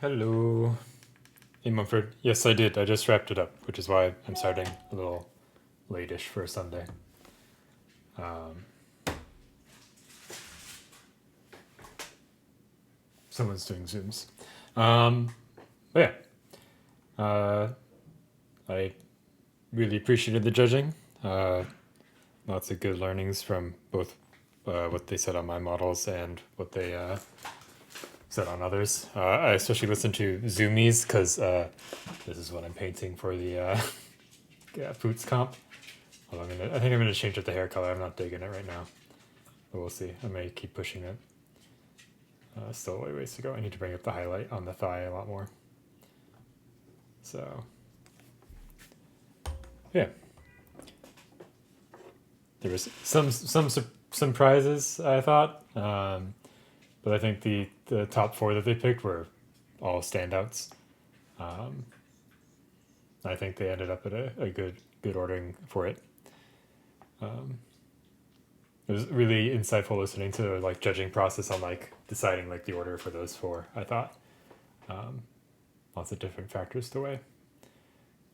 Hello. Hey Mumford. Yes, I did. I just wrapped it up, which is why I'm starting a little late-ish for a Sunday. Um, Someone's doing Zooms. But yeah, I really appreciated the judging. Lots of good learnings from both what they said on my models and what they said on others. I especially listened to Zoomies because this is what I'm painting for the yeah, Boots comp. Although I think I'm gonna change up the hair color. I'm not digging it right now, but we'll see. I may keep pushing it. Still a ways to go. I need to bring up the highlight on the thigh a lot more. So yeah, there was some surprises I thought, but I think the top four that they picked were all standouts. Um, I think they ended up at a good ordering for it. Um, it was really insightful listening to like judging process on like deciding like the order for those four. I thought lots of different factors to weigh.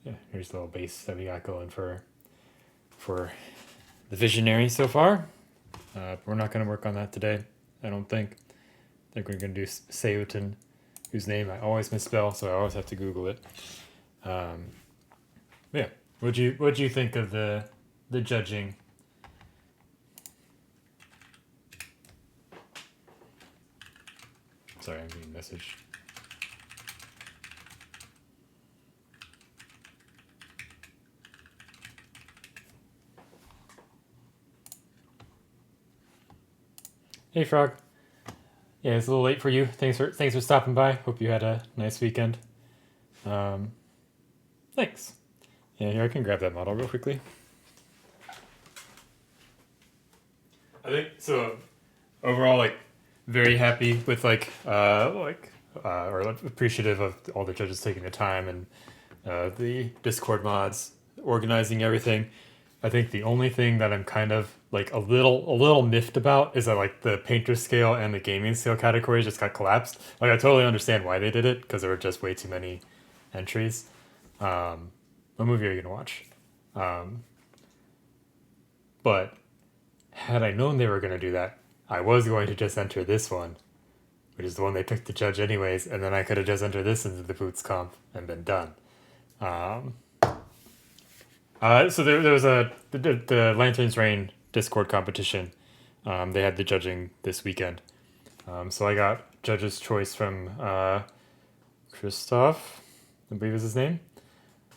Yeah, here's the little base that we got going for the visionary so far. We're not going to work on that today. I don't think. I think we're going to do Sceotend, whose name I always misspell, so I always have to Google it. Yeah, what'd you think of the judging? Sorry, I'm getting a message. Hey, Frog. Yeah, it's a little late for you. Thanks for stopping by. Hope you had a nice weekend. Um, Thanks. Yeah, here I can grab that model real quickly. I think so. Overall, like very happy with or like, appreciative of all the judges taking the time and the Discord mods organizing everything. I think the only thing that I'm kind of like a little miffed about is that like the painter scale and the gaming scale categories just got collapsed. Like I totally understand why they did it because there were just way too many entries. What movie are you gonna watch? Um, but had I known they were gonna do that, I was going to just enter this one, which is the one they picked to judge anyways, and then I could have just entered this into the Boots comp and been done. Um, so there was the Lanterns Reign Discord competition. They had the judging this weekend. So I got judge's choice from Christoph, I believe is his name,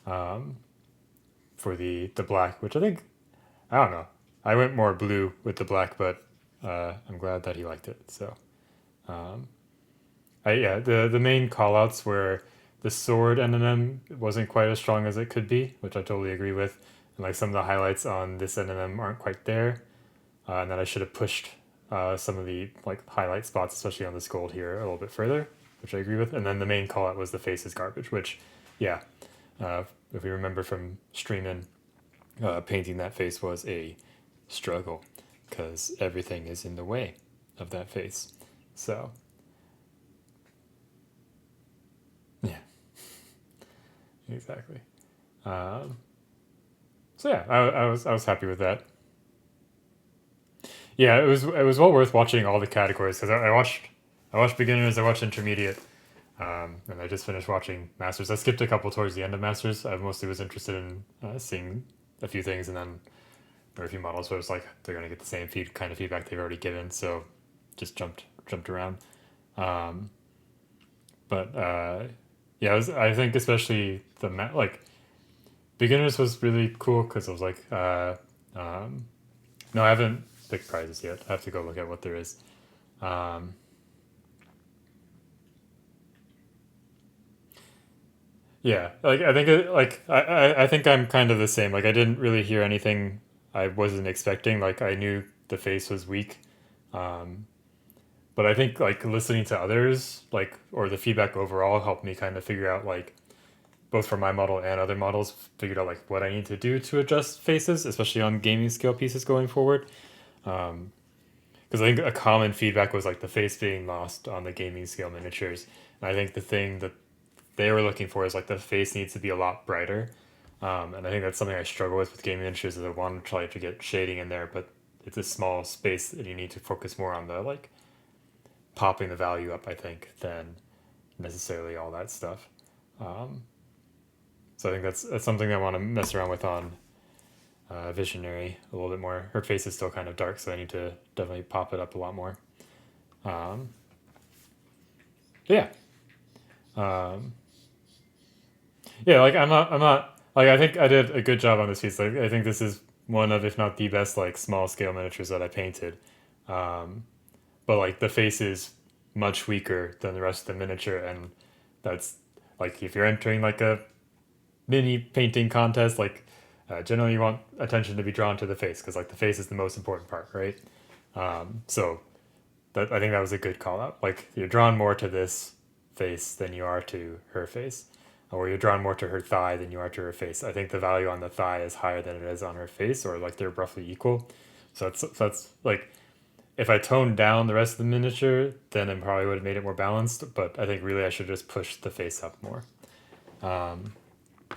for the black, which I don't know. I went more blue with the black, but I'm glad that he liked it. So um, yeah, the main callouts were the sword NMM wasn't quite as strong as it could be, which I totally agree with. And like some of the highlights on this NMM aren't quite there, and that I should have pushed some of the like highlight spots, especially on this gold here, a little bit further, which I agree with. And then the main call out was the face is garbage, which, yeah, if we remember from streaming, painting that face was a struggle because everything is in the way of that face. So yeah, exactly. Um, so yeah, I was happy with that. Yeah, it was well worth watching all the categories because I watched beginners, I watched intermediate, and I just finished watching masters. I skipped a couple towards the end of masters. I mostly was interested in seeing a few things, and then there were a few models where it's like they're gonna get the same kind of feedback they've already given, so just jumped around. Um, but yeah, I think especially like beginners was really cool because I was like, um, no, I haven't picked prizes yet. I have to go look at what there is. Um, yeah, like I think I think I'm kind of the same. Like I didn't really hear anything I wasn't expecting. Like I knew the face was weak, um, but I think like listening to others like or the feedback overall helped me kind of figure out like both for my model and other models figured out like what I need to do to adjust faces, especially on gaming scale pieces going forward. Because I think a common feedback was like the face being lost on the gaming scale miniatures, And I think the thing that they were looking for is like the face needs to be a lot brighter. And I think that's something I struggle with gaming miniatures is I want to try to get shading in there, but it's a small space and you need to focus more on the like popping the value up, I think, than necessarily all that stuff. Um, so I think that's something I want to mess around with on Visionary a little bit more. Her face is still kind of dark, so I need to definitely pop it up a lot more. Um, yeah. Um, yeah, like I'm not like I think I did a good job on this piece. Like I think this is one of, if not the best, like small scale miniatures that I painted. Um, but like the face is much weaker than the rest of the miniature, and that's like if you're entering like a mini painting contest, like generally you want attention to be drawn to the face because like the face is the most important part, right? So that I think that was a good call out. Like you're drawn more to this face than you are to her face, or you're drawn more to her thigh than you are to her face. I think the value on the thigh is higher than it is on her face, or like they're roughly equal. So that's like if I toned down the rest of the miniature, then it probably would have made it more balanced. But I think really I should just push the face up more. Um,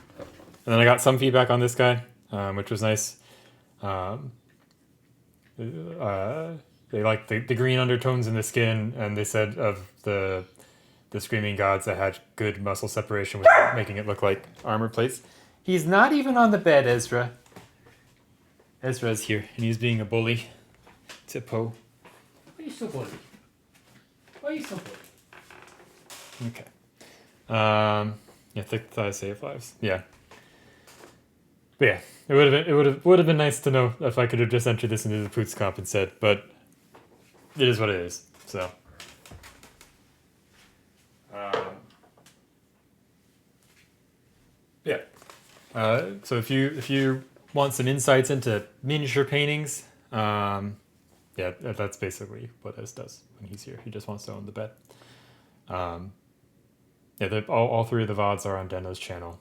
and then I got some feedback on this guy, which was nice. Um, uh, they liked the green undertones in the skin, and they said of the screaming gods that had good muscle separation without making it look like armor plates. He's not even on the bed, Ezra. Ezra's here, and he's being a bully to Poe. Why are you so bully? Why are you so bully? Okay. Yeah, thick thighs save lives. Yeah. But yeah, it would have been nice to know if I could have just entered this into the Poots comp instead, but it is what it is. So. Yeah. So if you want some insights into miniature paintings, yeah, that's basically what Ez does when he's here. He just wants to own the bed. Um, yeah, all three of the VODs are on Deno's channel.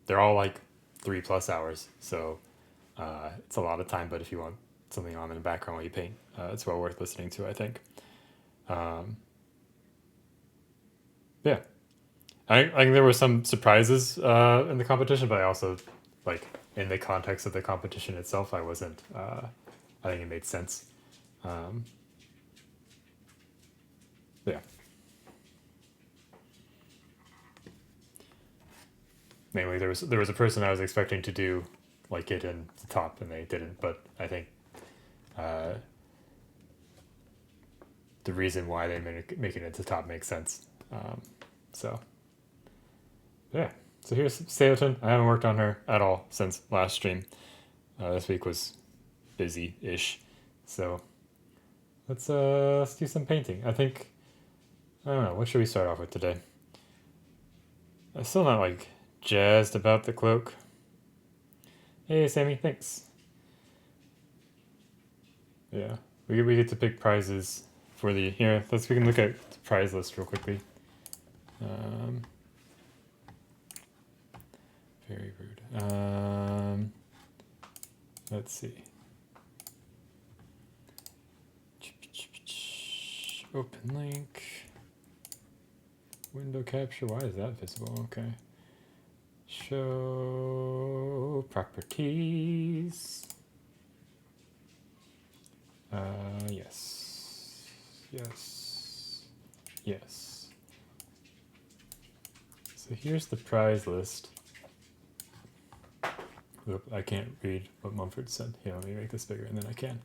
They're all like 3+ hours, so it's a lot of time. But if you want something on in the background while you paint, it's well worth listening to, I think. Yeah. I think there were some surprises in the competition, but I also, like, in the context of the competition itself, I wasn't. I think it made sense. Yeah. Mainly, there was a person I was expecting to do like it in the top, and they didn't. But I think uh, the reason why they make it into top makes sense. So. Yeah. So here's Sceotend. I haven't worked on her at all since last stream. This week was busy-ish. So let's do some painting. I don't know, what should we start off with today? I'm still not like jazzed about the cloak. Hey Sammy, thanks. Yeah. We get to pick prizes for the here. We can look at the prize list real quickly. Very rude. Let's see. Open link. Window capture. Why is that visible? Okay. Show properties. Yes. Yes. Yes. So here's the prize list. Oop, I can't read what Mumford said. Here, let me make this bigger and then I can.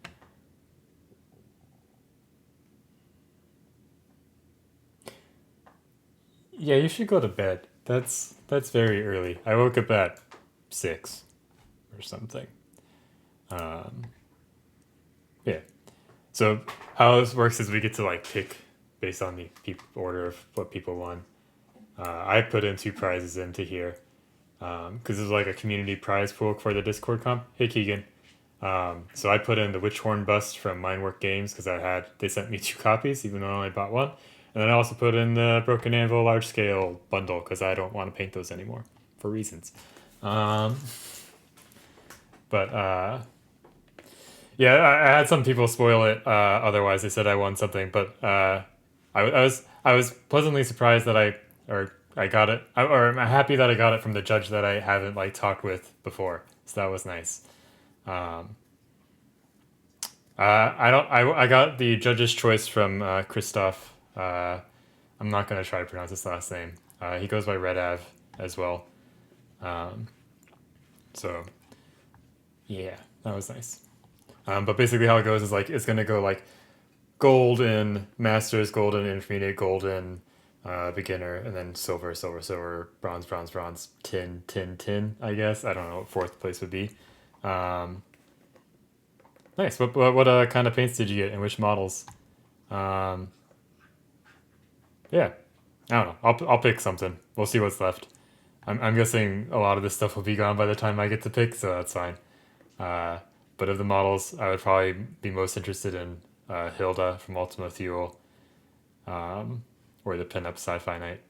Yeah, you should go to bed. That's very early. I woke up at 6 or something. Yeah. So how this works is we get to like pick based on the order of what people won. I put in 2 prizes into here because it was like a community prize pool for the Discord comp. Hey Keegan. So I put in the Witchhorn bust from Mindwork Games because they sent me 2 copies even though I only bought 1. And then I also put in the Broken Anvil large scale bundle because I don't want to paint those anymore for reasons. But yeah, I had some people spoil it. Otherwise, they said I won something, but I I was pleasantly surprised that I got it, or I'm happy that I got it from the judge that I haven't like talked with before. So that was nice. Um, I don't. I got the judge's choice from Christoph. I'm not gonna try to pronounce his last name. He goes by Red Av as well. Um, so yeah, that was nice. But basically, how it goes is like it's gonna go like gold in masters, gold in intermediate, gold in beginner, and then silver, silver, silver, bronze, bronze, bronze, tin, tin, tin. I guess I don't know what fourth place would be. Um, nice. What kind of paints did you get and which models? Um, yeah, I don't know. I'll pick something. We'll see what's left. I'm guessing a lot of this stuff will be gone by the time I get to pick, so that's fine. Uh, but of the models, I would probably be most interested in Hilda from Ultima Thule, um, or the pinup Sci-Fi Knight,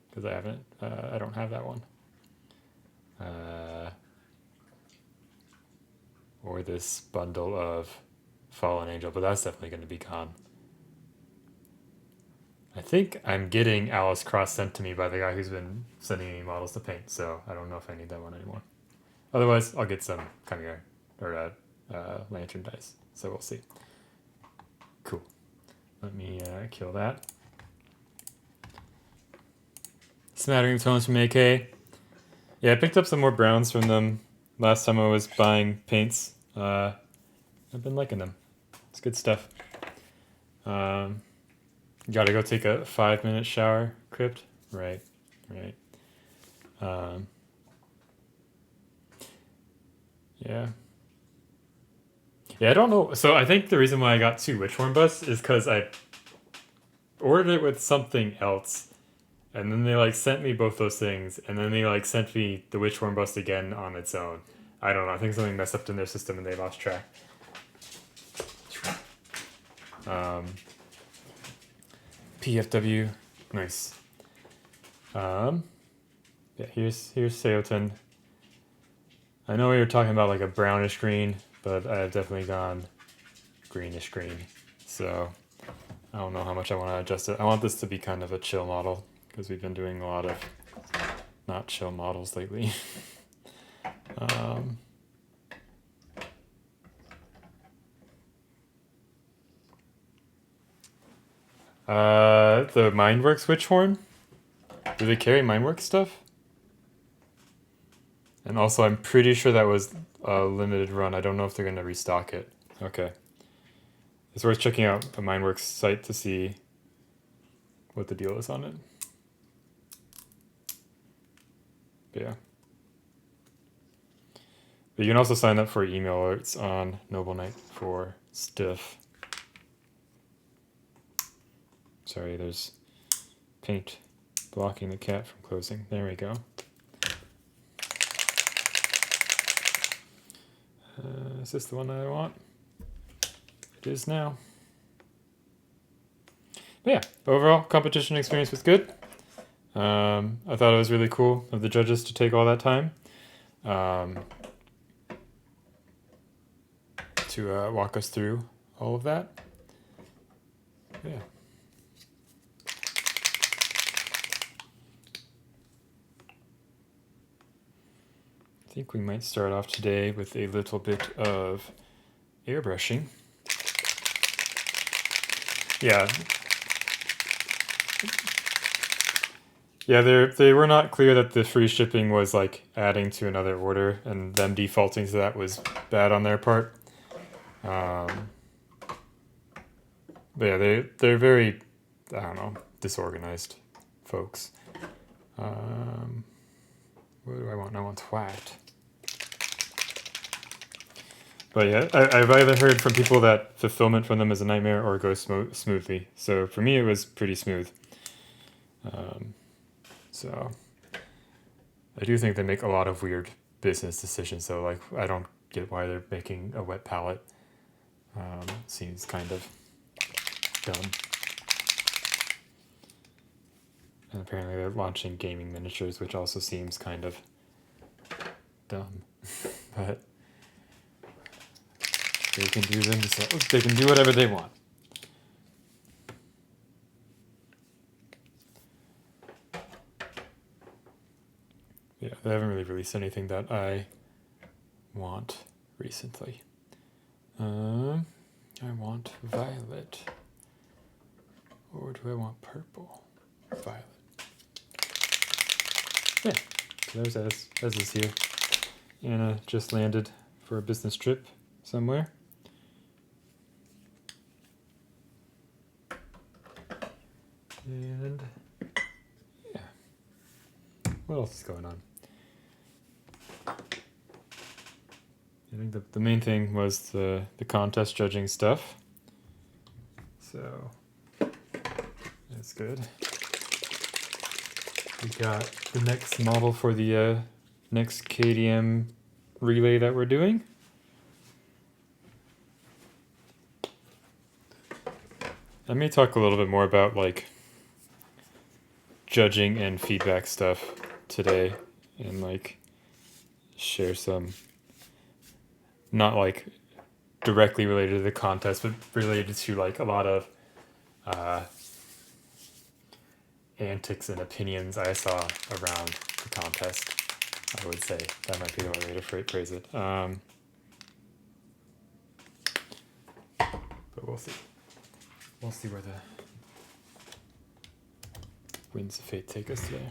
because I don't have that one. Or this bundle of Fallen Angel, but that's definitely going to be gone. I think I'm getting Alice Cross sent to me by the guy who's been sending me models to paint, so I don't know if I need that one anymore. Otherwise, I'll get some Kamigar or Lantern dice, so we'll see. Cool. Let me kill that. Smattering of tones from AK. Yeah, I picked up some more browns from them last time I was buying paints. I've been liking them. It's good stuff. Gotta go take a 5-minute shower, Crypt? Right. Yeah. Yeah, I don't know. So I think the reason why I got 2 Witchhorn busts is because I ordered it with something else. And then they like sent me both those things, and then they like sent me the Witchhorn bust again on its own. I don't know. I think something messed up in their system and they lost track. PFW, nice. Yeah, here's Sceotend. I know we were talking about like a brownish green, but I've definitely gone greenish green. So I don't know how much I want to adjust it. I want this to be kind of a chill model because we've been doing a lot of not chill models lately. The Mindworks Witchhorn. Do they carry Mindworks stuff? And also, I'm pretty sure that was a limited run. I don't know if they're going to restock it. Okay. It's worth checking out a Mindworks site to see what the deal is on it. But yeah. But you can also sign up for email alerts on Noble Knight for stuff. Sorry, there's paint blocking the cat from closing. There we go. Is this the one that I want? It is now. But yeah, overall competition experience was good. I thought it was really cool of the judges to take all that time to walk us through all of that. Yeah. I think we might start off today with a little bit of airbrushing. Yeah. Yeah, they were not clear that the free shipping was like adding to another order, and them defaulting to that was bad on their part. But yeah, they're very, I don't know, disorganized folks. What do I want? I want twat. But yeah, I've either heard from people that fulfillment from them is a nightmare or goes smoothly. So for me, it was pretty smooth. So I do think they make a lot of weird business decisions. So like, I don't get why they're making a wet palette. Seems kind of dumb. And apparently they're launching gaming miniatures, which also seems kind of dumb. But they can do themselves. They can do whatever they want. Yeah, they haven't really released anything that I want recently. I want violet. Or do I want purple? Violet. Yeah, so there's as is here. Anna just landed for a business trip somewhere. And yeah, what else is going on? I think the main thing was the contest judging stuff. So that's good. We got the next model for the next KDM relay that we're doing. I may talk a little bit more about like judging and feedback stuff today, and like share some, not like directly related to the contest, but related to like a lot of antics and opinions I saw around the contest. I would say that might be the right way to phrase it. But we'll see. We'll see where the winds of fate take us today.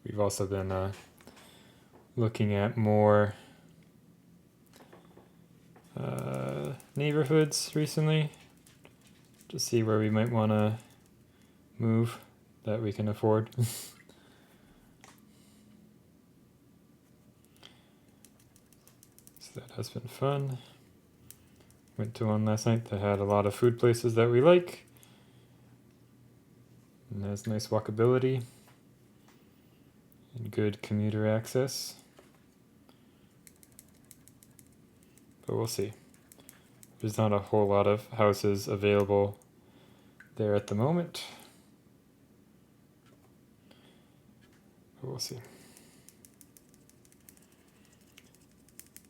We've also been looking at more neighborhoods recently to see where we might want to move that we can afford. So that has been fun. Went to one last night that had a lot of food places that we like and has nice walkability and good commuter access. But we'll see. There's not a whole lot of houses available there at the moment. But we'll see.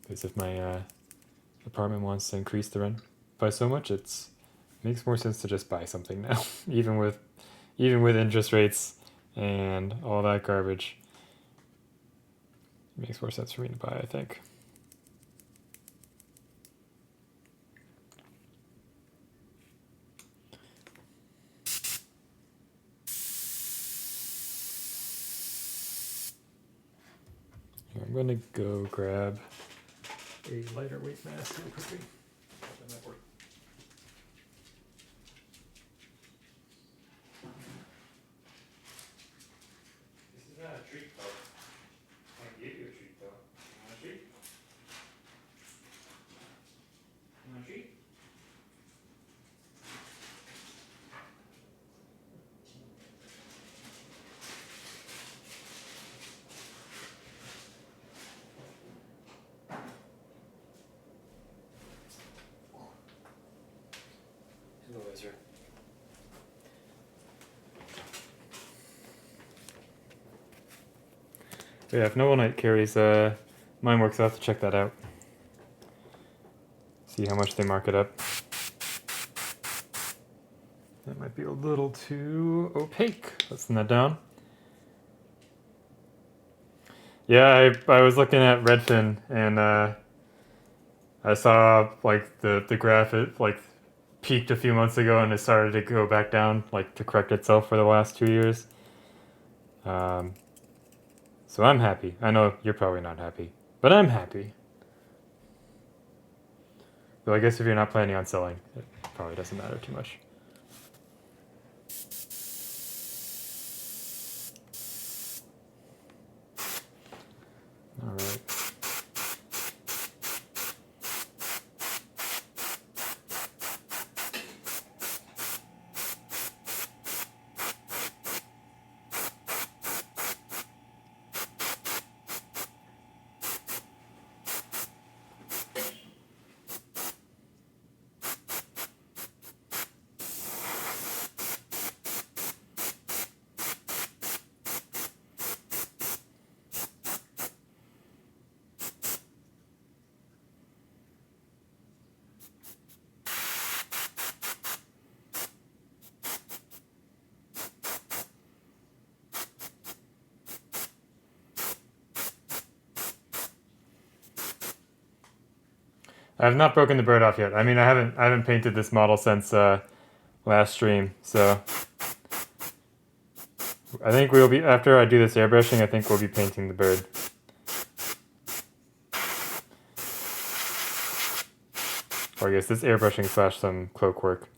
Because if my apartment wants to increase the rent by so much, it makes more sense to just buy something now. even with interest rates and all that garbage, it makes more sense for me to buy, I think. I'm gonna go grab a lighter weight mask real quickly. That might work. This is not a treat though. I gave you a treat though. You want a treat? You want a treat? Hello, Ezra. Yeah, if Noble Knight carries mine works, I'll have to check that out. See how much they mark it up. That might be a little too opaque. Let's thin that down. Yeah, I was looking at Redfin and I saw like the graph it like peaked a few months ago and it started to go back down, like to correct itself for the last 2 years. So I'm happy. I know you're probably not happy, but I'm happy. Though I guess if you're not planning on selling, it probably doesn't matter too much. All right. I have not broken the bird off yet. I mean, I haven't painted this model since last stream, so I think we'll be, after I do this airbrushing, I think we'll be painting the bird. Or I guess this airbrushing slash some cloak work.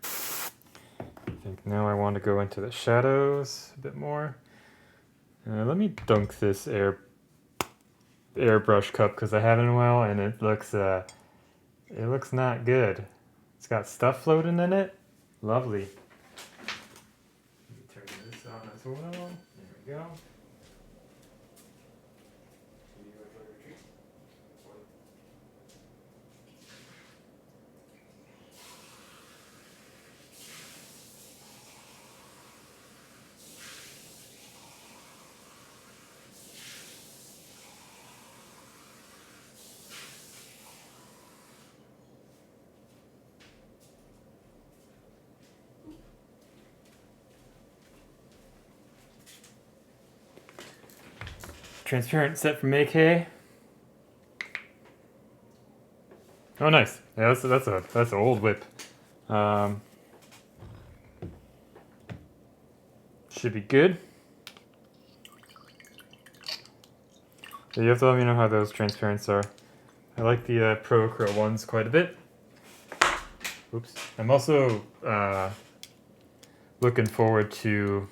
I think now I want to go into the shadows a bit more. Let me dunk this airbrush cup because I haven't in a while, and it looks not good. It's got stuff floating in it. Lovely. Let me turn this on as well. There we go. Transparent set from AK. Oh, nice. Yeah, that's an old whip. Should be good. Yeah, you have to let me know how those transparents are. I like the Pro Acryl ones quite a bit. Oops. I'm also looking forward to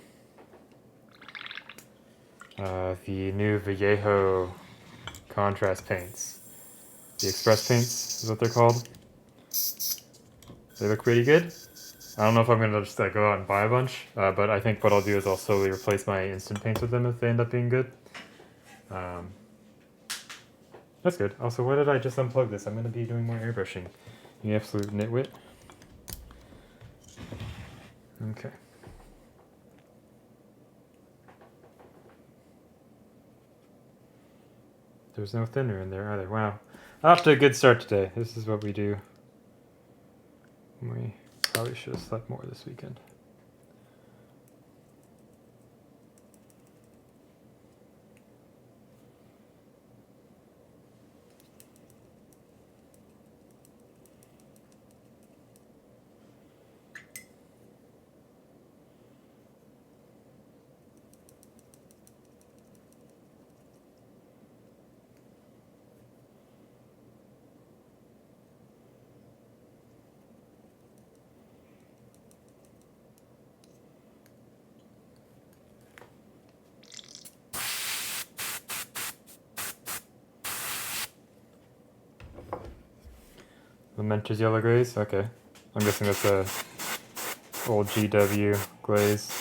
the new Vallejo contrast paints. The Express paints is what they're called. They look pretty good. I don't know if I'm gonna just go out and buy a bunch, but I think what I'll do is I'll slowly replace my instant paints with them if they end up being good. That's good. Also, why did I just unplug this? I'm gonna be doing more airbrushing. You absolute nitwit. Okay. There's no thinner in there either. Wow. Off to a good start today. This is what we do. We probably should have slept more this weekend. Lamentous yellow glaze? Okay. I'm guessing that's a old GW glaze.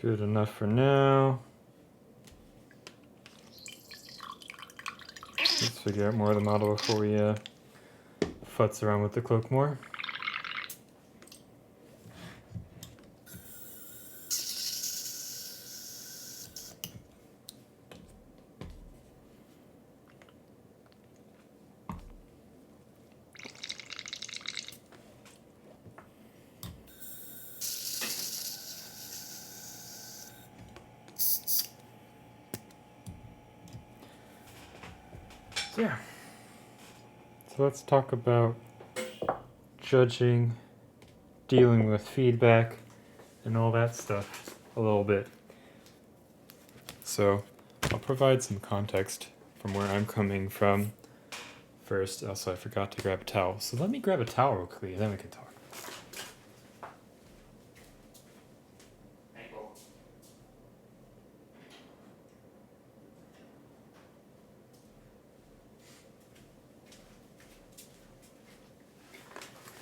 Good enough for now. Let's figure out more of the model before we futz around with the cloak more. Yeah. So let's talk about judging, dealing with feedback, and all that stuff a little bit. So I'll provide some context from where I'm coming from first. Also, I forgot to grab a towel. So let me grab a towel real quickly, and then we can talk.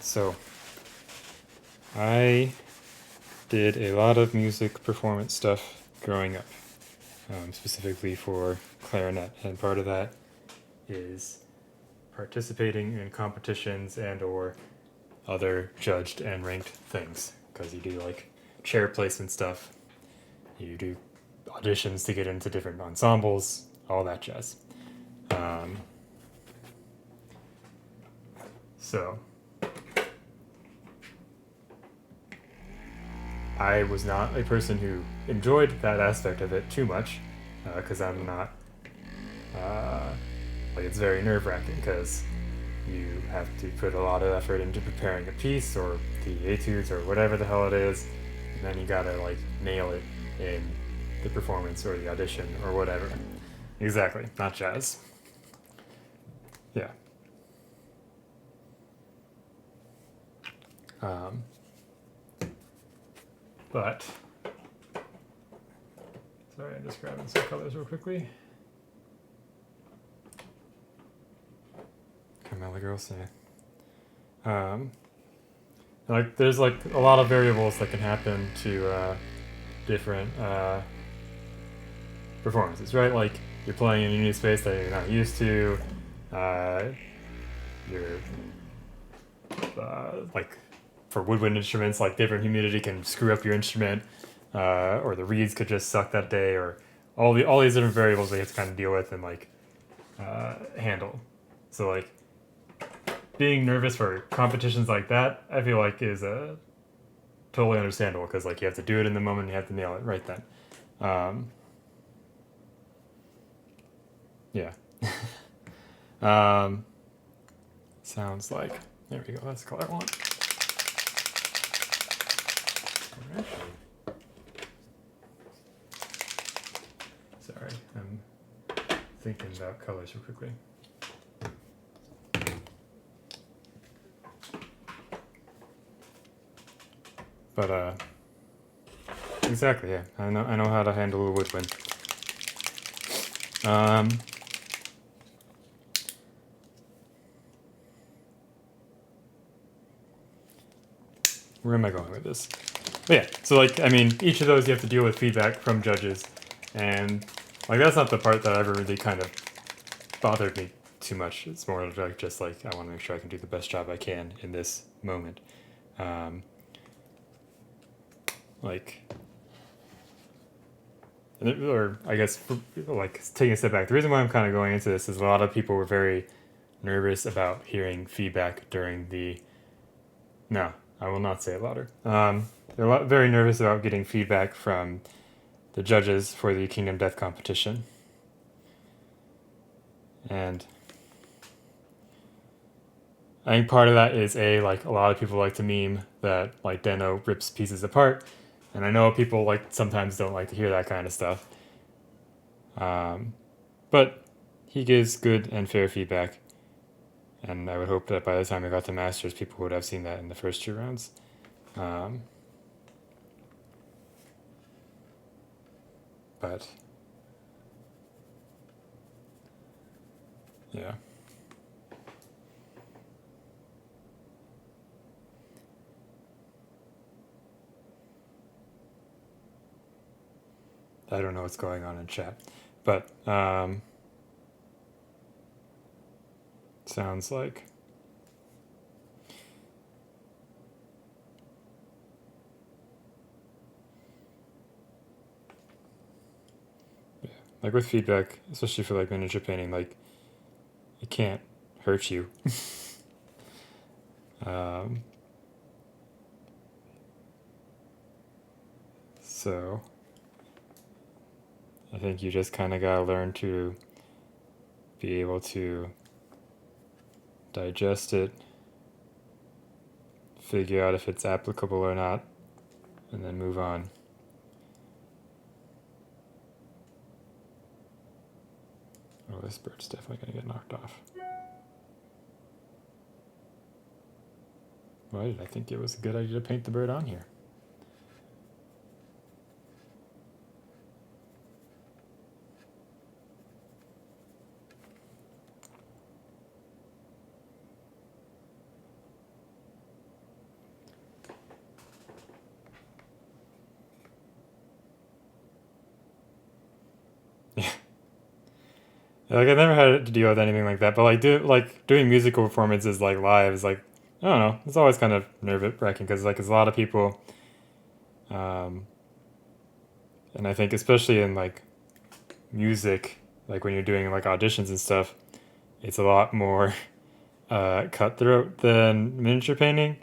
So I did a lot of music performance stuff growing up, specifically for clarinet, and part of that is participating in competitions and or other judged and ranked things, because you do like chair placement stuff, you do auditions to get into different ensembles, all that jazz. So I was not a person who enjoyed that aspect of it too much, because I'm not, like, it's very nerve-wracking because you have to put a lot of effort into preparing a piece or the etudes or whatever the hell it is, and then you gotta like nail it in the performance or the audition or whatever. Exactly, not jazz. Yeah. But sorry, I'm just grabbing some colors real quickly. Come on, the girls say. Like there's like a lot of variables that can happen to different performances, right? Like you're playing in a new space that you're not used to. You're like for woodwind instruments, like different humidity can screw up your instrument, or the reeds could just suck that day, or all these different variables that you have to kind of deal with and like handle. So like being nervous for competitions like that, I feel like is totally understandable, because like you have to do it in the moment, you have to nail it right then. Yeah. Sounds like, there we go, that's the color I want. All right. Sorry, I'm thinking about colors real quickly. But exactly, yeah. I know how to handle a woodwind. Where am I going with this? But yeah, so like, I mean, each of those you have to deal with feedback from judges, and like that's not the part that ever really kind of bothered me too much. It's more like just like I want to make sure I can do the best job I can in this moment. Like, or I guess like taking a step back, the reason why I'm kind of going into this is a lot of people were very nervous about hearing feedback during the. No, I will not say it louder. They're very nervous about getting feedback from the judges for the Kingdom Death competition. And I think part of that is like a lot of people like to meme that like Deno rips pieces apart, and I know people like sometimes don't like to hear that kind of stuff. But he gives good and fair feedback, and I would hope that by the time I got to Masters, people would have seen that in the first 2 rounds. But yeah. I don't know what's going on in chat, but sounds like like with feedback, especially for like miniature painting, like it can't hurt you. um, so I think you just kind of gotta learn to be able to digest it, figure out if it's applicable or not, and then move on. Oh, this bird's definitely gonna get knocked off. Why did I think it was a good idea to paint the bird on here? Like I've never had to deal with anything like that, but doing musical performances like live is like I don't know. It's always kind of nerve wracking because like there's a lot of people, um, and I think especially in like music, like when you're doing like auditions and stuff, it's a lot more cutthroat than miniature painting.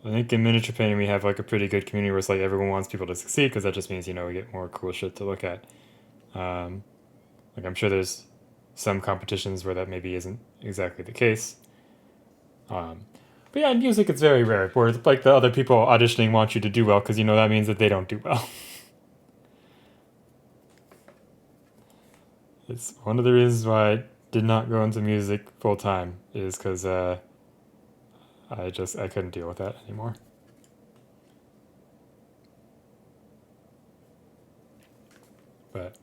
I think in miniature painting we have like a pretty good community where it's like everyone wants people to succeed because that just means we get more cool shit to look at. Like I'm sure there's some competitions where that maybe isn't exactly the case. But yeah, in music it's very rare where like the other people auditioning want you to do well because that means that they don't do well. It's one of the reasons why I did not go into music full time is because I couldn't deal with that anymore. But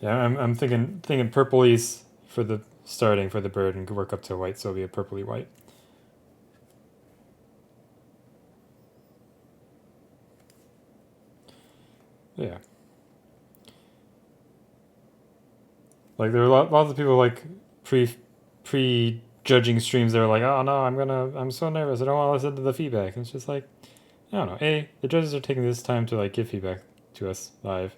yeah, I'm thinking purplies for the starting for the bird and work up to white, so it'll be a purpley white. Yeah. Like there are lots of people like pre judging streams. They're like, oh no, I'm so nervous. I don't want to listen to the feedback. And it's just like, I don't know. The judges are taking this time to like give feedback to us live.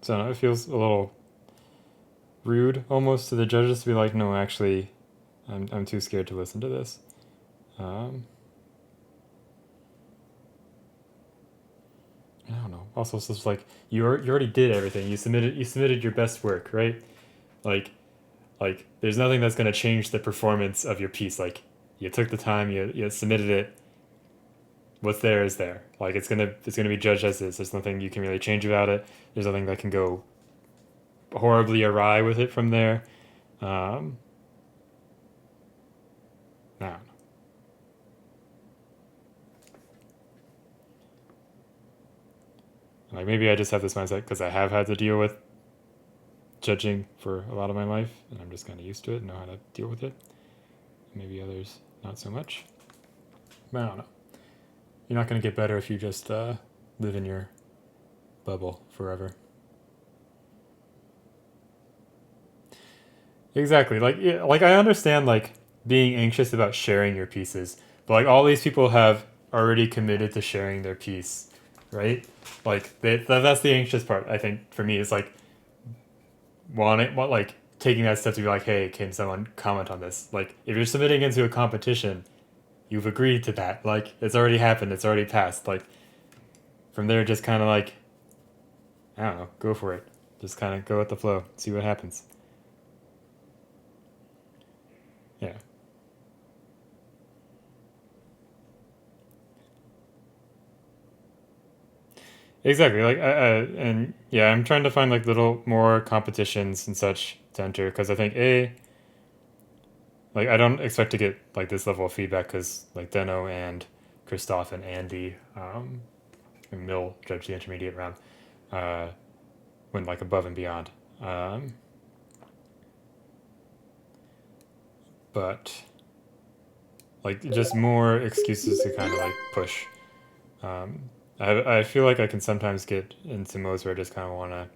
So I don't know, it feels a little rude almost to the judges to be like, no, actually, I'm too scared to listen to this. I don't know. Also, it's just like you already did everything. You submitted your best work, right? Like there's nothing that's gonna change the performance of your piece. Like you took the time, you submitted it. What's there is there. Like it's gonna be judged as is. There's nothing you can really change about it. There's nothing that can go horribly awry with it from there. Um, I don't know. Like maybe I just have this mindset because I have had to deal with judging for a lot of my life, and I'm just kind of used to it and know how to deal with it. Maybe others not so much. But I don't know. You're not going to get better if you just live in your bubble forever. Exactly. Like I understand like being anxious about sharing your pieces, but like all these people have already committed to sharing their piece, right? Like that's the anxious part. I think for me is like like taking that step to be like, hey, can someone comment on this? Like if you're submitting into a competition, you've agreed to that. Like it's already happened. It's already passed. Like from there, just kind of like I don't know, go for it. Just kind of go with the flow, see what happens. Yeah. Exactly. And yeah, I'm trying to find like little more competitions and such to enter because I think like I don't expect to get like this level of feedback because like Deno and Christoph and Andy and Mill judge the intermediate round uh, went like above and beyond. But like just more excuses to kind of like push. I feel like I can sometimes get into modes where I just kind of want to,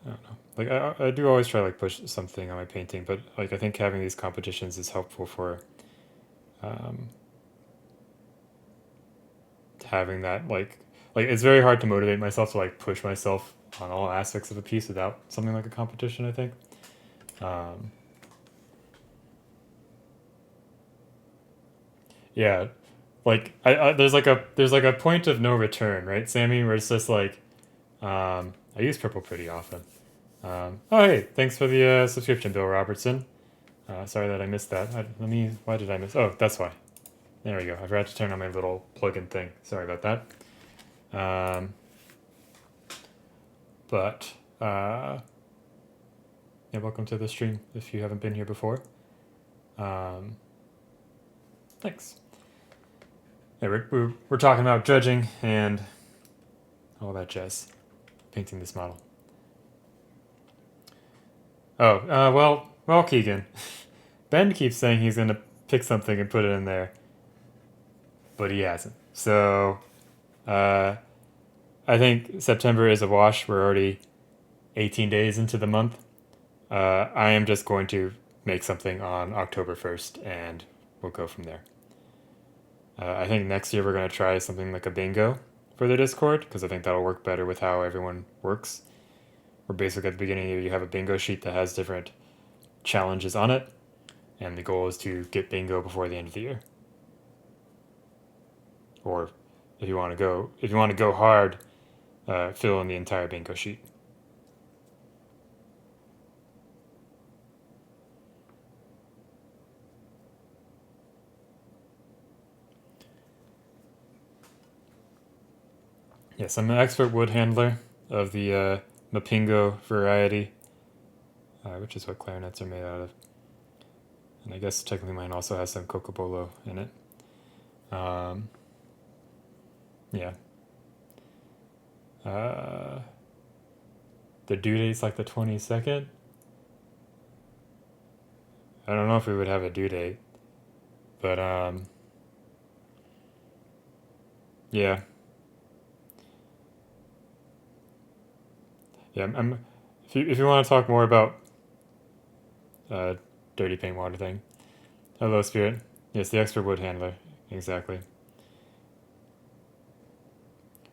I don't know. Like I do always try to like push something on my painting, but like I think having these competitions is helpful for um, having that like it's very hard to motivate myself to like push myself on all aspects of a piece without something like a competition, I think. Um, yeah, like there's like a point of no return, right, Sammy? Where it's just like I use purple pretty often. Oh hey, thanks for the subscription, Bill Robertson. Sorry that I missed that. Let me. Why did I miss? Oh, that's why. There we go. I forgot to turn on my little plug-in thing. Sorry about that. Um, but yeah, welcome to the stream if you haven't been here before. Um, thanks. Yeah, we're talking about judging and all that jazz. Painting this model. Oh, well, Keegan. Ben keeps saying he's gonna pick something and put it in there, but he hasn't. So, uh, I think September is a wash. We're already 18 days into the month. I am just going to make something on October 1st and we'll go from there. I think next year we're going to try something like a bingo for the Discord because I think that'll work better with how everyone works. Where basically at the beginning you have a bingo sheet that has different challenges on it, and the goal is to get bingo before the end of the year. Or if you want to go hard, fill in the entire bingo sheet. Yes, I'm an expert wood handler of the Mapingo variety, which is what clarinets are made out of. And I guess technically mine also has some cocobolo in it. Yeah. The due date's like the 22nd. I don't know if we would have a due date, but yeah, yeah. If you want to talk more about uh, dirty paint water thing, hello Spirit. Yes, the expert wood handler. Exactly.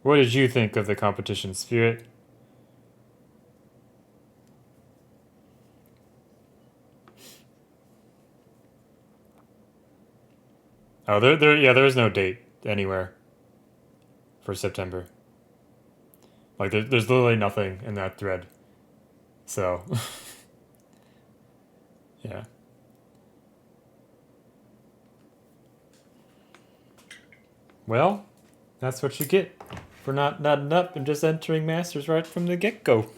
What did you think of the competition, Spirit? Oh, yeah, there is no date anywhere for September. Like, there's literally nothing in that thread. So, yeah. Well, that's what you get for not nutting up and just entering Masters right from the get go.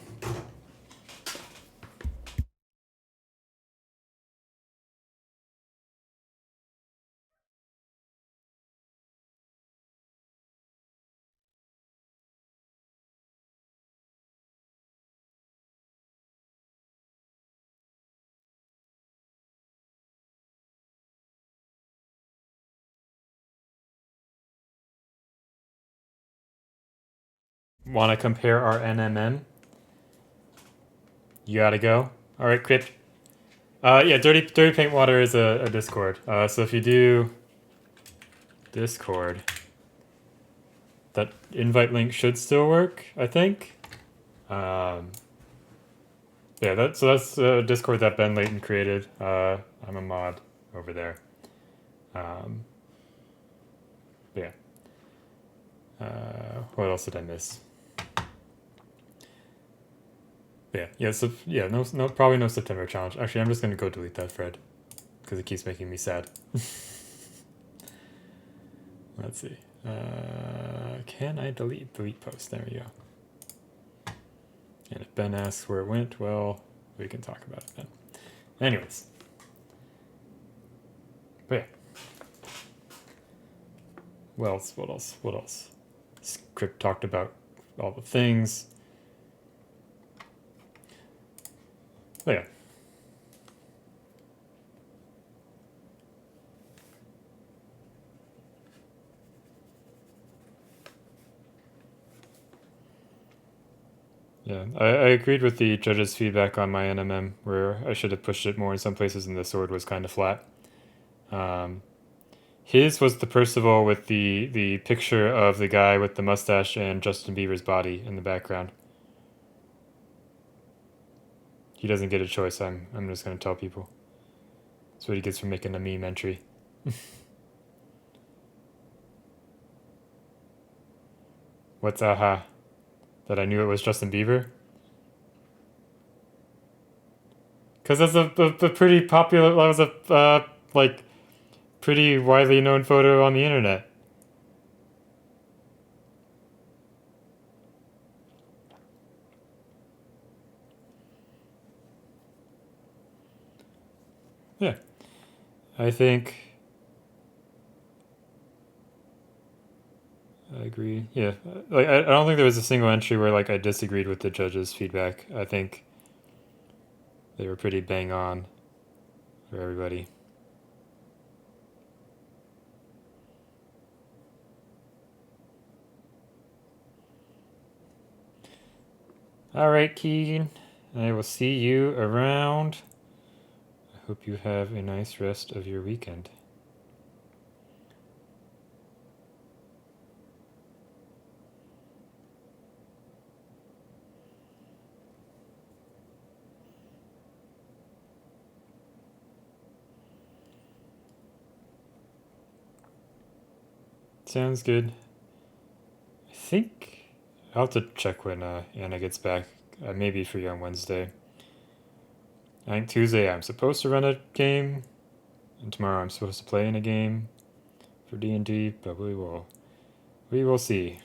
Want to compare our NMM? You gotta go. All right, Crypt. Yeah, dirty paint water is a Discord. So if you do Discord, that invite link should still work, I think. Um, yeah, that's a Discord that Ben Layton created. I'm a mod over there. Um, yeah. What else did I miss? Yeah. So yeah, no, probably no September challenge. Actually, I'm just gonna go delete that thread because it keeps making me sad. Let's see. Can I delete post? There we go. And if Ben asks where it went, well, we can talk about it then. Anyways. But yeah. What else? Script talked about all the things. But yeah. Yeah, I agreed with the judge's feedback on my NMM, where I should have pushed it more in some places and the sword was kind of flat. Um, his was the Percival with the picture of the guy with the mustache and Justin Bieber's body in the background. He doesn't get a choice. I'm just gonna tell people. That's what he gets for making a meme entry. What's aha? That I knew it was Justin Bieber? Because that's a pretty popular. That was a like pretty widely known photo on the internet. Yeah, I think I agree. Yeah, like I don't think there was a single entry where like I disagreed with the judge's feedback. I think they were pretty bang on for everybody. All right, Keegan. I will see you around. I hope you have a nice rest of your weekend. Sounds good. I think I'll have to check when Anna gets back. I may be free on Wednesday. I think Tuesday I'm supposed to run a game, and tomorrow I'm supposed to play in a game for D&D, but we will see.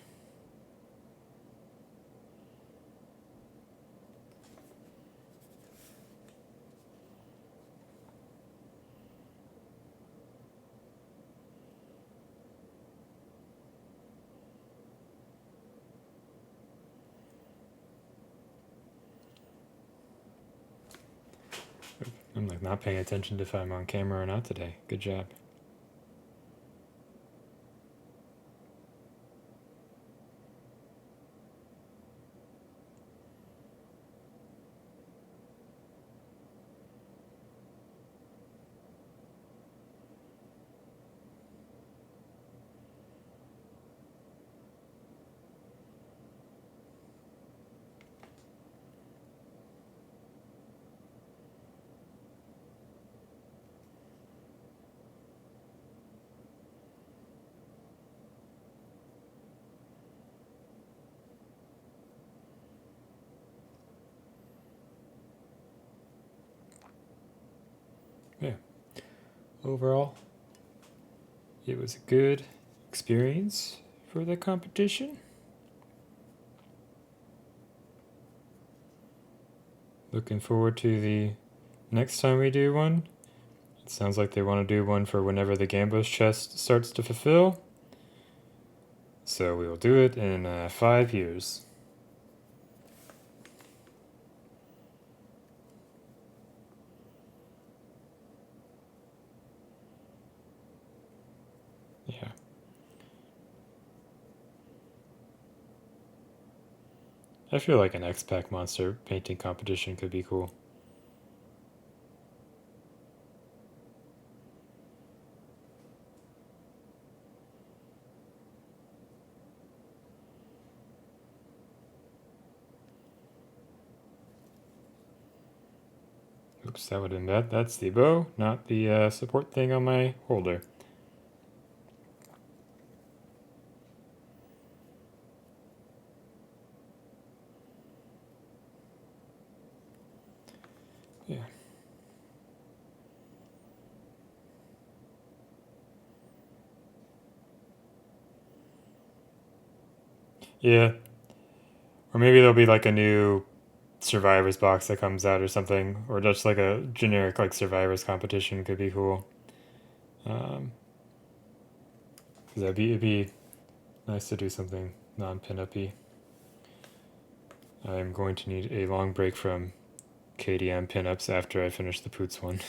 I'm like not paying attention to if I'm on camera or not today. Good job. Yeah. Overall, it was a good experience for the competition. Looking forward to the next time we do one. It sounds like they want to do one for whenever the Gambos chest starts to fulfill. So we will do it in 5 years. Yeah. I feel like an X-Pac monster painting competition could be cool. Oops, that would have been bad. That's the bow, not the support thing on my holder. Yeah. Yeah. Or maybe there'll be like a new Survivors box that comes out or something. Or just like a generic like Survivors competition could be cool. Cause it'd be nice to do something non-pin-up-y. I'm going to need a long break from KDM pinups after I finish the Poots one.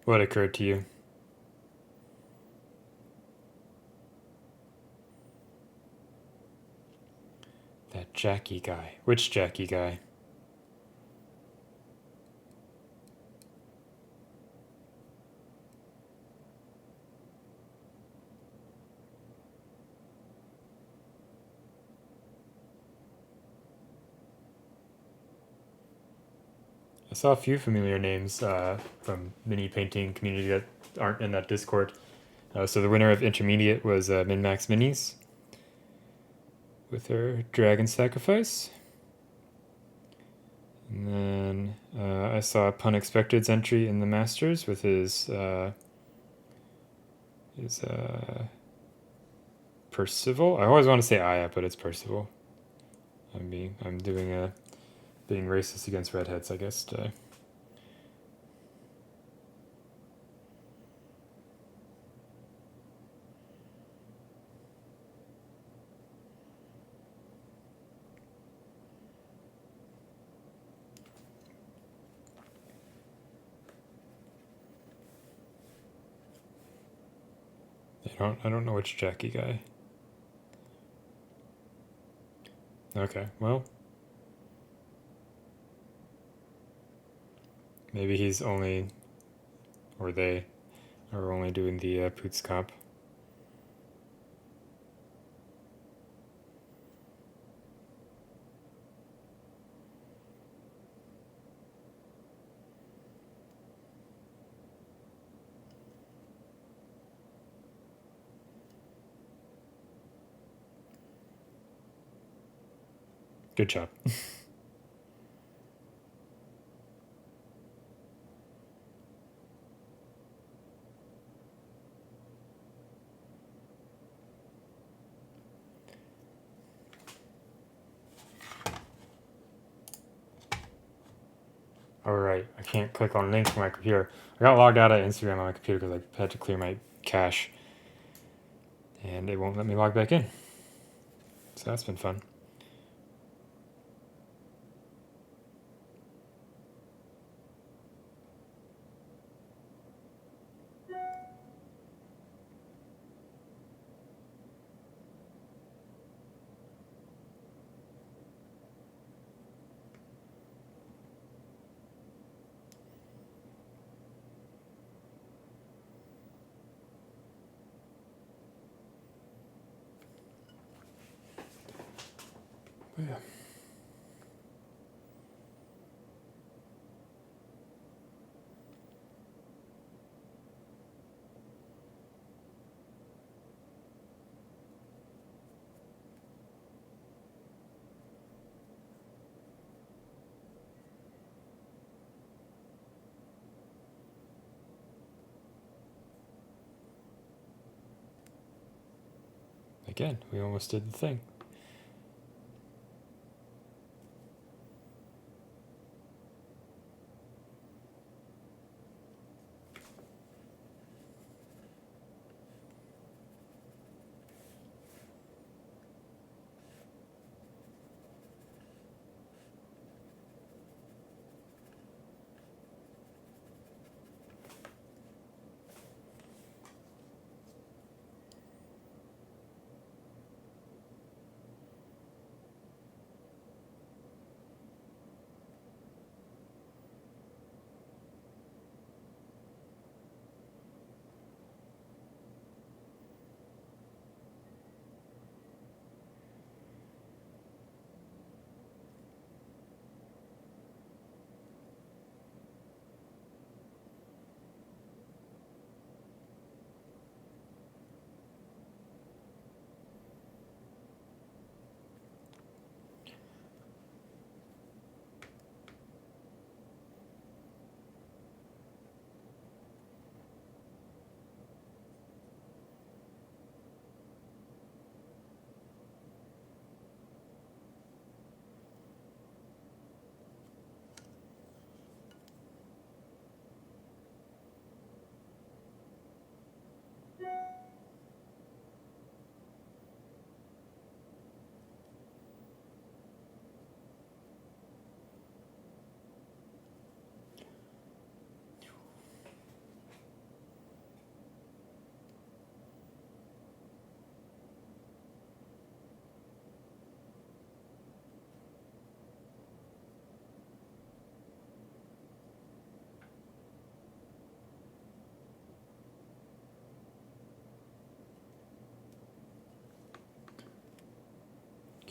What occurred to you? That Jackie guy. Which Jackie guy? I saw a few familiar names from mini painting community that aren't in that Discord. So the winner of intermediate was Min-Max Minis with her Dragon Sacrifice. And then I saw Punexpected's entry in the Masters with his Percival. I always want to say Aya, but it's Percival. I'm being racist against redheads, I guess. I don't know which Jackie guy. Okay, well, maybe he's only, or they are only doing the Poots comp. Good job. Alright, I can't click on links from my computer. I got logged out of Instagram on my computer because I had to clear my cache. And it won't let me log back in. So that's been fun. But yeah. Again, we almost did the thing.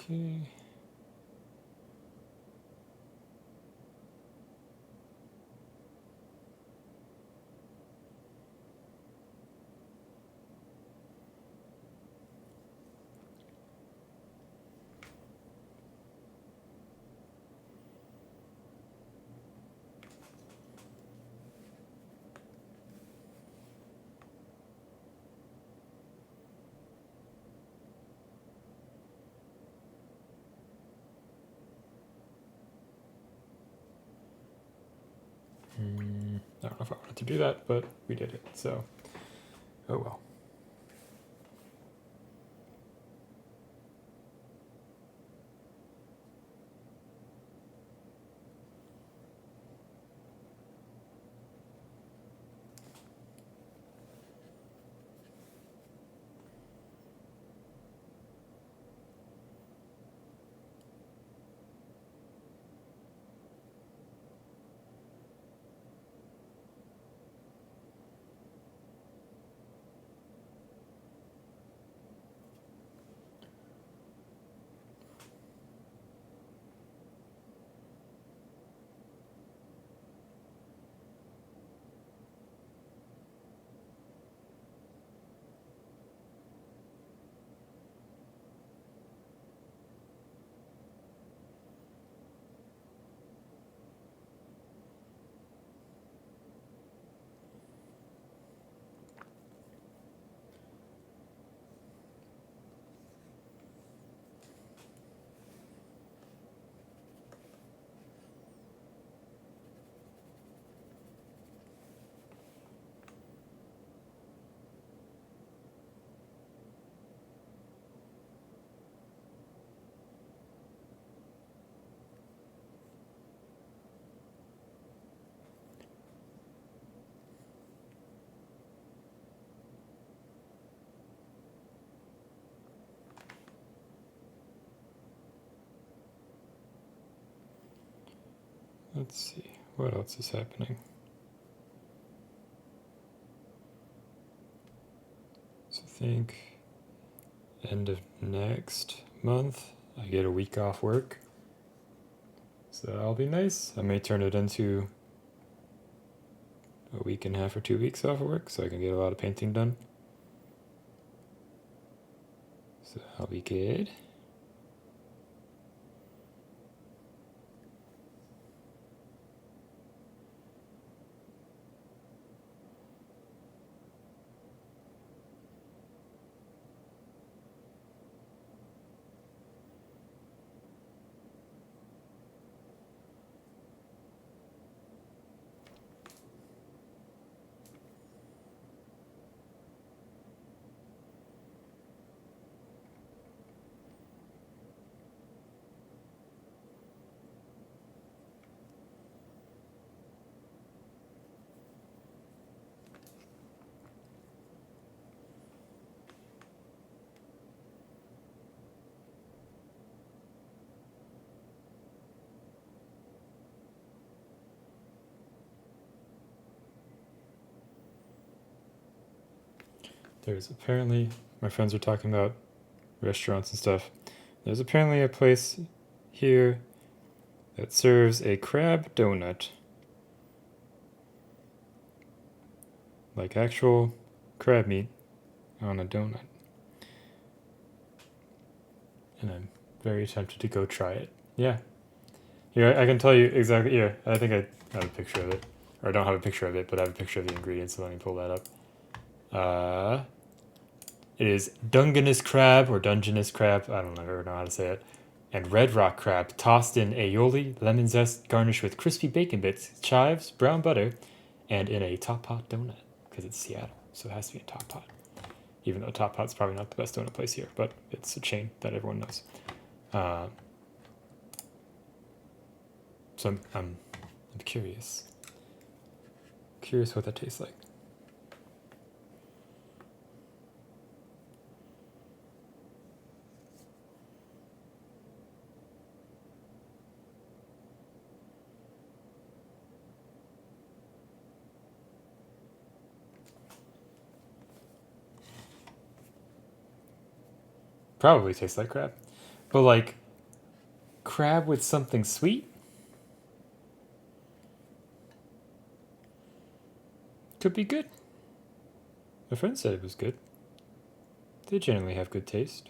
Okay. I don't know if I wanted to do that, but we did it, so oh well. Let's see, what else is happening? So I think end of next month, I get a week off work. So that'll be nice. I may turn it into a week and a half or 2 weeks off of work so I can get a lot of painting done. So that'll be good. There's apparently, my friends are talking about restaurants and stuff. There's apparently a place here that serves a crab donut. Like actual crab meat on a donut. And I'm very tempted to go try it. Yeah. Here, I can tell you exactly. Here, I think I have a picture of it. Or I don't have a picture of it, but I have a picture of the ingredients, so let me pull that up. It is Dungeness crab, or Dungeness crab, I don't ever know how to say it, and red rock crab, tossed in aioli, lemon zest, garnished with crispy bacon bits, chives, brown butter, and in a Top Pot donut, because it's Seattle, so it has to be a Top Pot. Even though Top Pot's probably not the best donut place here, but it's a chain that everyone knows. So I'm curious. Curious what that tastes like. Probably tastes like crab. But like crab with something sweet could be good. My friend said it was good. They generally have good taste.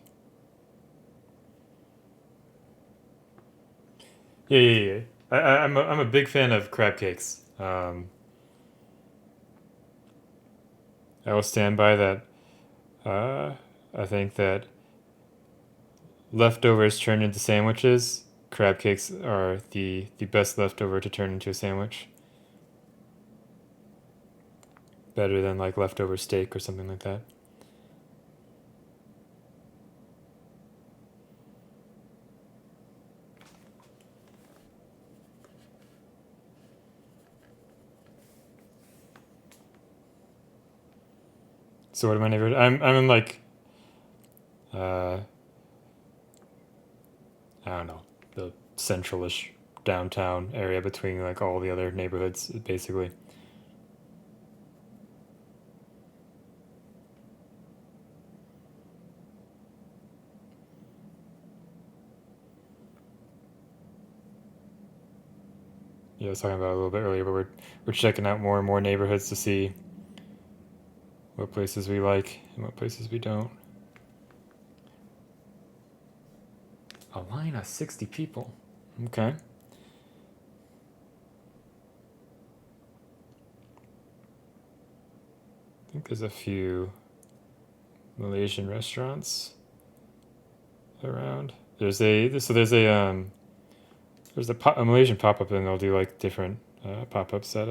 Yeah. I'm a big fan of crab cakes. I will stand by that. Uh, I think that leftovers turned into sandwiches. Crab cakes are the best leftover to turn into a sandwich. Better than like leftover steak or something like that. So what are my neighborhood? I'm in like uh, I don't know, the centralish downtown area between like all the other neighborhoods basically. Yeah, I was talking about it a little bit earlier, but we're checking out more and more neighborhoods to see what places we like and what places we don't. A line of 60 people. Okay. I think there's a few Malaysian restaurants around. There's a Malaysian pop up, and they'll do like different pop ups at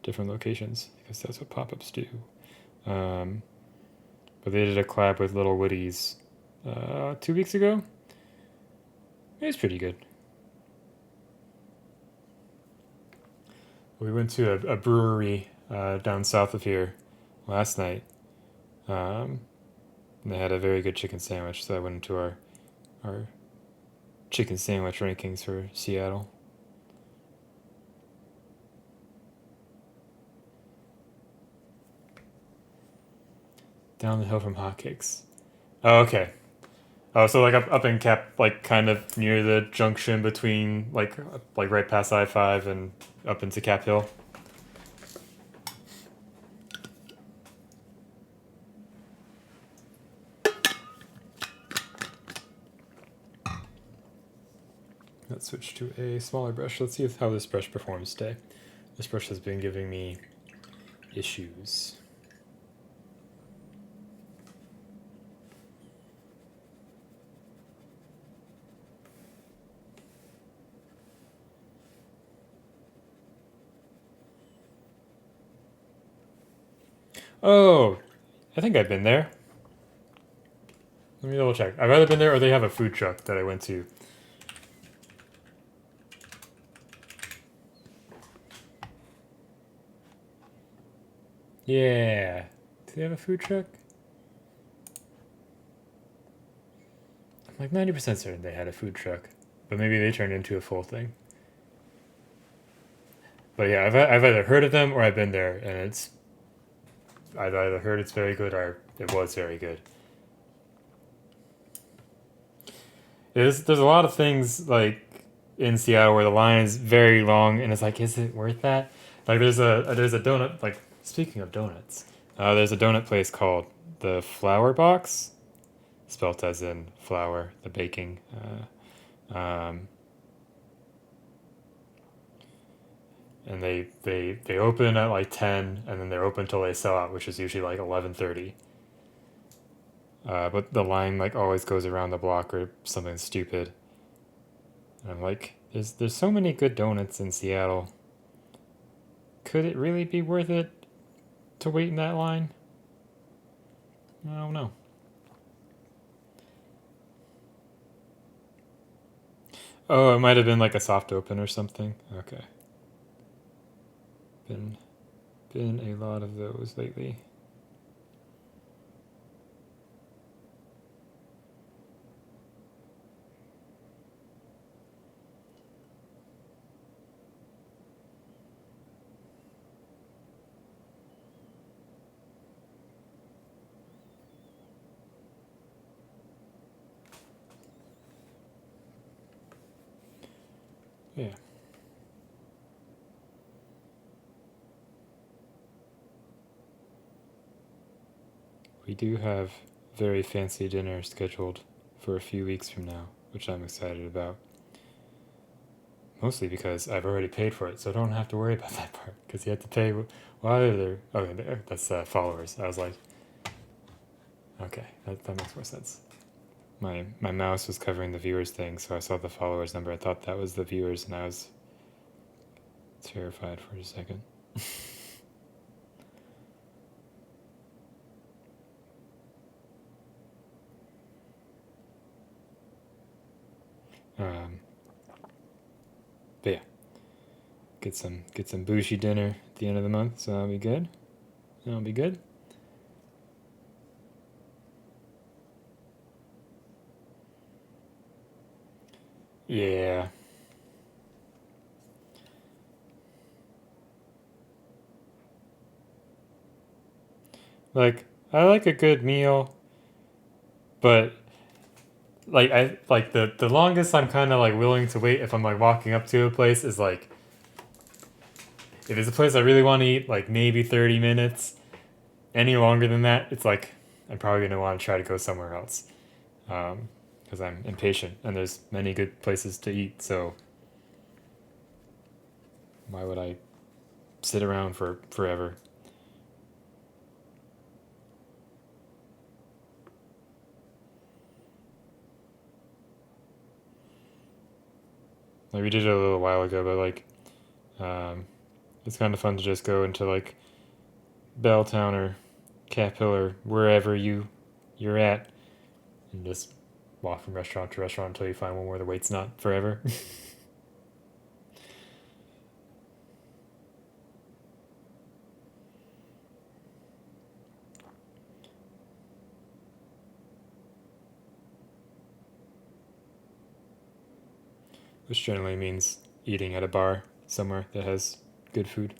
different locations because that's what pop ups do. Um, but they did a collab with Little Woody's 2 weeks ago. It was pretty good. We went to a brewery down south of here last night. And they had a very good chicken sandwich, so I went into our chicken sandwich rankings for Seattle. Down the hill from Hotcakes. Oh, okay. Oh, so like up in Cap, like kind of near the junction between like right past I-5 and up into Cap Hill. Let's switch to a smaller brush. Let's see how this brush performs today. This brush has been giving me issues. Oh, I think I've been there. Let me double check. I've either been there or they have a food truck that I went to. Yeah. Do they have a food truck? I'm like 90% certain they had a food truck, but maybe they turned into a full thing. But yeah, I've either heard of them or I've been there, and I've either heard it's very good or it was very good. There's a lot of things like in Seattle where the line is very long, and it's like, is it worth that? Like there's a donut. Like speaking of donuts, there's a donut place called the Flower Box, spelt as in flour, the baking. And they open at like 10, and then they're open till they sell out, which is usually like 11:30. But the line like always goes around the block or something stupid. And I'm like, there's so many good donuts in Seattle. Could it really be worth it to wait in that line? I don't know. Oh, it might have been like a soft open or something. Okay. Been a lot of those lately. Yeah. We do have very fancy dinner scheduled for a few weeks from now, which I'm excited about. Mostly because I've already paid for it, so I don't have to worry about that part. Because you have to pay while they're there. Okay, that's followers. I was like, okay, that makes more sense. My mouse was covering the viewers thing, so I saw the followers number. I thought that was the viewers, and I was terrified for a second. But yeah, get some bougie dinner at the end of the month, so that'll be good. That'll be good. Yeah. Like I like a good meal, but like I like the longest I'm kind of like willing to wait if I'm like walking up to a place is like if it's a place I really want to eat, like maybe 30 minutes. Any longer than that, it's like I'm probably gonna want to try to go somewhere else because I'm impatient and there's many good places to eat. So why would I sit around for forever? Like we did it a little while ago, but like it's kind of fun to just go into like Belltown or Cap Hill or wherever you're at and just walk from restaurant to restaurant until you find one where the wait's not forever. Which generally means eating at a bar somewhere that has good food.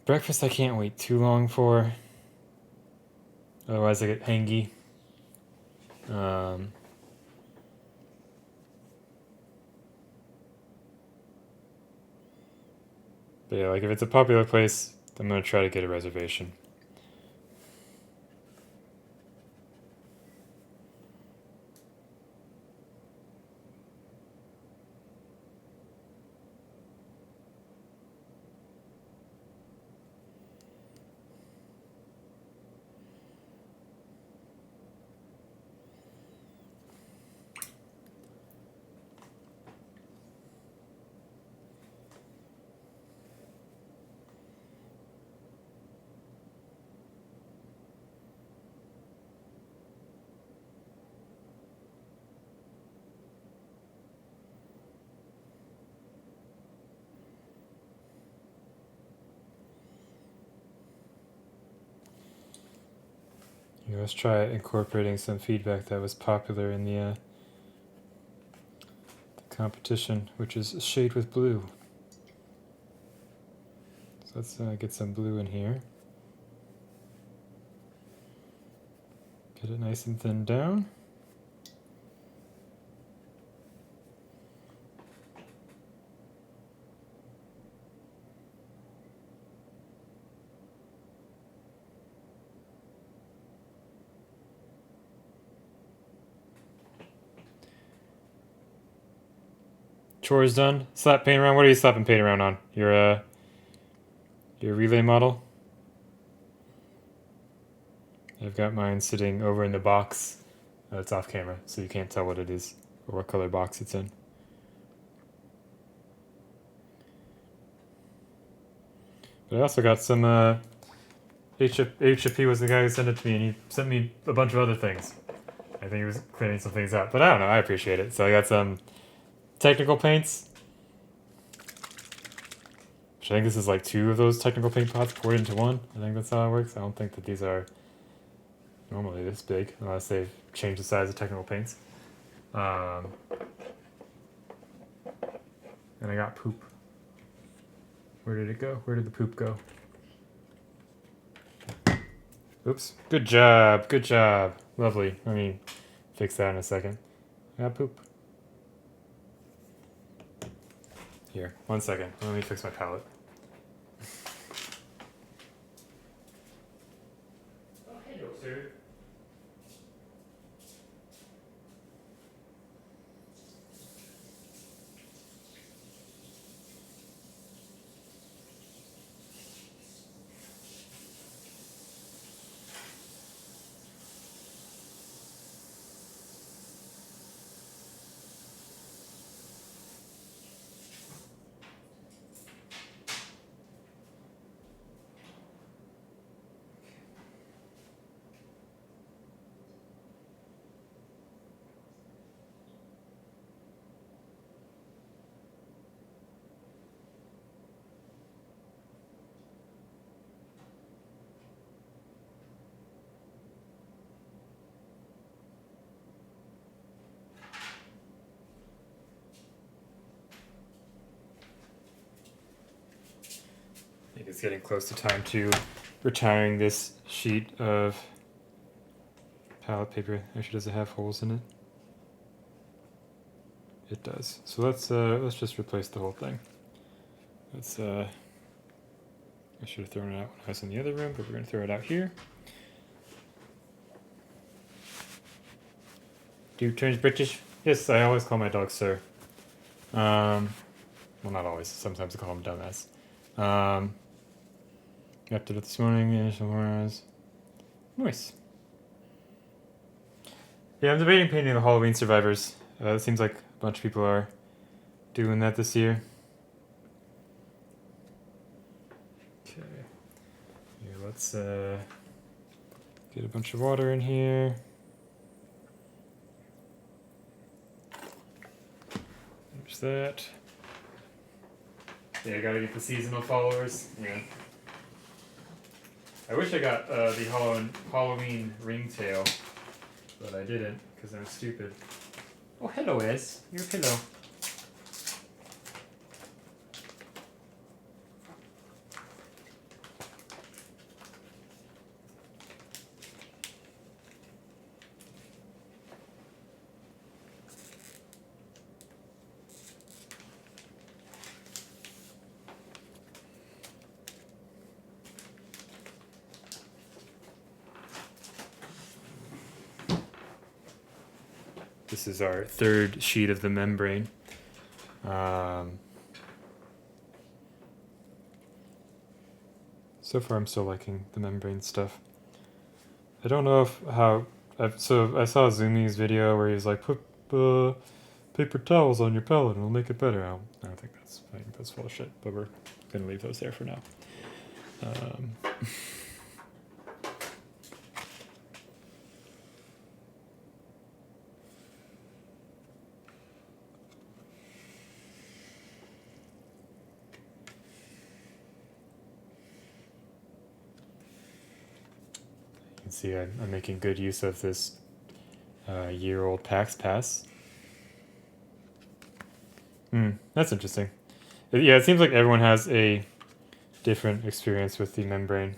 Breakfast I can't wait too long for. Otherwise I get hangy. But yeah, like if it's a popular place, I'm gonna try to get a reservation. Yeah, let's try incorporating some feedback that was popular in the competition, which is shade with blue. So let's get some blue in here. Get it nice and thin down. Chores done. Slap paint around. What are you slapping paint around on? Your relay model. I've got mine sitting over in the box. It's off camera, so you can't tell what it is or what color box it's in. But I also got some. HFP was the guy who sent it to me, and he sent me a bunch of other things. I think he was cleaning some things up, but I don't know. I appreciate it. So I got some technical paints. Which I think this is like two of those technical paint pots poured into one. I think that's how it works. I don't think that these are normally this big, unless they've changed the size of technical paints. And I got poop. Where did it go? Where did the poop go? Oops. Good job. Good job. Lovely. Let me fix that in a second. I got poop. Here, 1 second. Let me fix my palette. Oh, hello, sir. I think it's getting close to time to retiring this sheet of palette paper. Actually, does it have holes in it? It does. So let's just replace the whole thing. Let's I should have thrown it out when I was in the other room, but we're gonna throw it out here. Do you turn British? Yes, I always call my dog sir. Well, not always. Sometimes I call him dumbass. After this morning, initial horrors. Nice. Yeah, I'm debating painting the Halloween survivors. It seems like a bunch of people are doing that this year. Okay. Here, let's get a bunch of water in here. There's that. Yeah, I gotta get the seasonal followers. Yeah. I wish I got the Halloween ringtail, but I didn't because I'm stupid. Oh, hello, Ez. Your pillow. This is our third sheet of the membrane. So far, I'm still liking the membrane stuff. I don't know I saw Zumi's video where he's like, put paper towels on your palette and it'll make it better. I think that's full of shit, but we're gonna leave those there for now. You can see I'm making good use of this year-old PAX Pass. That's interesting. Yeah, it seems like everyone has a different experience with the membrane.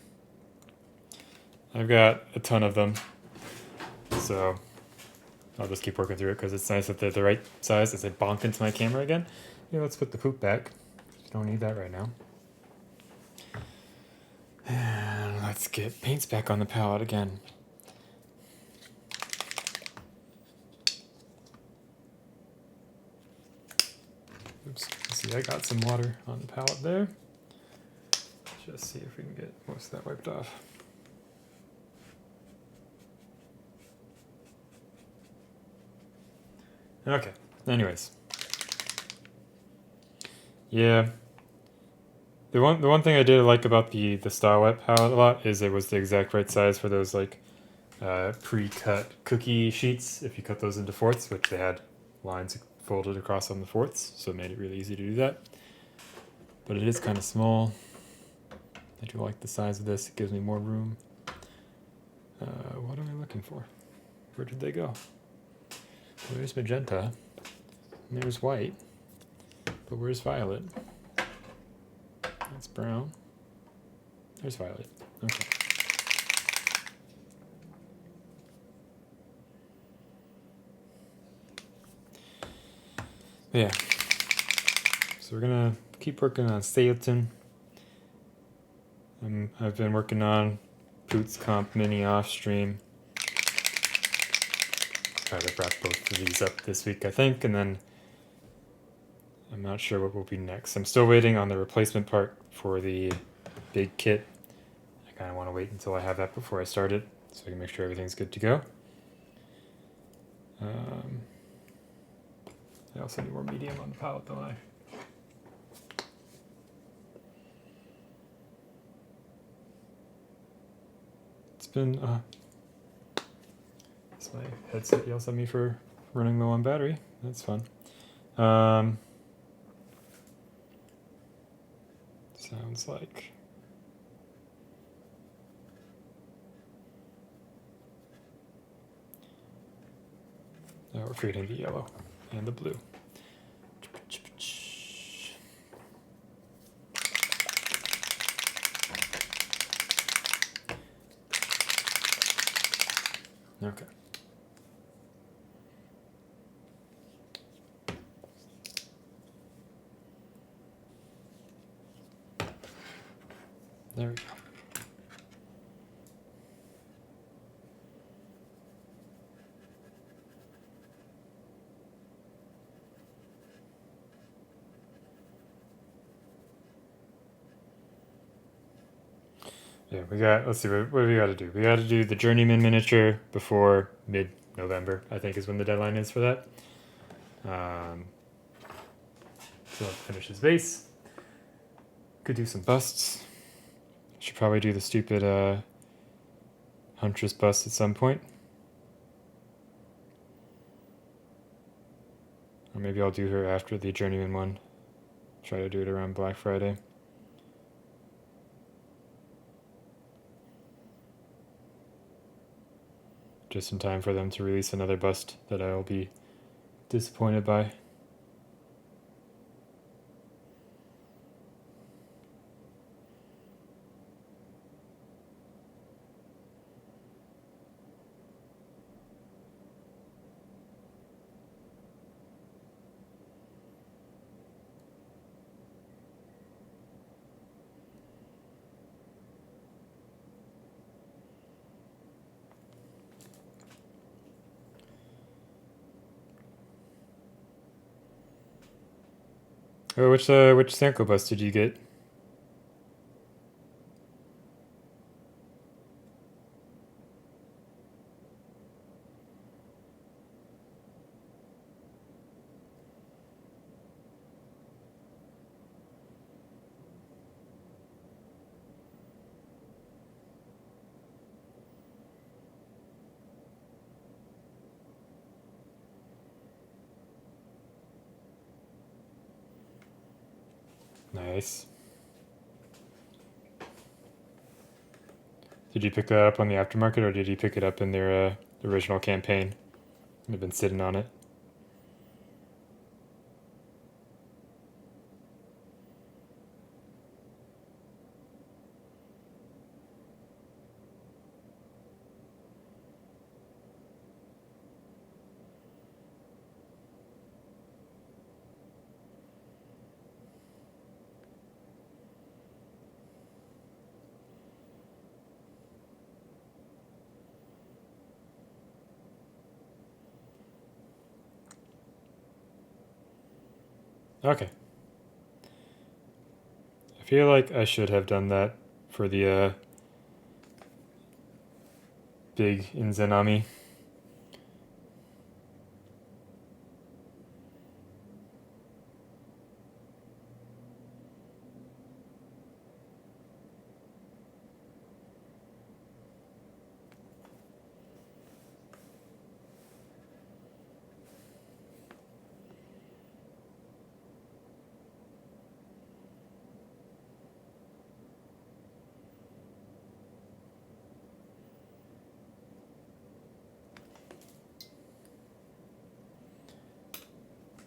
I've got a ton of them, so I'll just keep working through it because it's nice that they're the right size. As I bonked into my camera again. Yeah, let's put the poop back. Don't need that right now. And let's get paints back on the palette again. Oops. See, I got some water on the palette there. Just see if we can get most of that wiped off. Okay, anyways. Yeah. The one thing I did like about the Style White palette a lot is it was the exact right size for those like pre-cut cookie sheets if you cut those into fourths, which they had lines folded across on the fourths, so it made it really easy to do that. But it is kind of small. I do like the size of this, it gives me more room. What am I looking for? Where did they go? Well, there's magenta, and there's white, but where's violet? That's brown. There's violet. Okay. Yeah. So we're gonna keep working on Sceotend. I've been working on Boots Comp Mini off stream. Try to wrap both of these up this week, I think, and then I'm not sure what will be next. I'm still waiting on the replacement part for the big kit. I kind of want to wait until I have that before I start it, so I can make sure everything's good to go. I also need more medium on the palette, don't I? It's been it's my headset yells at me for running low on battery. That's fun. Sounds like now we're creating the yellow and the blue. Okay. There we go. Yeah, we got, let's see, what do we got to do? We got to do the Journeyman miniature before mid-November, I think is when the deadline is for that. So I'll finish his base. Could do some busts. Should probably do the stupid Huntress bust at some point. Or maybe I'll do her after the Journeyman one. Try to do it around Black Friday. Just in time for them to release another bust that I'll be disappointed by. Oh, which Sanko bust did you get? Nice. Did you pick that up on the aftermarket, or did you pick it up in their original campaign? I've been sitting on it. Okay. I feel like I should have done that for the big Inzanami.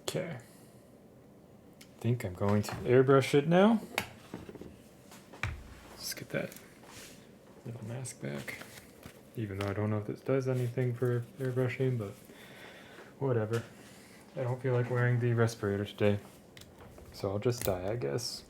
Okay. I think I'm going to airbrush it now. Let's get that little mask back. Even though I don't know if this does anything for airbrushing, but whatever. I don't feel like wearing the respirator today, so I'll just die, I guess.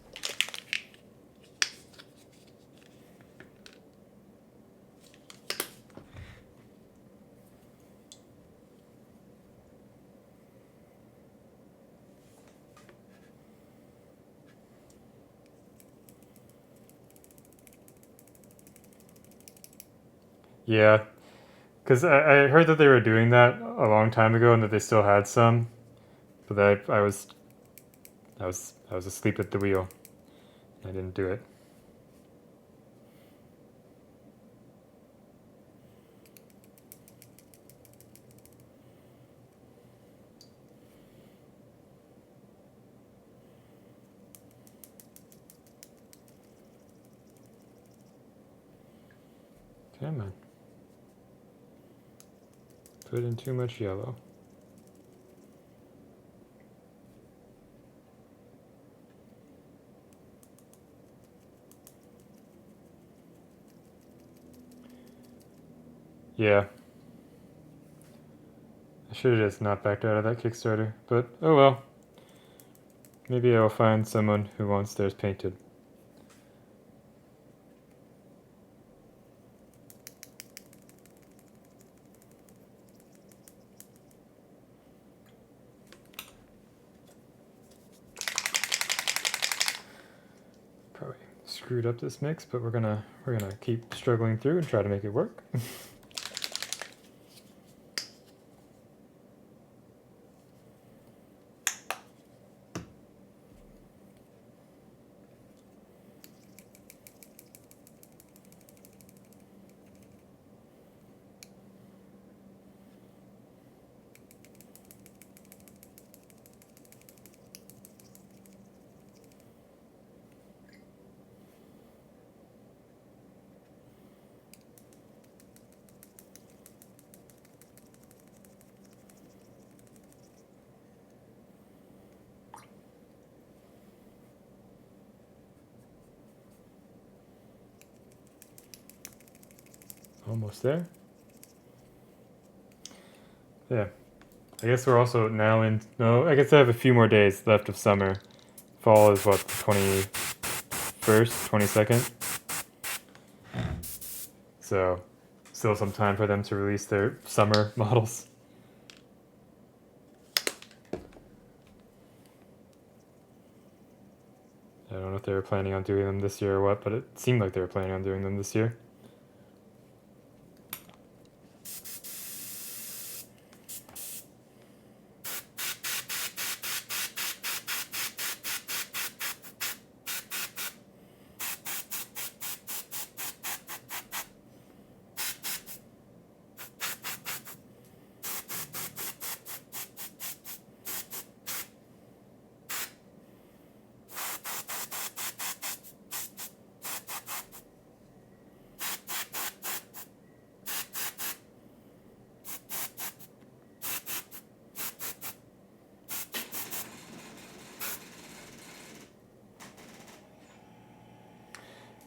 Yeah, because I heard that they were doing that a long time ago and that they still had some, but I was asleep at the wheel. I didn't do it. Come on. Put in too much yellow. Yeah. I should have just not backed out of that Kickstarter, but oh well. Maybe I'll find someone who wants theirs painted. Probably screwed up this mix, but we're gonna keep struggling through and try to make it work. Almost there. Yeah. I guess we're also now in. No, I guess I have a few more days left of summer. Fall is what, the 21st, 22nd? So, still some time for them to release their summer models. I don't know if they were planning on doing them this year or what, but it seemed like they were planning on doing them this year.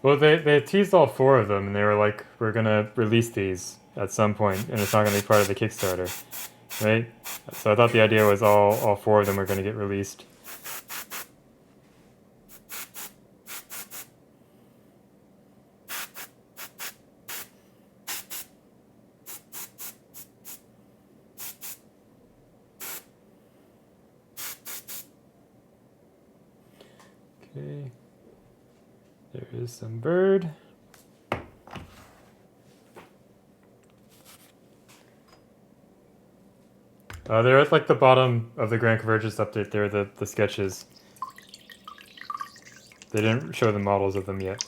Well, they teased all four of them, and they were like, "We're gonna release these at some point, and it's not gonna be part of the Kickstarter, right?" So I thought the idea was all four of them were gonna get released. Okay, there is some bird. They're at like the bottom of the Grand Convergence update. They're the sketches. They didn't show the models of them yet.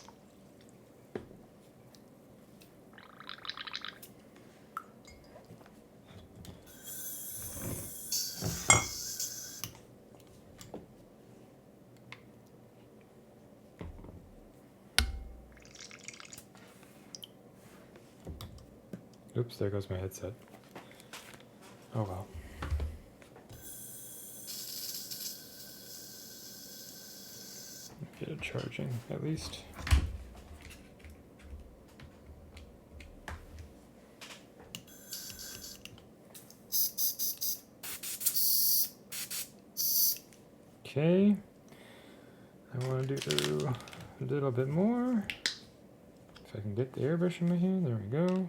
Oops, there goes my headset. Oh well. Get it charging at least. Okay. I want to do a little bit more. If I can get the airbrush in my hand, there we go.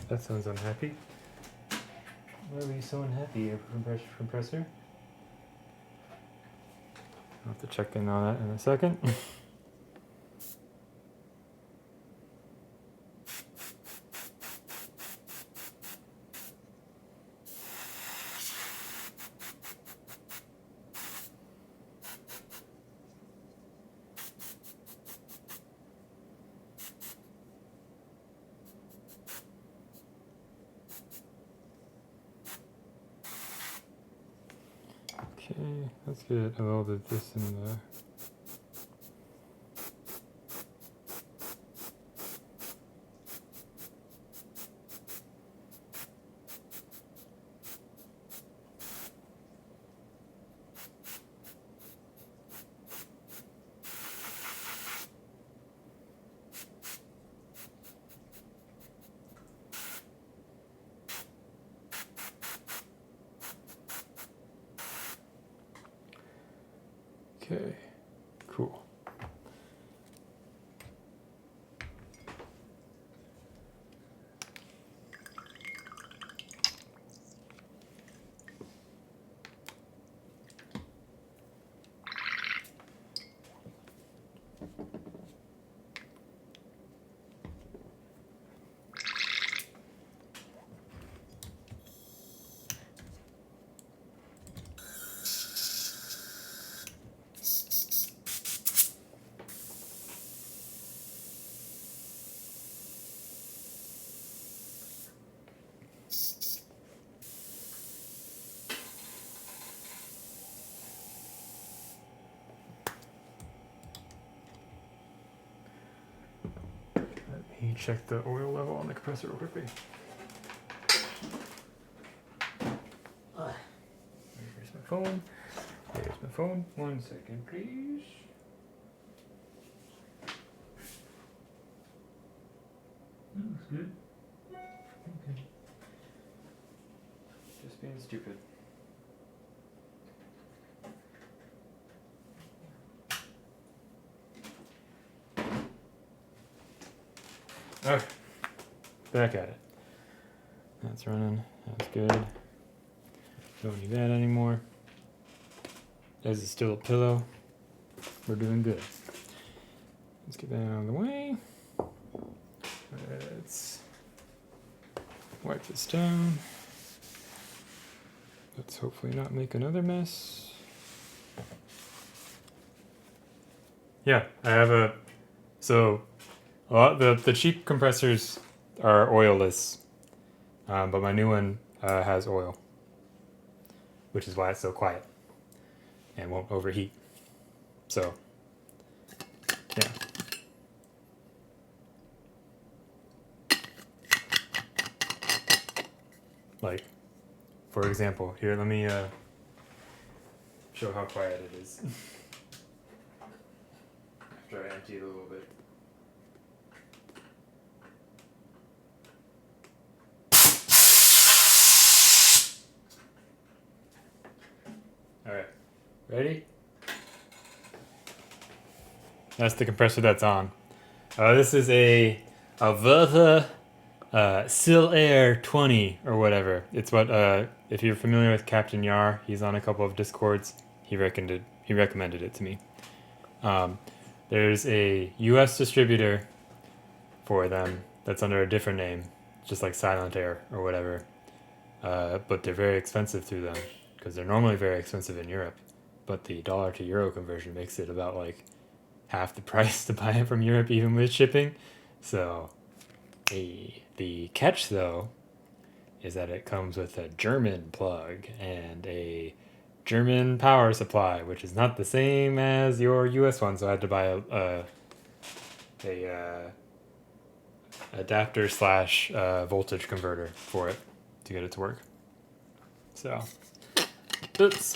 That sounds unhappy. Why are you so unhappy, air compressor? I'll have to check in on that in a second. Okay, let's get a little bit of this in the... Okay, cool. Let me check the oil level on the compressor real quickly. Here's my phone. Here's my phone. 1 second, please. That looks good. Okay. Just being stupid. Okay. Back at it. That's running. That's good. Don't need that anymore. This is still a pillow. We're doing good. Let's get that out of the way. Let's wipe this down. Let's hopefully not make another mess. Yeah, I have a... So, a lot, the cheap compressors are oilless, but my new one has oil, which is why it's so quiet and won't overheat. So, yeah. Like, for example, here, let me show how quiet it is. After I empty it a little bit. Alright, ready? That's the compressor that's on. This is a Vertha Air 20 or whatever. It's what if you're familiar with Captain Yar, he's on a couple of Discords. He recommended it to me. There's a U.S. distributor for them that's under a different name, just like Silent Air or whatever. But they're very expensive through them because they're normally very expensive in Europe. But the dollar to euro conversion makes it about like half the price to buy it from Europe, even with shipping. So, the catch though is that it comes with a German plug and a German power supply, which is not the same as your US one. So I had to buy a adapter slash voltage converter for it to get it to work. So, oops.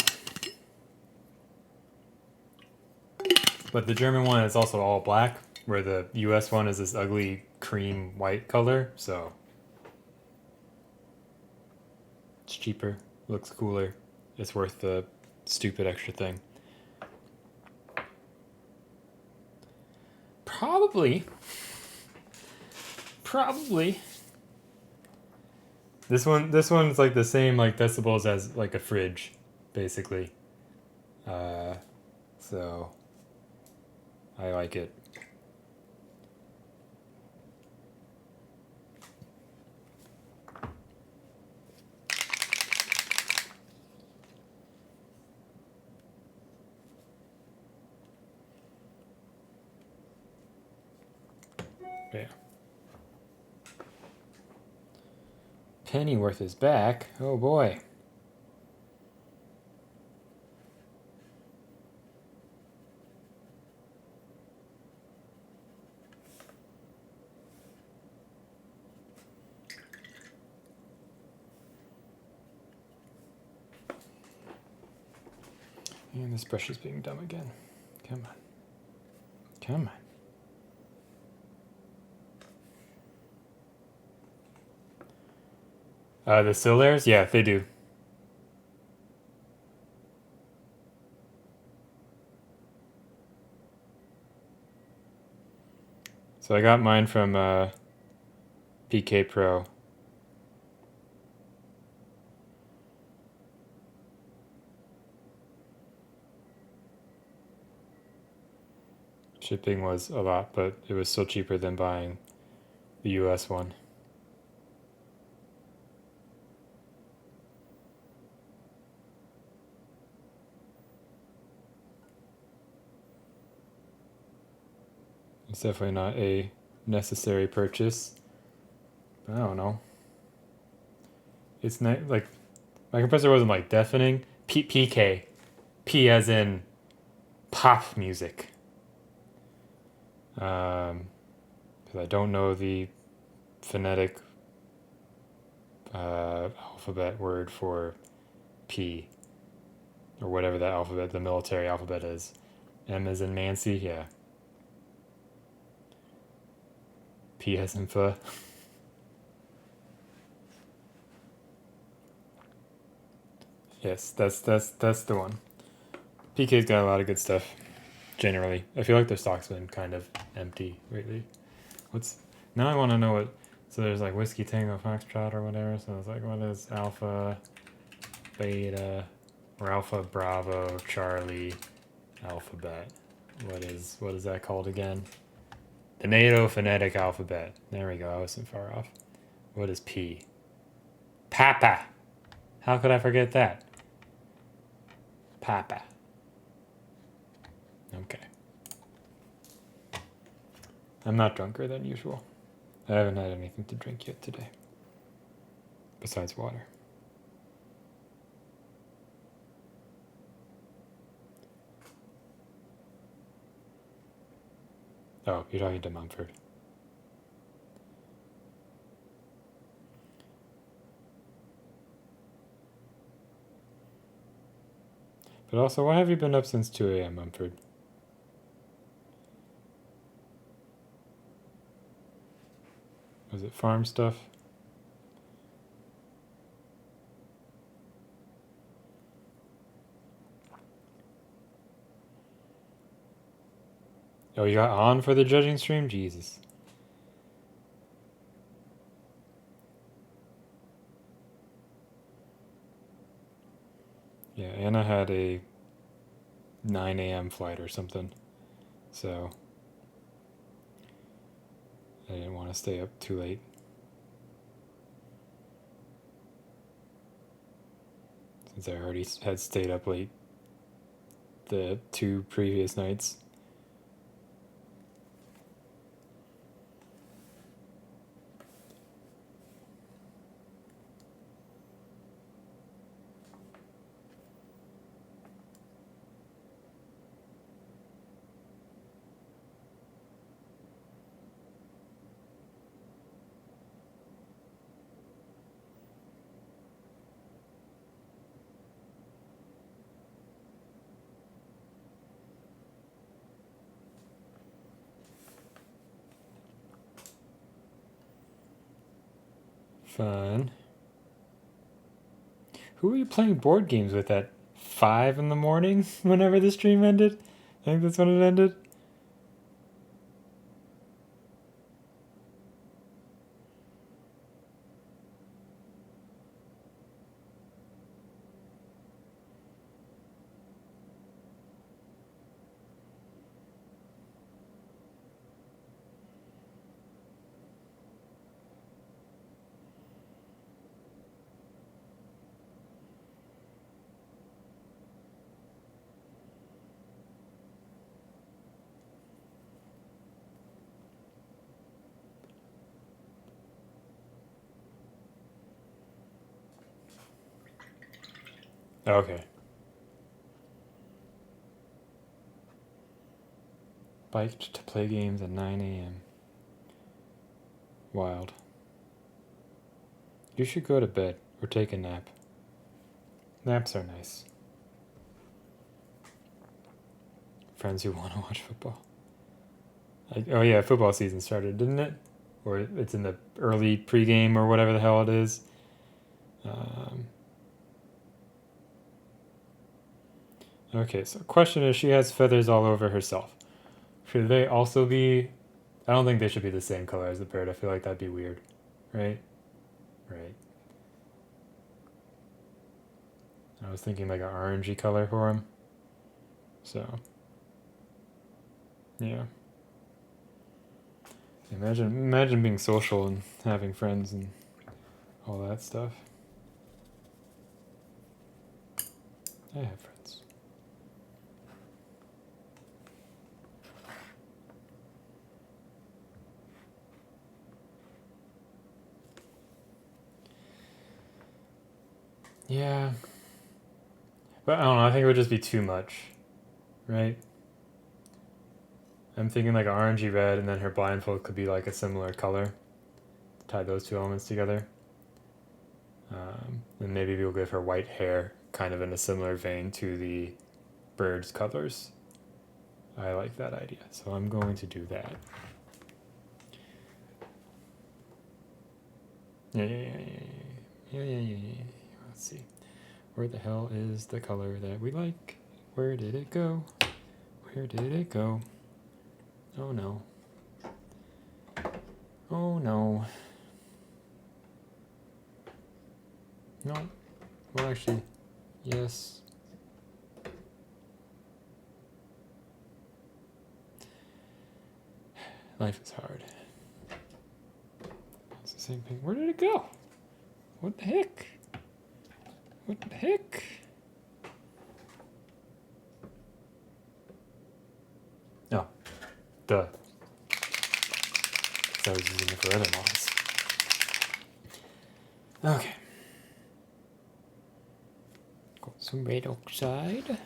But the German one is also all black, where the US one is this ugly cream white color. So it's cheaper, looks cooler. It's worth the stupid extra thing. Probably. This one's like the same like decibels as like a fridge, basically. So I like it. Yeah. Pennyworth is back. Oh boy. And this brush is being dumb again. Come on. Come on. The still layers? Yeah, they do. So I got mine from PK Pro. Shipping was a lot, but it was still cheaper than buying the US one. It's definitely not a necessary purchase. But I don't know. It's not like my compressor wasn't like deafening. PK. P as in pop music. Because I don't know the phonetic alphabet word for P, or whatever that alphabet, the military alphabet is. M as in Nancy, yeah. P as in pho. Yes, that's the one. PK's got a lot of good stuff. Generally, I feel like their stock's been kind of empty lately. Now I want to know what. So there's like Whiskey Tango Foxtrot or whatever. So it's like, what is Alpha, Beta, or Alpha Bravo Charlie alphabet? What is that called again? The NATO phonetic alphabet. There we go. I wasn't far off. What is P? Papa. How could I forget that? Papa. Okay. I'm not drunker than usual. I haven't had anything to drink yet today. Besides water. Oh, you're talking to Mumford. But also, why have you been up since 2 a.m., Mumford? Was it farm stuff? Oh, you got on for the judging stream? Jesus. Yeah, Anna had a 9 a.m. flight or something, so I didn't want to stay up too late. Since I already had stayed up late the 2 previous nights. Fun. Who were you playing board games with at 5 in the morning whenever the stream ended? I think that's when it ended. Okay. Biked to play games at 9 a.m. Wild. You should go to bed or take a nap. Naps are nice. Friends who want to watch football. Oh yeah, football season started, didn't it? Or it's in the early pregame or whatever the hell it is. Okay, so question is, she has feathers all over herself. Should they also be... I don't think they should be the same color as the bird. I feel like that'd be weird. Right? Right. I was thinking like an orangey color for him. So, yeah. Imagine being social and having friends and all that stuff. I have friends. Yeah. But I don't know, I think it would just be too much. Right? I'm thinking like an orangey red, and then her blindfold could be like a similar color. Tie those two elements together. And maybe we'll give her white hair, kind of in a similar vein to the bird's colors. I like that idea, so I'm going to do that. Yeah. Let's see. Where the hell is the color that we like? Where did it go? Where did it go? Oh no. Oh no. No. Well, actually, yes. Life is hard. It's the same thing. Where did it go? What the heck? What the heck? Oh, duh. Because I was using it for other models. Okay. Got some red oxide.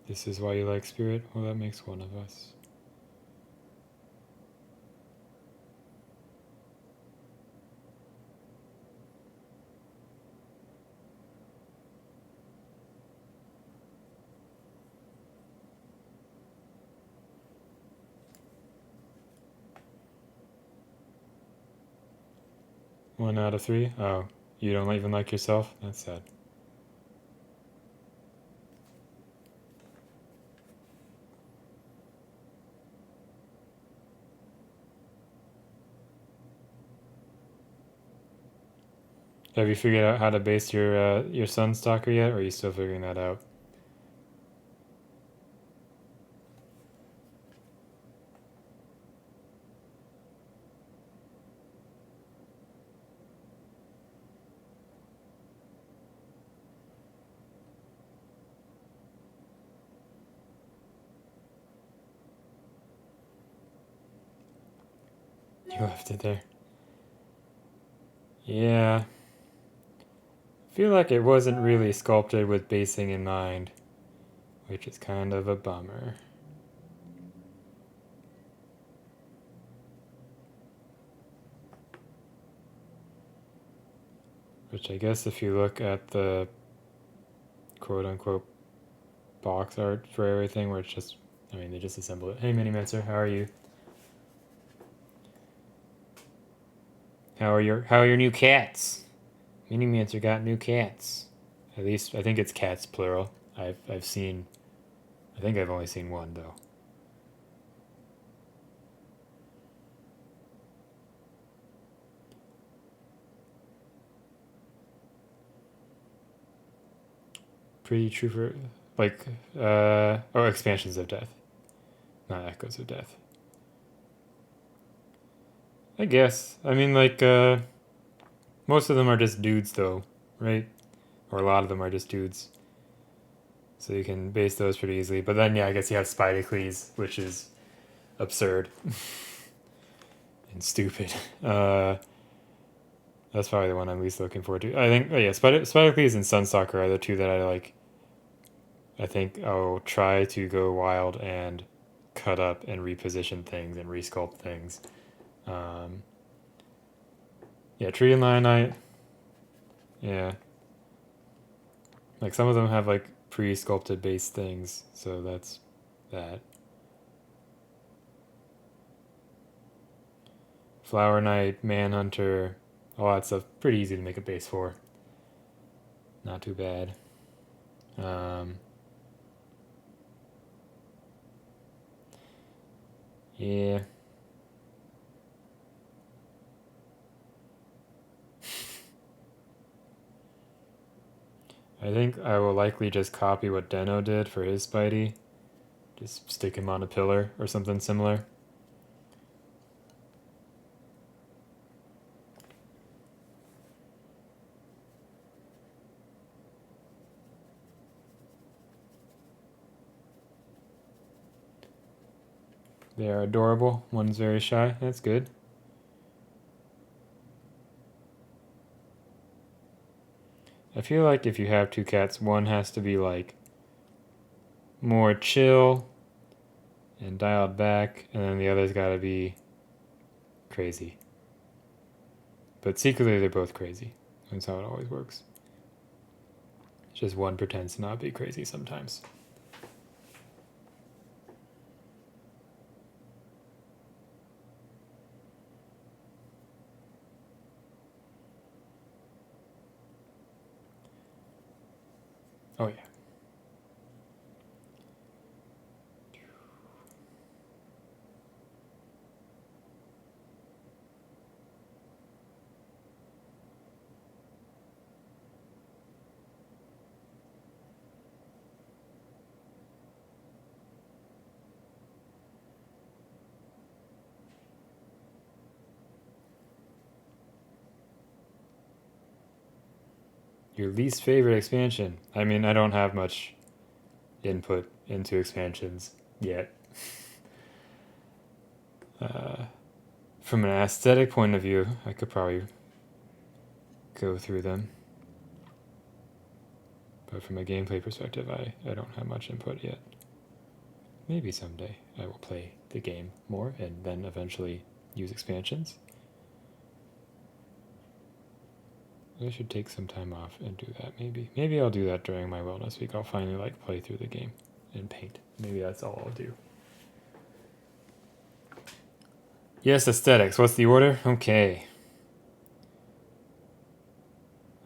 This is why you like spirit? Well, that makes one of us. 1 out of 3? Oh, you don't even like yourself? That's sad. Have you figured out how to base your sun stalker yet, or are you still figuring that out? You left it there. Yeah. I feel like it wasn't really sculpted with basing in mind, which is kind of a bummer. Which I guess if you look at the quote-unquote box art for everything, where it's just, I mean, they just assemble it. Hey, Minimancer, how are you? How are your new cats? Minimancer got new cats. At least I think it's cats plural. I've seen. I think I've only seen one though. Pretty true for like expansions of death, not echoes of death. I guess. I mean like most of them are just dudes though, right? Or a lot of them are just dudes. So you can base those pretty easily. But then yeah, I guess you have Spidocles, which is absurd and stupid. That's probably the one I'm least looking forward to. I think, oh yeah, Spidocles and Sunstalker are the two that I like. I think I'll try to go wild and cut up and reposition things and resculpt things. Yeah, Tree and Lionite. Yeah. Like some of them have like pre-sculpted base things, so that's that. Flower Knight, Manhunter, all that stuff, pretty easy to make a base for. Not too bad. Yeah. I think I will likely just copy what Deno did for his Spidey. Just stick him on a pillar or something similar. They are adorable. One's very shy. That's good. I feel like if you have two cats, one has to be like more chill and dialed back, and then the other's gotta be crazy. But secretly, they're both crazy. That's how it always works. It's just one pretends to not be crazy sometimes. Oh, yeah. Your least favorite expansion? I mean, I don't have much input into expansions yet. From an aesthetic point of view, I could probably go through them. But from a gameplay perspective, I don't have much input yet. Maybe someday I will play the game more and then eventually use expansions. I should take some time off and do that maybe. Maybe I'll do that during my wellness week. I'll finally like play through the game and paint. Maybe that's all I'll do. Yes, aesthetics. What's the order? Okay.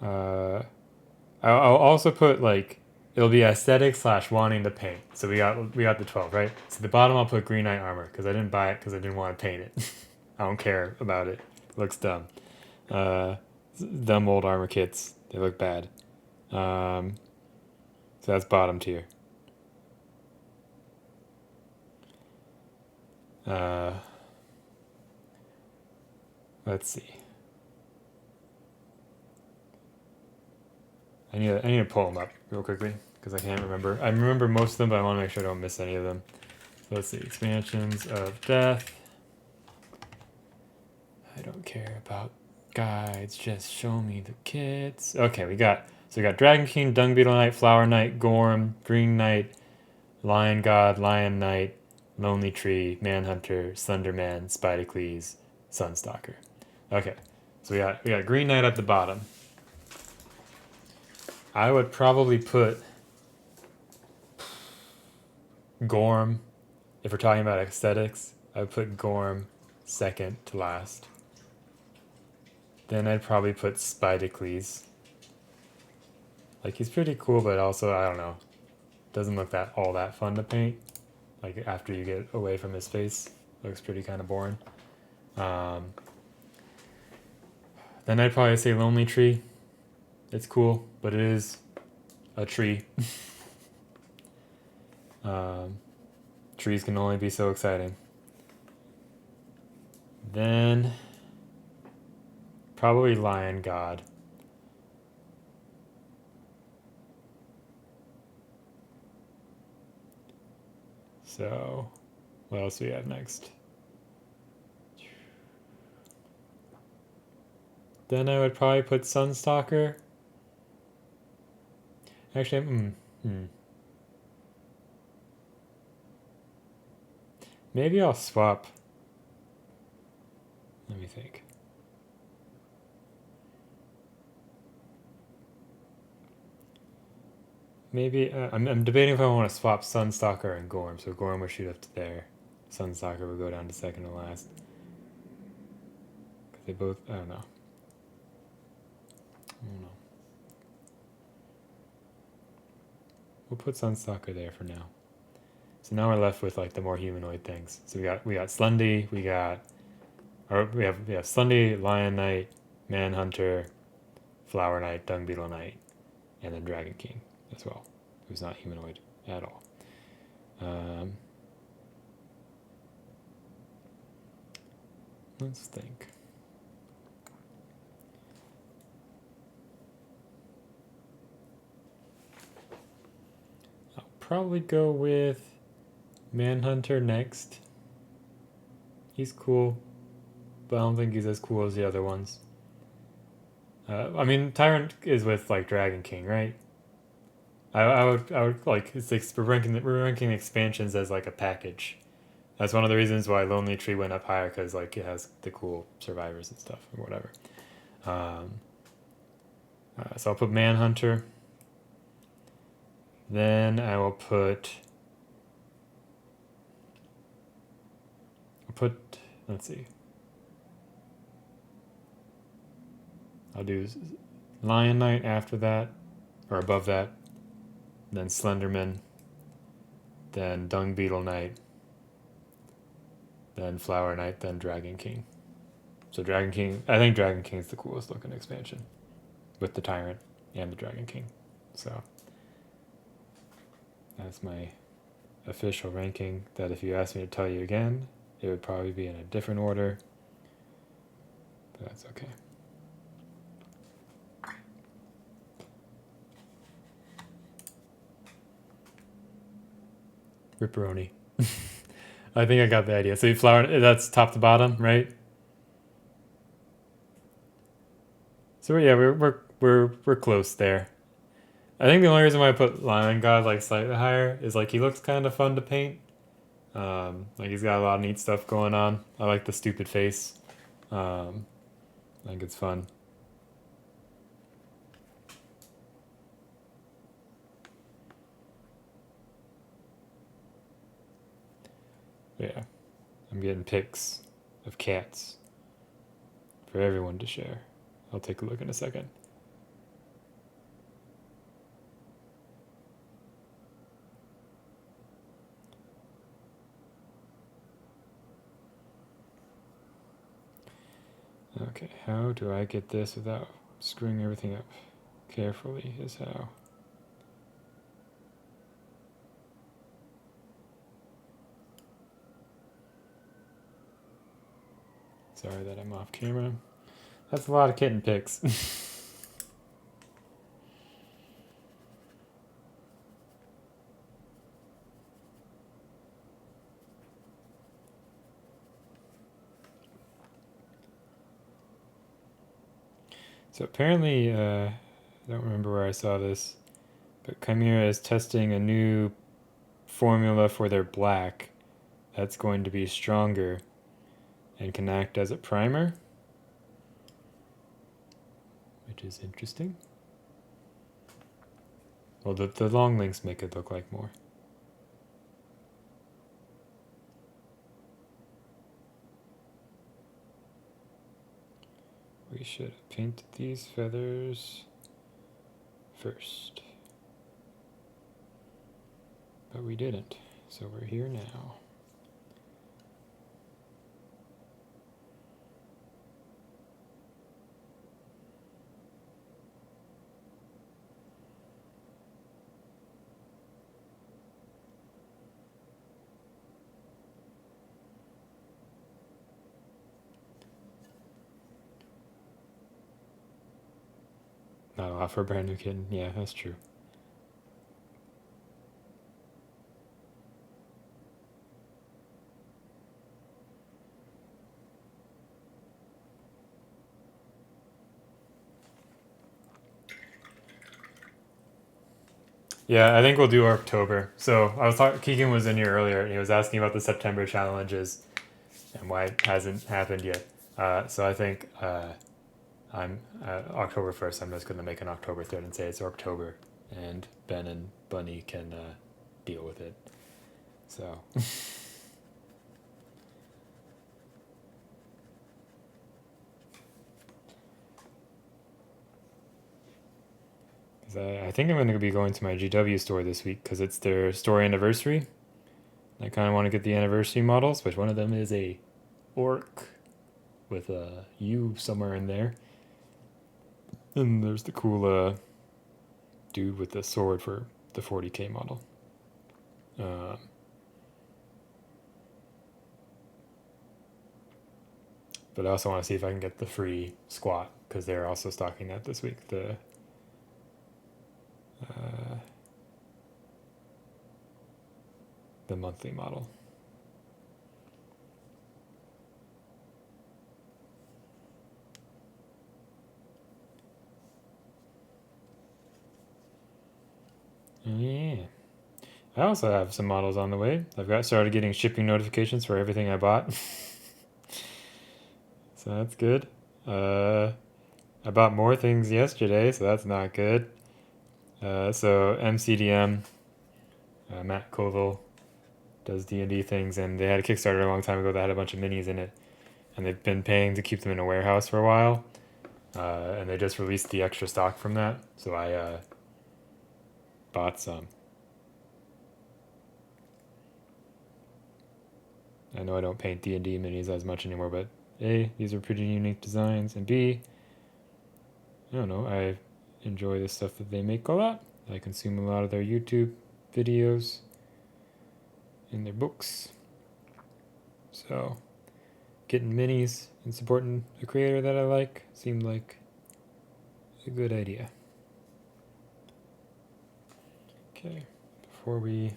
Uh, I'll also put like it'll be aesthetic slash wanting to paint. So we got the 12, right? So the bottom I'll put Green Knight armor because I didn't buy it because I didn't want to paint it. I don't care about it. It looks dumb. Uh, Dumb old armor kits. They look bad. So that's bottom tier. Uh, let's see. I need to pull them up real quickly because I can't remember. I remember most of them, but I want to make sure I don't miss any of them. So let's see. Expansions of Death. I don't care about guides. Just show me the kits. Okay, we got Dragon King, Dung Beetle Knight, Flower Knight, Gorm, Green Knight, Lion God, Lion Knight, Lonely Tree, Manhunter, Slenderman, Spidocles, Sunstalker. Okay, so we got Green Knight at the bottom. I would probably put Gorm, if we're talking about aesthetics, I would put Gorm second to last. Then I'd probably put Spidocles. Like, he's pretty cool, but also, I don't know, doesn't look all that fun to paint. Like, after you get away from his face, looks pretty kind of boring. Then I'd probably say Lonely Tree. It's cool, but it is a tree. Trees can only be so exciting. Then probably Lion God. So what else do we have next? Then I would probably put Sunstalker. Actually, maybe I'll swap. Let me think. Maybe I'm debating if I want to swap Sunstalker and Gorm. So Gorm would shoot up to there. Sunstalker would go down to second to last. Because they both, I don't know. We'll put Sunstalker there for now. So now we're left with like the more humanoid things. So we got Slendy, we have Slendy, Lion Knight, Manhunter, Flower Knight, Dung Beetle Knight, and then Dragon King as well, who's not humanoid at all. Let's think. I'll probably go with Manhunter next. He's cool, but I don't think he's as cool as the other ones. I mean, Tyrant is with like Dragon King, right? I would like it's like we're ranking the expansions as like a package. That's one of the reasons why Lonely Tree went up higher because like it has the cool survivors and stuff or whatever. So I'll put Manhunter. Then I will put. Let's see. I'll do Lion Knight after that, or above that. Then Slenderman. Then Dung Beetle Knight. Then Flower Knight. Then Dragon King. So Dragon King, I think Dragon King is the coolest looking expansion, with the Tyrant and the Dragon King. So that's my official ranking. That if you asked me to tell you again, it would probably be in a different order, but that's okay. Ripperoni. I think I got the idea. So Flower, that's top to bottom, right? So yeah, we're close there. I think the only reason why I put Lion God like slightly higher is like he looks kind of fun to paint. Like he's got a lot of neat stuff going on. I like the stupid face. I think it's fun. Yeah, I'm getting pics of cats for everyone to share. I'll take a look in a second. Okay, how do I get this without screwing everything up? Carefully is how. Sorry that I'm off camera. That's a lot of kitten pics. So apparently, I don't remember where I saw this, but Chimera is testing a new formula for their black that's going to be stronger and can act as a primer, which is interesting. Well, the long links make it look like more. We should have painted these feathers first. But we didn't, so we're here now. Not a lot for a brand new kitten. Yeah, that's true. Yeah, I think we'll do October. So I was talking. Keegan was in here earlier, and he was asking about the September challenges and why it hasn't happened yet. So I think I'm October 1st. I'm just going to make an October 3rd and say it's October, and Ben and Bunny can deal with it. So. I think I'm going to be going to my GW store this week because it's their store anniversary. I kind of want to get the anniversary models, which one of them is a orc with a U somewhere in there. And there's the cool dude with the sword for the 40k model. But I also want to see if I can get the free squat because they're also stocking that this week. The monthly model. Yeah. I also have some models on the way. I've started getting shipping notifications for everything I bought. So that's good. I bought more things yesterday, so that's not good. So MCDM, Matt Koval does D&D things, and they had a Kickstarter a long time ago that had a bunch of minis in it, and they've been paying to keep them in a warehouse for a while, and they just released the extra stock from that, so I bought some. I know I don't paint D&D minis as much anymore, but A, these are pretty unique designs, and B, I don't know, I enjoy the stuff that they make a lot. I consume a lot of their YouTube videos and their books. So, getting minis and supporting a creator that I like seemed like a good idea. Okay, before we...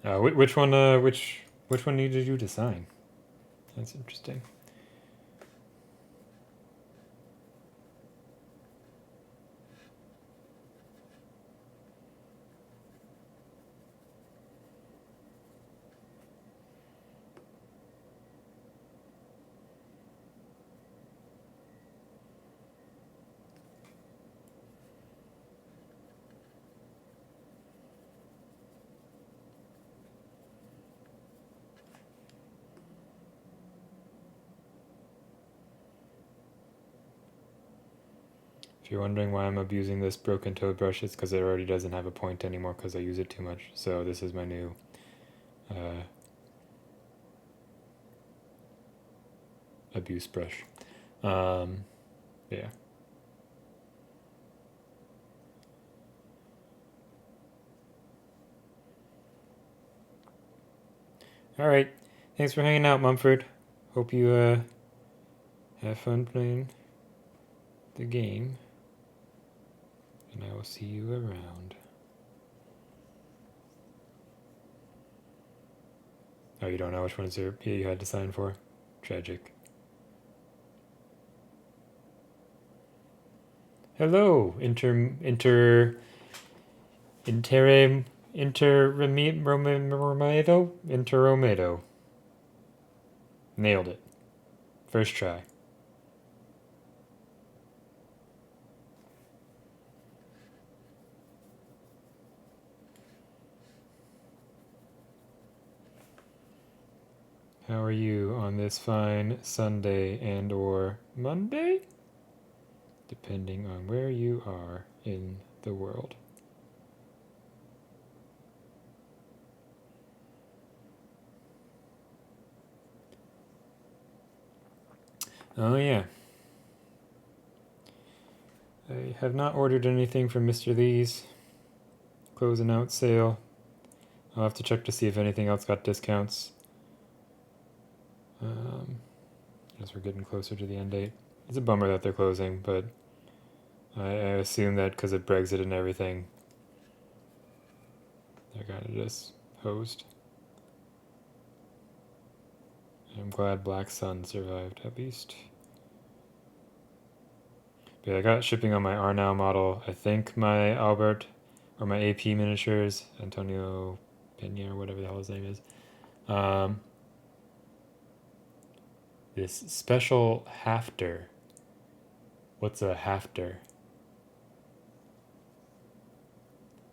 which one needed you to sign? That's interesting. If you're wondering why I'm abusing this broken toad brush, it's because it already doesn't have a point anymore because I use it too much. So this is my new abuse brush. Yeah. All right. Thanks for hanging out, Mumford. Hope you have fun playing the game. And I will see you around. Oh, you don't know which ones you had to sign for? Tragic. Hello, interromedo? Nailed it. First try. How are you on this fine Sunday and or Monday? Depending on where you are in the world. Oh yeah. I have not ordered anything from Mr. Lee's closing out sale. I'll have to check to see if anything else got discounts. As we're getting closer to the end date. It's a bummer that they're closing, but I assume that because of Brexit and everything, they're kind of just hosed. I'm glad Black Sun survived at least. But yeah, I got shipping on my Arnau model. I think my Albert or my AP miniatures, Antonio Pena or whatever the hell his name is. This special hafter. What's a hafter?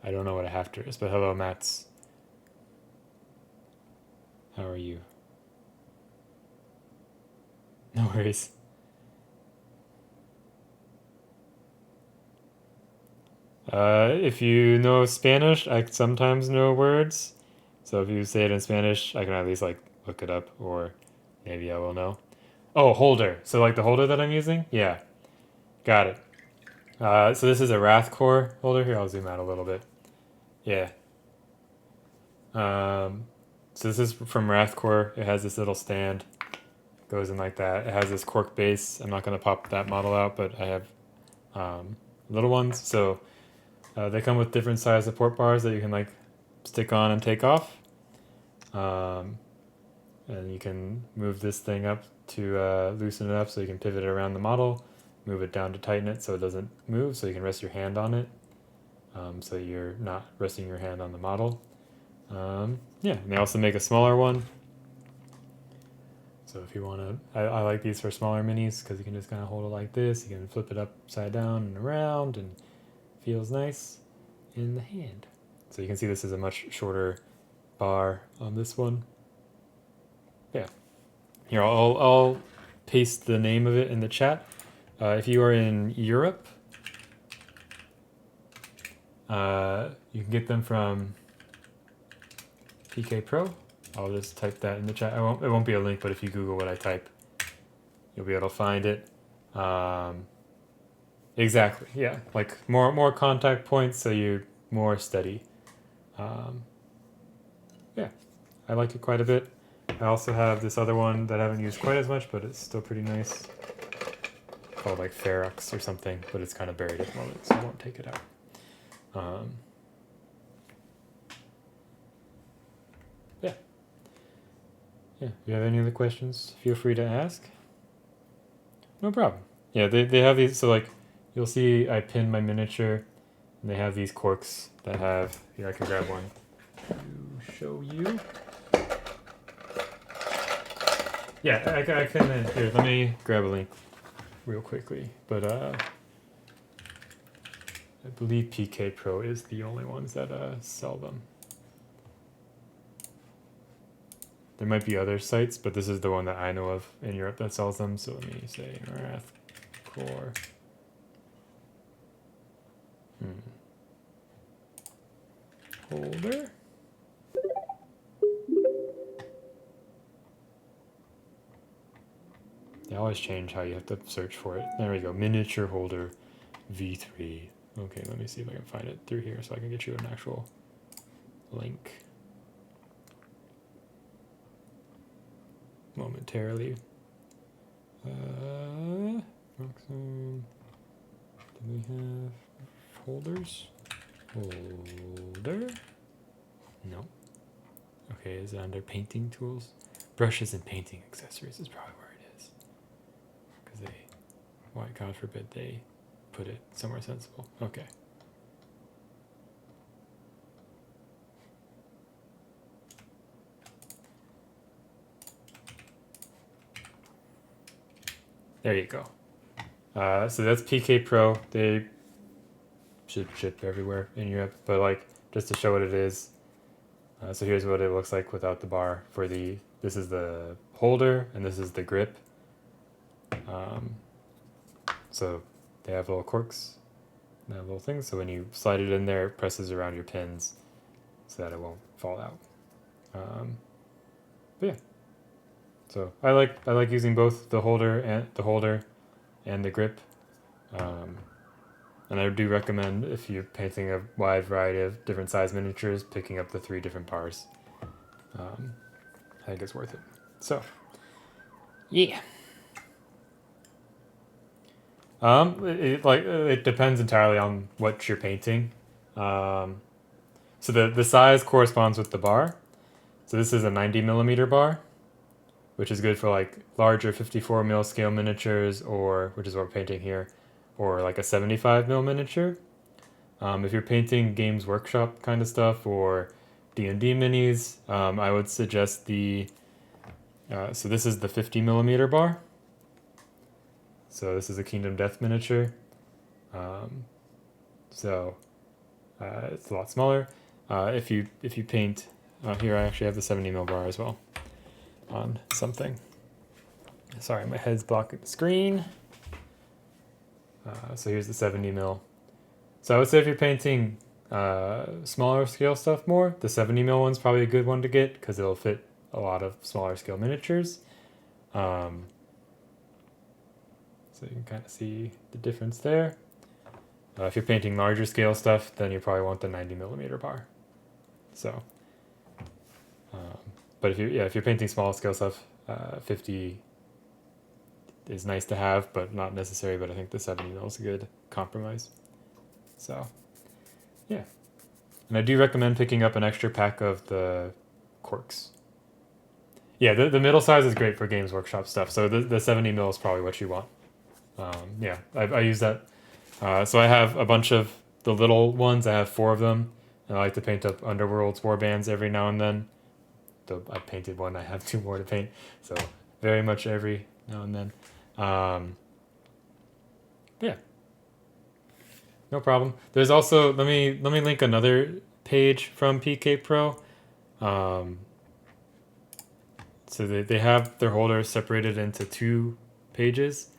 I don't know what a hafter is, but hello, Mats. How are you? No worries. If you know Spanish, I sometimes know words. So if you say it in Spanish, I can at least like look it up, or maybe I will know. Oh, holder. So like the holder that I'm using? Yeah, got it. So this is a Wrathcore holder. Here, I'll zoom out a little bit. Yeah. So this is from Wrathcore. It has this little stand. Goes in like that. It has this cork base. I'm not going to pop that model out, but I have little ones. So they come with different size support bars that you can like stick on and take off. And you can move this thing up to loosen it up so you can pivot it around the model, move it down to tighten it so it doesn't move, so you can rest your hand on it, so you're not resting your hand on the model. Yeah, and they also make a smaller one. So if you want to, I like these for smaller minis because you can just kind of hold it like this. You can flip it upside down and around, and feels nice in the hand. So you can see this is a much shorter bar on this one. Yeah. Here, I'll paste the name of it in the chat. If you are in Europe, you can get them from PK Pro. I'll just type that in the chat. It won't be a link, but if you Google what I type, you'll be able to find it. Exactly, yeah. Like more contact points, so you're more steady. Yeah, I like it quite a bit. I also have this other one that I haven't used quite as much, but it's still pretty nice. Called like Ferox or something, but it's kind of buried at the moment, so I won't take it out. Yeah. Yeah, if you have any other questions, feel free to ask. No problem. Yeah, they have these, so like, you'll see I pinned my miniature, and they have these corks that have, here I can grab one to show you. Yeah, I can, here, let me grab a link real quickly, but I believe PK Pro is the only ones that sell them. There might be other sites, but this is the one that I know of in Europe that sells them. So let me say Wrathcore. Holder. Yeah, always change how you have to search for it. There we go. Miniature holder V3. Okay, let me see if I can find it through here so I can get you an actual link momentarily. Do we have holders? Holder? No. Okay, is it under painting tools? Brushes and painting accessories is probably where it is. Because why, God forbid, they put it somewhere sensible. Okay. There you go. So that's PK Pro. They should ship everywhere in Europe, but like just to show what it is. So here's what it looks like without the bar. This is the holder and this is the grip. So they have little corks, they have little things. So when you slide it in there, it presses around your pins so that it won't fall out. But yeah. So I like using both the holder and the grip. And I do recommend, if you're painting a wide variety of different size miniatures, picking up the 3 different bars. I think it's worth it. So, yeah. It depends entirely on what you're painting. So the size corresponds with the bar. So this is a 90 millimeter bar, which is good for like larger 54 mil scale miniatures, or which is what we're painting here, or like a 75 mil miniature. If you're painting Games Workshop kind of stuff or D&D minis, I would suggest so this is the 50 millimeter bar. So this is a Kingdom Death miniature. It's a lot smaller. If you paint, here I actually have the 70 mil bar as well on something. Sorry, my head's blocking the screen. So here's the 70 mil. So I would say if you're painting smaller scale stuff more, the 70 mil one's probably a good one to get because it'll fit a lot of smaller scale miniatures. So you can kind of see the difference there. If you're painting larger scale stuff, then you probably want the 90 millimeter bar. So, but if you're painting small scale stuff, 50 is nice to have, but not necessary. But I think the 70 mil is a good compromise. So, yeah. And I do recommend picking up an extra pack of the corks. Yeah, the middle size is great for Games Workshop stuff. So the 70 mil is probably what you want. Yeah, I use that. So I have a bunch of the little ones. I have 4 of them. And I like to paint up Underworld's warbands every now and then. Though I painted one, I have 2 more to paint. So very much every now and then. Yeah. No problem. There's also, let me link another page from PK Pro. So they have their holders separated into 2 pages.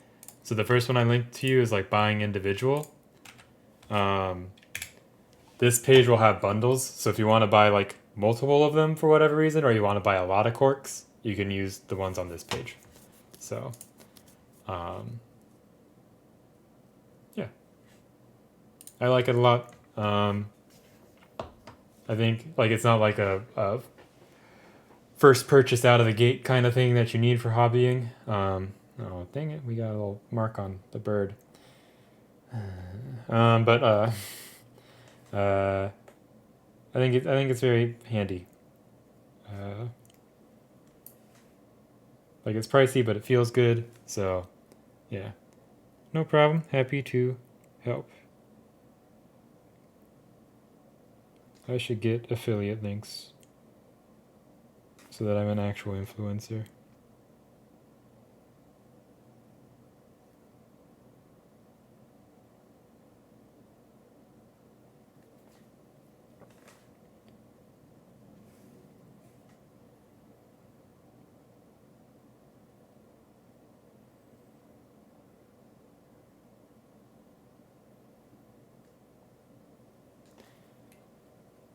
So the first one I linked to you is like buying individual. This page will have bundles. So if you want to buy like multiple of them for whatever reason, or you want to buy a lot of corks, you can use the ones on this page. So, yeah, I like it a lot. I think like it's not like a first purchase out of the gate kind of thing that you need for hobbying. Oh dang it, we got a little mark on the bird. I think it's very handy. Like it's pricey, but it feels good. So, yeah, no problem. Happy to help. I should get affiliate links so that I'm an actual influencer.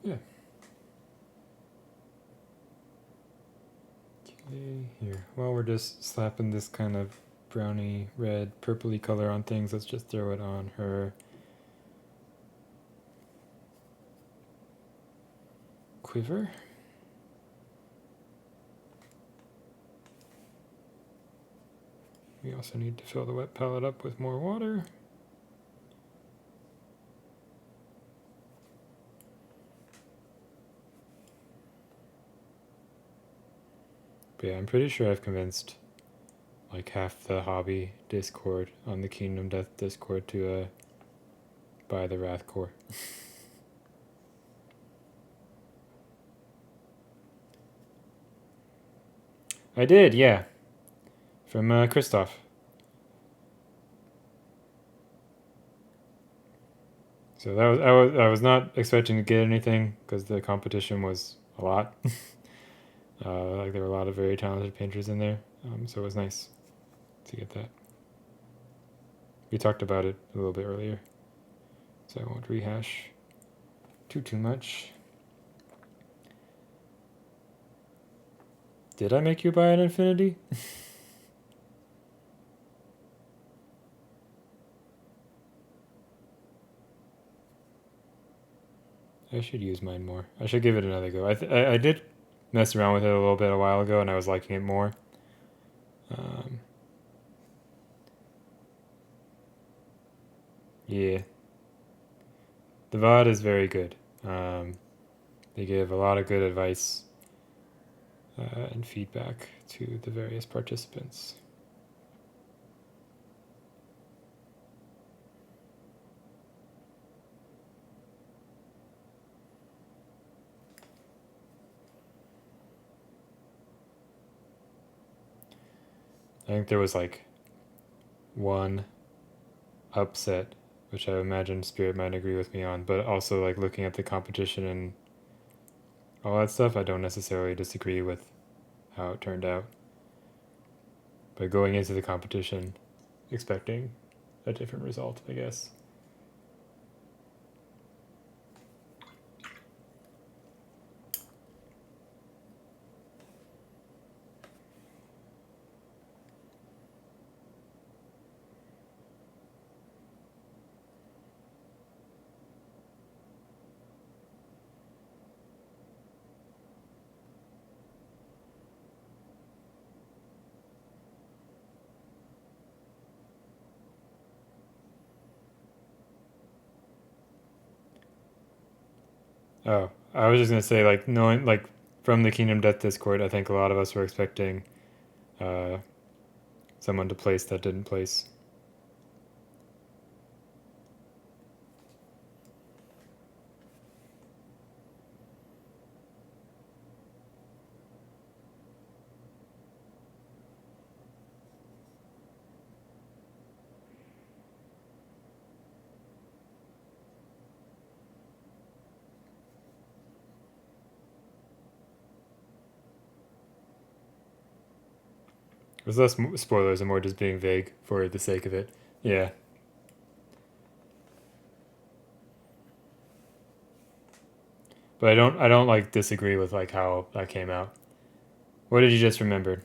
Yeah. Okay, here. Well, we're just slapping this kind of browny, red, purpley color on things. Let's just throw it on her quiver. We also need to fill the wet palette up with more water. But yeah, I'm pretty sure I've convinced like half the hobby Discord on the Kingdom Death Discord to buy the Wrath Core. I did, yeah. From Christoph. So that was I was not expecting to get anything because the competition was a lot. Like there were a lot of very talented painters in there, so it was nice to get that. We talked about it a little bit earlier, so I won't rehash too much. Did I make you buy an Infinity? I should use mine more. I should give it another go. I did mess around with it a little bit a while ago, and I was liking it more. Yeah. The VOD is very good. They give a lot of good advice and feedback to the various participants. I think there was like one upset, which I imagine Spirit might agree with me on, but also like looking at the competition and all that stuff, I don't necessarily disagree with how it turned out. But going into the competition, expecting a different result, I guess. Oh, I was just gonna say, like, knowing, like, from the Kingdom Death Discord, I think a lot of us were expecting uh, someone to place that didn't place. It was less spoilers and more just being vague for the sake of it. Yeah. But I don't like disagree with like how that came out. What did you just remember?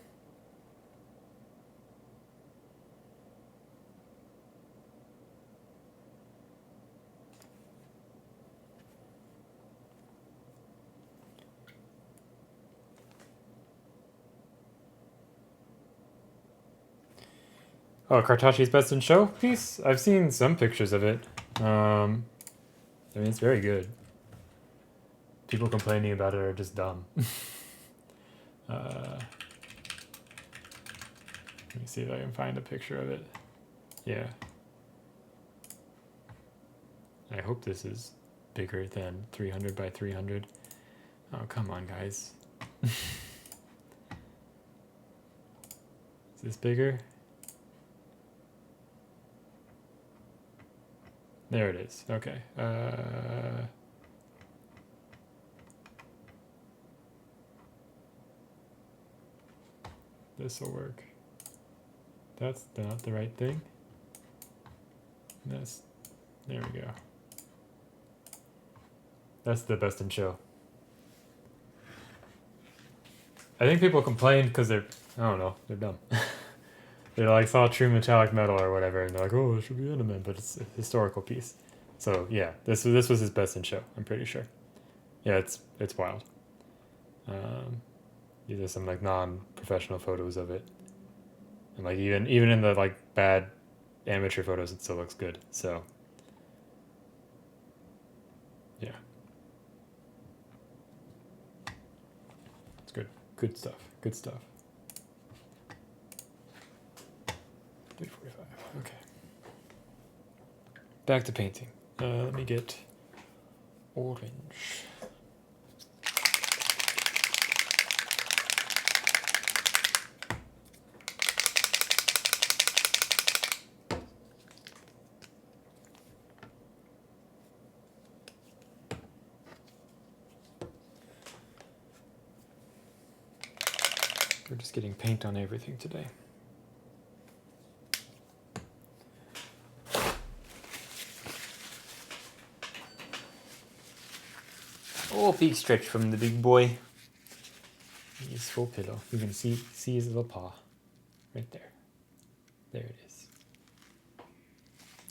Oh, Kartachi's Best in Show piece? I've seen some pictures of it. I mean, it's very good. People complaining about it are just dumb. Let me see if I can find a picture of it. Yeah. I hope this is bigger than 300 by 300. Oh, come on, guys. Is this bigger? There it is. Okay. This will work. That's not the right thing. There we go. That's the Best in Show. I think people complained because they're, I don't know, they're dumb. They like saw true metallic metal or whatever, and they're like, oh, it should be Element, but it's a historical piece. So yeah, this was his best in show. I'm pretty sure. Yeah, it's wild. These are some like non-professional photos of it, and like even in the like bad amateur photos, it still looks good. So yeah, it's good. Good stuff. Good stuff. 345. Okay. Back to painting. Let me get orange. We're just getting paint on everything today. Oh, big stretch from the big boy. His full pillow. You can see his little paw. Right there. There it is.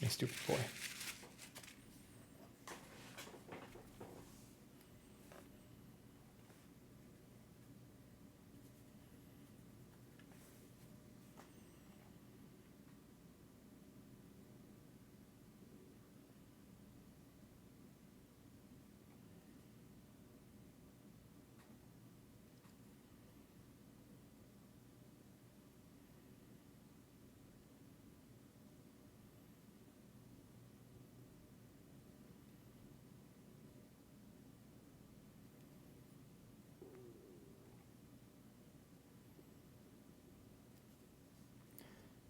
You stupid boy.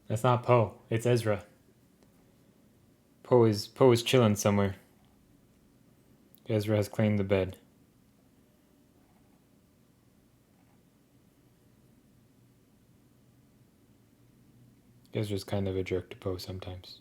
That's not Poe. It's Ezra. Poe is chilling somewhere. Ezra has claimed the bed. Ezra's kind of a jerk to Poe sometimes.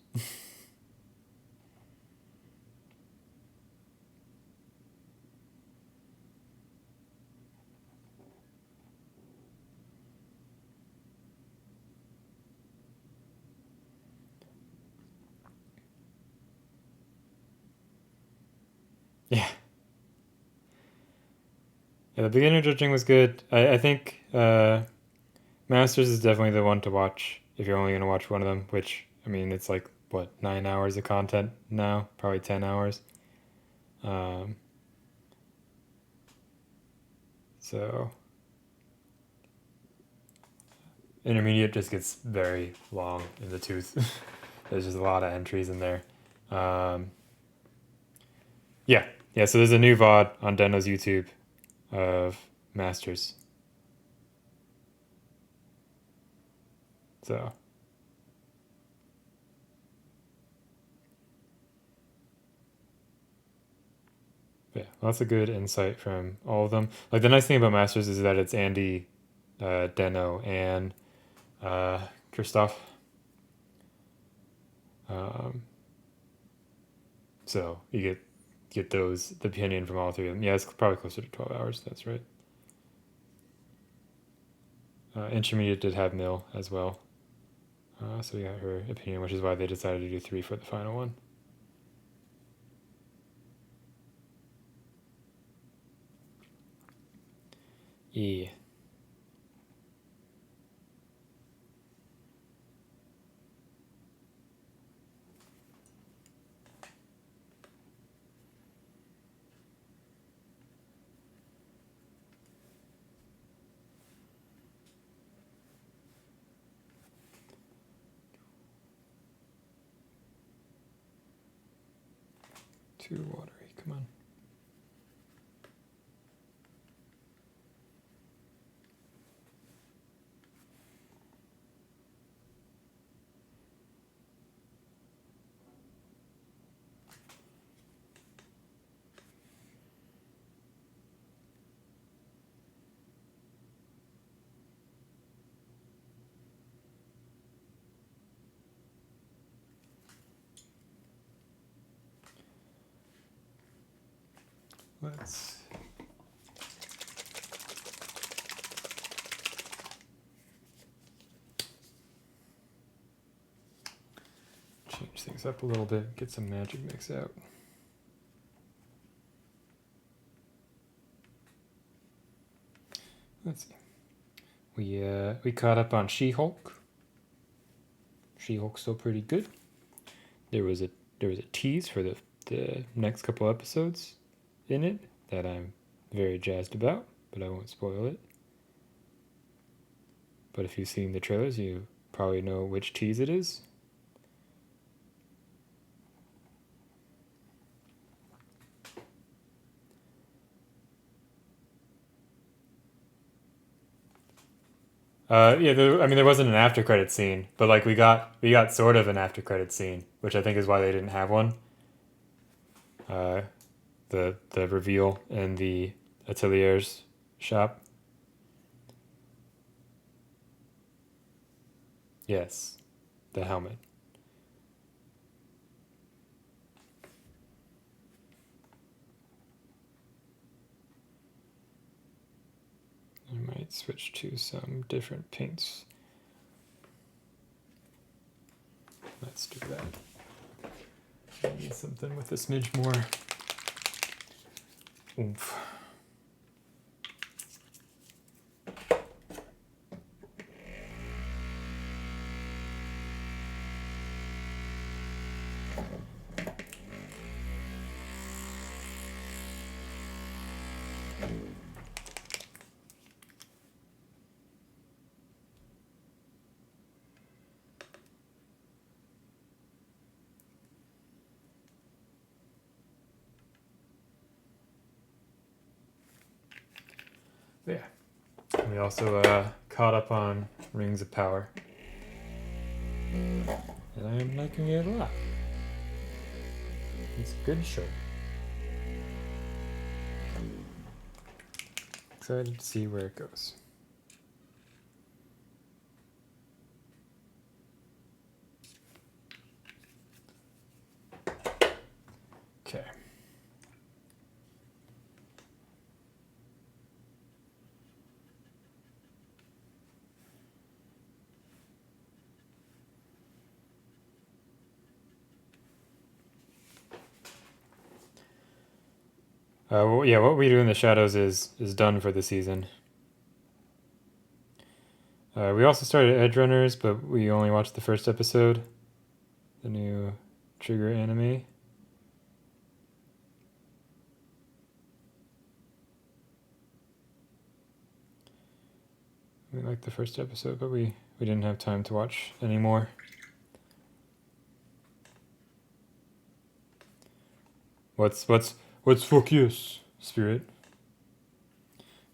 Yeah. Yeah, the beginner judging was good. I think Masters is definitely the one to watch if you're only going to watch one of them, which, I mean, it's like, what, 9 hours of content now? Probably 10 hours. So, intermediate just gets very long in the tooth. There's just a lot of entries in there. Yeah, so there's a new VOD on Deno's YouTube of Masters. So, yeah, lots of good insight from all of them. Like, the nice thing about Masters is that it's Andy, Deno, and Christoph. So you get the opinion from all three of them. Yeah, it's probably closer to 12 hours. That's right. Intermediate did have Mill as well. So we got her opinion, which is why they decided to do 3 for the final one. Yeah. Too watery, come on. Let's. change things up a little bit, get some magic mix out. Let's see. We caught up on She-Hulk. She-Hulk's still pretty good. There was a tease for the next couple episodes in it that I'm very jazzed about, but I won't spoil it. But if you've seen the trailers, you probably know which tease it is. Yeah, there wasn't an after credit scene, but like we got sort of an after credit scene, which I think is why they didn't have one. The reveal in the Atelier's shop. Yes, the helmet. I might switch to some different paints. Let's do that. I need something with a smidge more oomph. Yeah. We also caught up on Rings of Power. And I am liking it a lot. It's a good show. Excited to see where it goes. Okay. Yeah, what we do in the shadows is done for the season. We also started Edge Runners, but we only watched the first episode. The new Trigger anime. We liked the first episode, but we didn't have time to watch any more. What's focus, Spirit?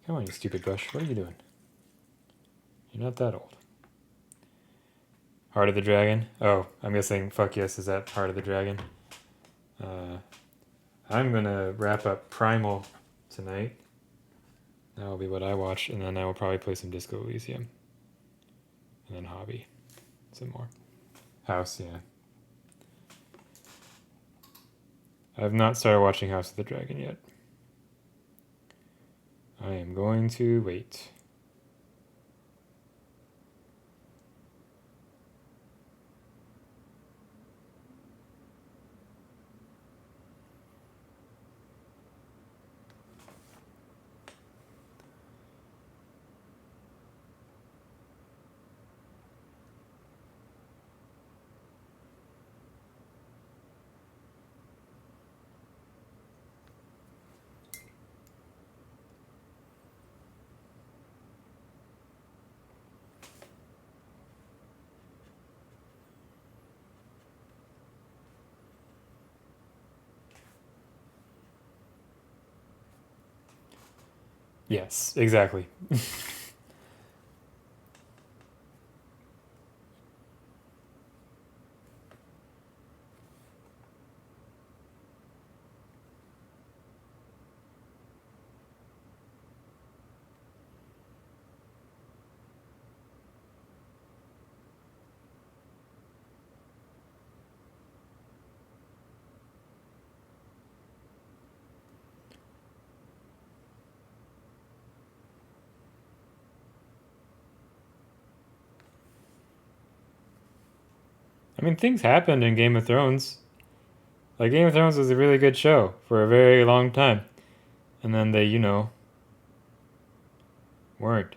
Come on, you stupid brush. What are you doing? You're not that old. Heart of the Dragon. Oh, I'm guessing fuck yes is that Heart of the Dragon. I'm gonna wrap up Primal tonight. That will be what I watch, and then I will probably play some Disco Elysium. And then Hobby. Some more. House, yeah. I've not started watching House of the Dragon yet. I am going to wait. Yes, exactly. I mean, things happened in Game of Thrones. Like, Game of Thrones was a really good show for a very long time. And then they, weren't.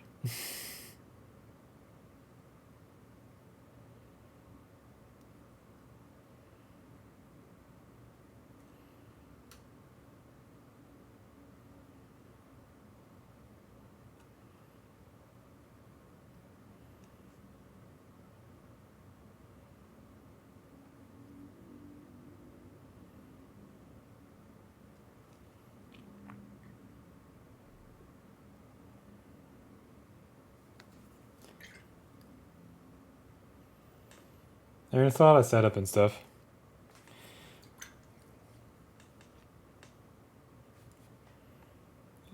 I mean, it's a lot of setup and stuff.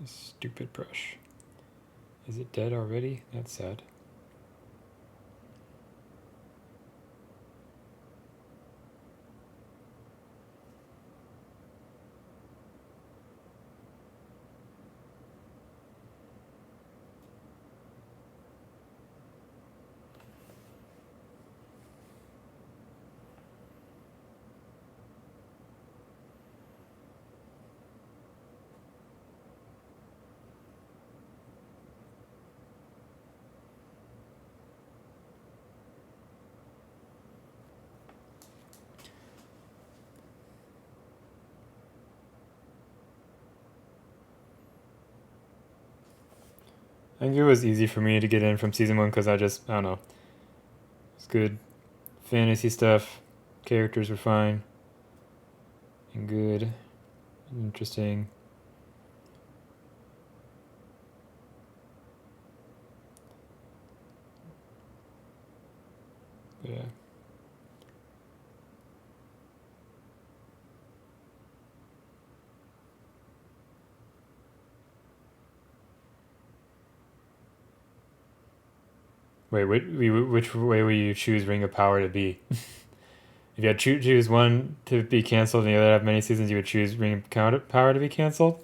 Stupid brush. Is it dead already? That's sad. I think it was easy for me to get in from season 1 because I don't know. It's good fantasy stuff. Characters were fine and good and interesting. But yeah. Wait, which way will you choose Ring of Power to be? If you had to choose one to be canceled and the other have many seasons, you would choose Ring of Power to be canceled?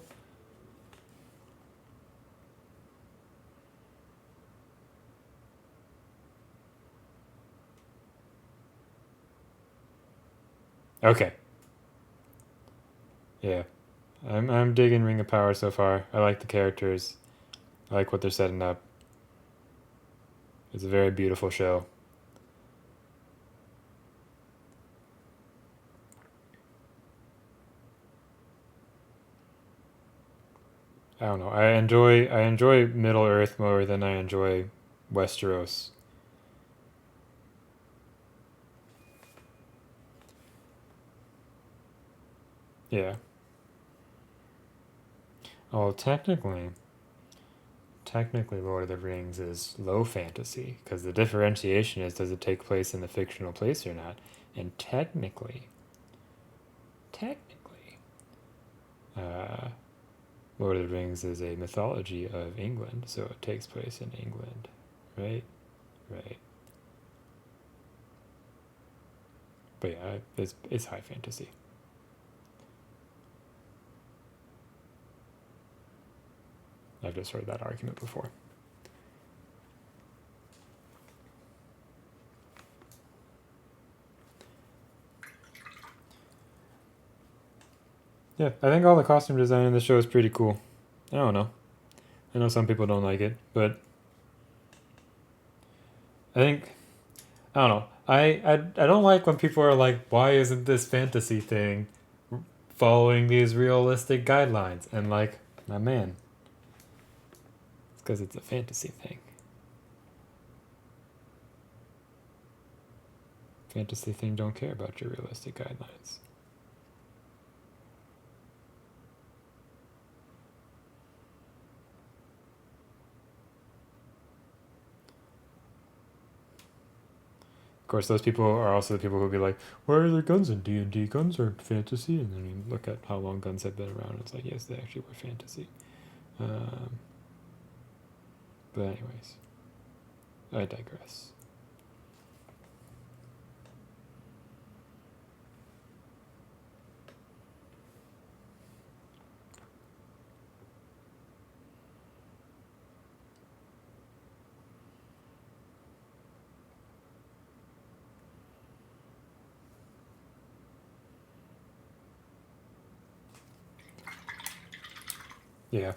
Okay. Yeah. I'm digging Ring of Power so far. I like the characters. I like what they're setting up. It's a very beautiful show. I don't know. I enjoy Middle Earth more than I enjoy Westeros. Yeah. Oh, technically Lord of the Rings is low fantasy because the differentiation is does it take place in the fictional place or not? And technically, uh, Lord of the Rings is a mythology of England, so it takes place in England, right? Right. But yeah, it's high fantasy. I've just heard that argument before. Yeah, I think all the costume design in the show is pretty cool. I don't know. I know some people don't like it, but I think I don't know. I don't like when people are like, why isn't this fantasy thing following these realistic guidelines? And like, my man, it's because it's a fantasy thing. Fantasy thing don't care about your realistic guidelines. Of course, those people are also the people who will be like, "Why are there guns in D&D? Guns aren't fantasy." And then you look at how long guns have been around. It's like, yes, they actually were fantasy. Um, but anyways, I digress. Yeah.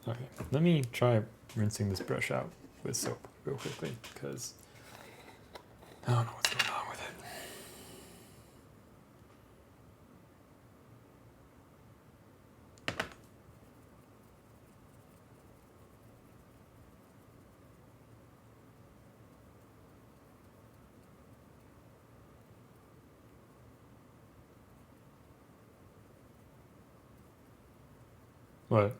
Okay, let me try rinsing this brush out with soap real quickly, because I don't know what's going on with it. What?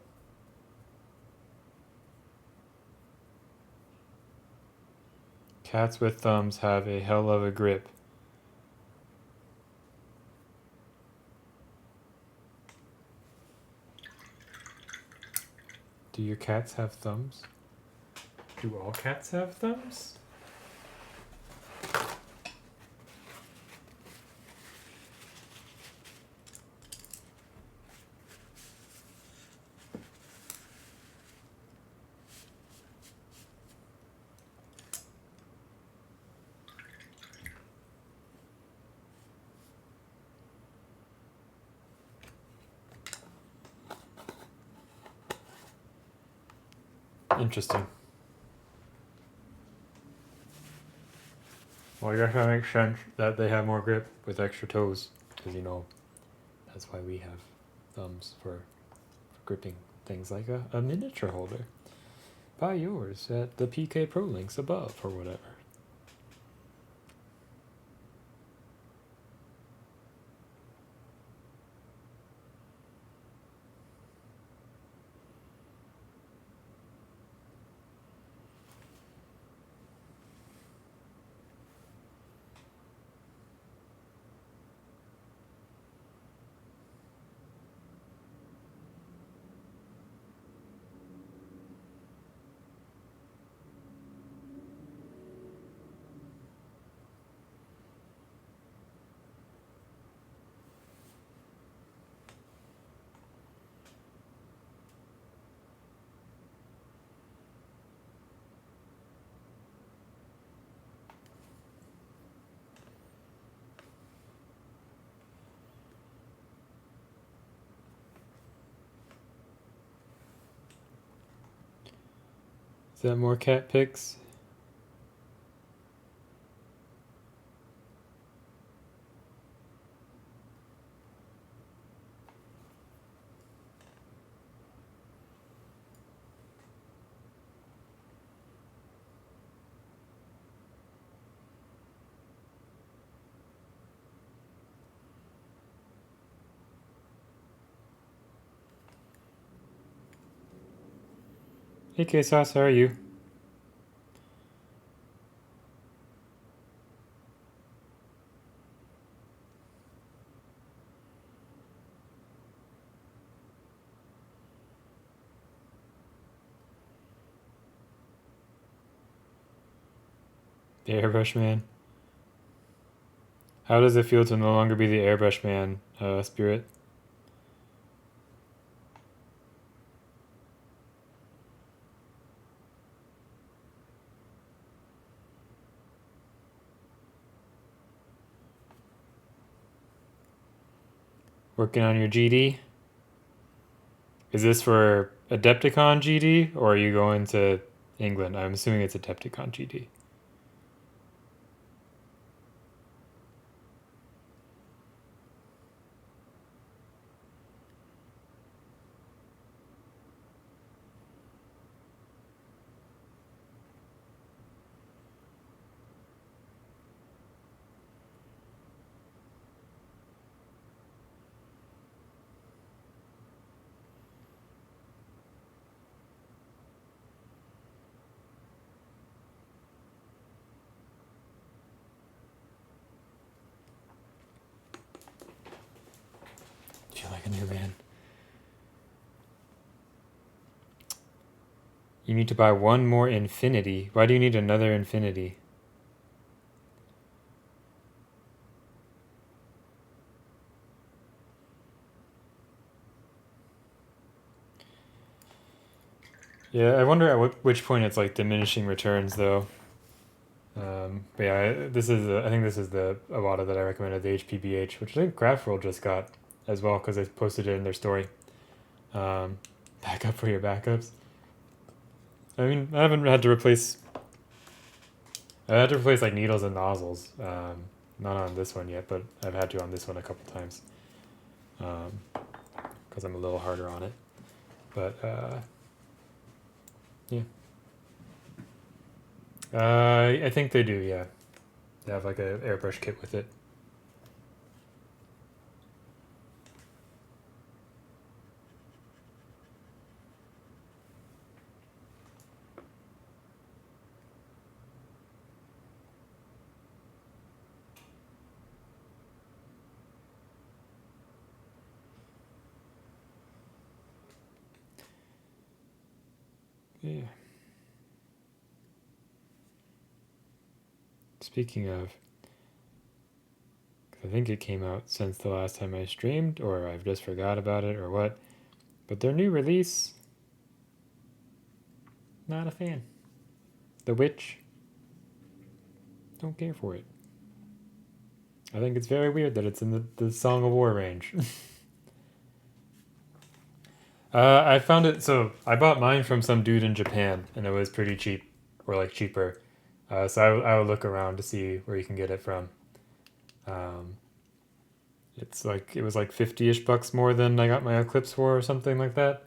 Cats with thumbs have a hell of a grip. Do your cats have thumbs? Do all cats have thumbs? Interesting. Well, I guess that makes sense that they have more grip with extra toes, because that's why we have thumbs for gripping things like a miniature holder. Buy yours at the PK Pro links above or whatever. Is that more cat pics? Hey K-Sauce, how are you? The Airbrush Man. How does it feel to no longer be the Airbrush Man, Spirit? Working on your GD? Is this for Adepticon GD, or are you going to England? I'm assuming it's Adepticon GD. Feel like a new man. You need to buy one more infinity. Why do you need another infinity? Yeah, I wonder at which point it's like diminishing returns, though. But yeah, this is I think this is the Awada that I recommended, the HPBH, which I think Craftworld just got as well because they posted it in their story. Backup for your backups. I mean, I haven't had to replace. I had to replace like needles and nozzles. Not on this one yet, but I've had to on this one a couple times. Because I'm a little harder on it. But yeah. I think they do. Yeah, they have like a airbrush kit with it. Yeah. Speaking of, 'cause I think it came out since the last time I streamed, or I've just forgot about it, or what. But their new release, not a fan. The Witch, don't care for it. I think it's very weird that it's in the Song of War range. I found it, so I bought mine from some dude in Japan, and it was pretty cheap, or like cheaper. So I would look around to see where you can get it from. It's like it was like 50-ish bucks more than I got my Eclipse for, or something like that.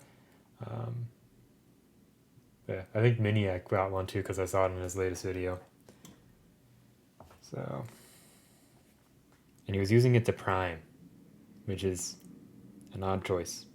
Yeah, I think Miniac got one too because I saw it in his latest video. So, and he was using it to prime, which is an odd choice.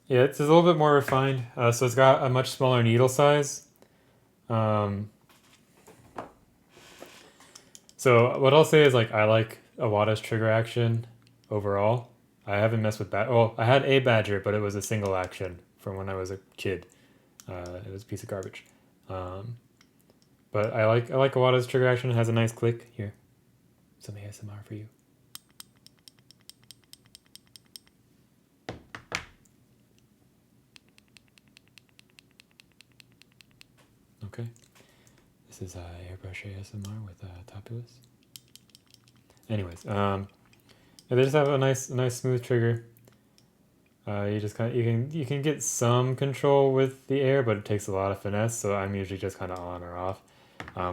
Yeah, it's a little bit more refined. So it's got a much smaller needle size. So what I'll say is like I like Awada's trigger action overall. I haven't messed with well, I had a Badger, but it was a single action from when I was a kid. It was a piece of garbage. But I like Awada's trigger action. It has a nice click. Here, some ASMR for you. Okay. This is airbrush ASMR with Topulus. Anyways, they just have a nice smooth trigger. You just kind of you can get some control with the air, but it takes a lot of finesse. So I'm usually just kind of on or off,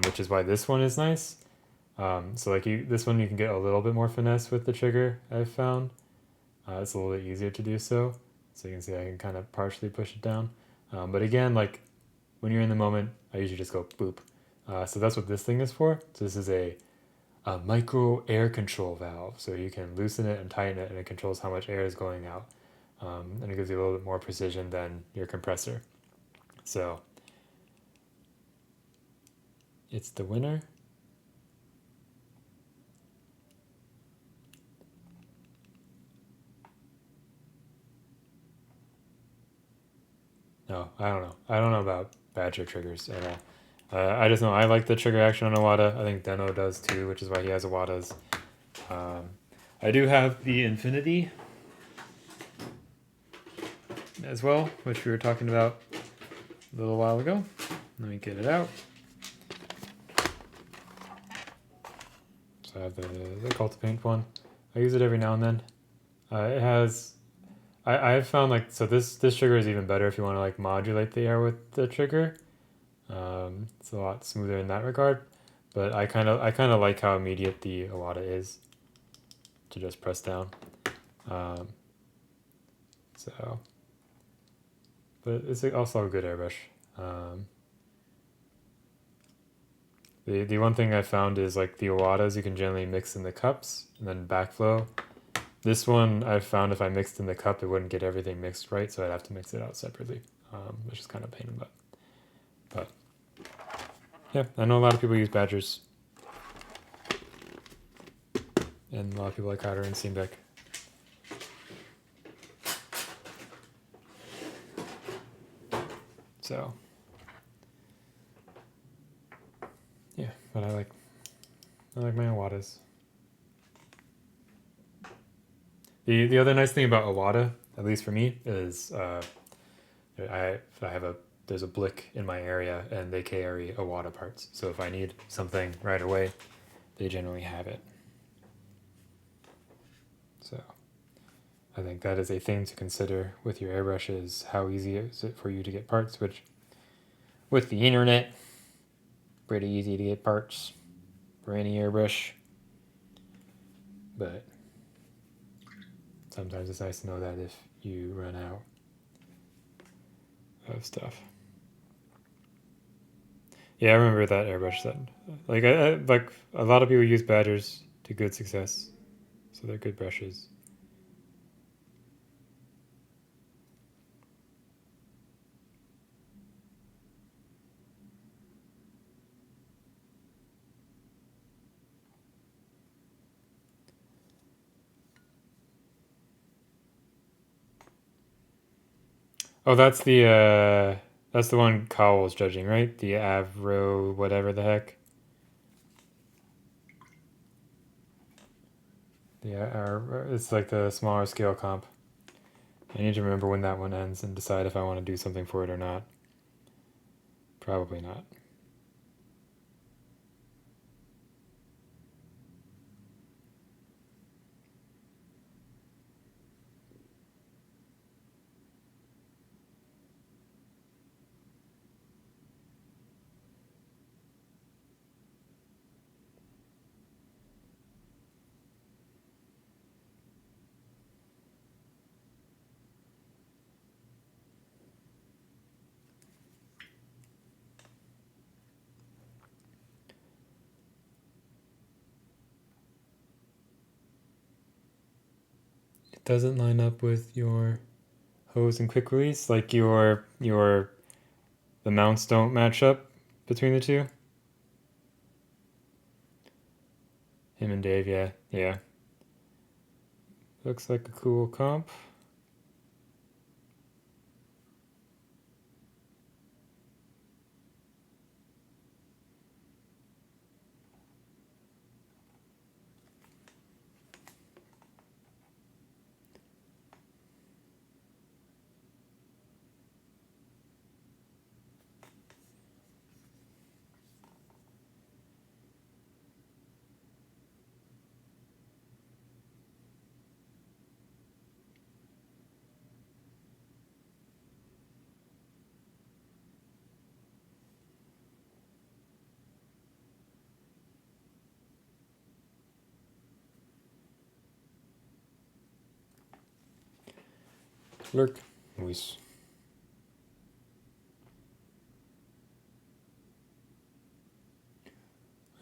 which is why this one is nice. So like this one you can get a little bit more finesse with the trigger. I've found it's a little bit easier to do so. So you can see I can kind of partially push it down, but again, like when you're in the moment, I usually just go boop. So that's what this thing is for. So this is a micro air control valve. So you can loosen it and tighten it, and it controls how much air is going out. And it gives you a little bit more precision than your compressor. So it's the winner. No, I don't know. I don't know about Badger triggers at all. I just know I like the trigger action on Awada. I think Deno does too, which is why he has Awadas. I do have the Infinity as well, which we were talking about a little while ago. Let me get it out. So I have the Cult of Paint one. I use it every now and then. It has... I've found like... So this trigger is even better if you want to like modulate the air with the trigger. It's a lot smoother in that regard, but I kind of like how immediate the Awada is to just press down. So, but it's also a good airbrush. The one thing I found is like the Awadas you can generally mix in the cups and then backflow. This one I've found if I mixed in the cup it wouldn't get everything mixed right, so I'd have to mix it out separately, which is kind of a pain in the butt. But yeah, I know a lot of people use Badgers. And a lot of people like Carter and Seambeck. So but I like my Awadas. The other nice thing about Awada, at least for me, is I have there's a Blick in my area and they carry Awada parts. So if I need something right away, they generally have it. So I think that is a thing to consider with your airbrush is how easy is it for you to get parts, which with the internet, pretty easy to get parts for any airbrush. But sometimes it's nice to know that if you run out of stuff. Yeah, I remember that airbrush set. Like like a lot of people use Badgers to good success, so they're good brushes. Oh, that's the one Cowell's judging, right? The Avro whatever the heck. Yeah, it's like the smaller scale comp. I need to remember when that one ends and decide if I want to do something for it or not. Probably not. It doesn't line up with your hose and quick release, like the mounts don't match up between the two. Him and Dave, yeah, yeah. Looks like a cool comp. Lurk. Nice.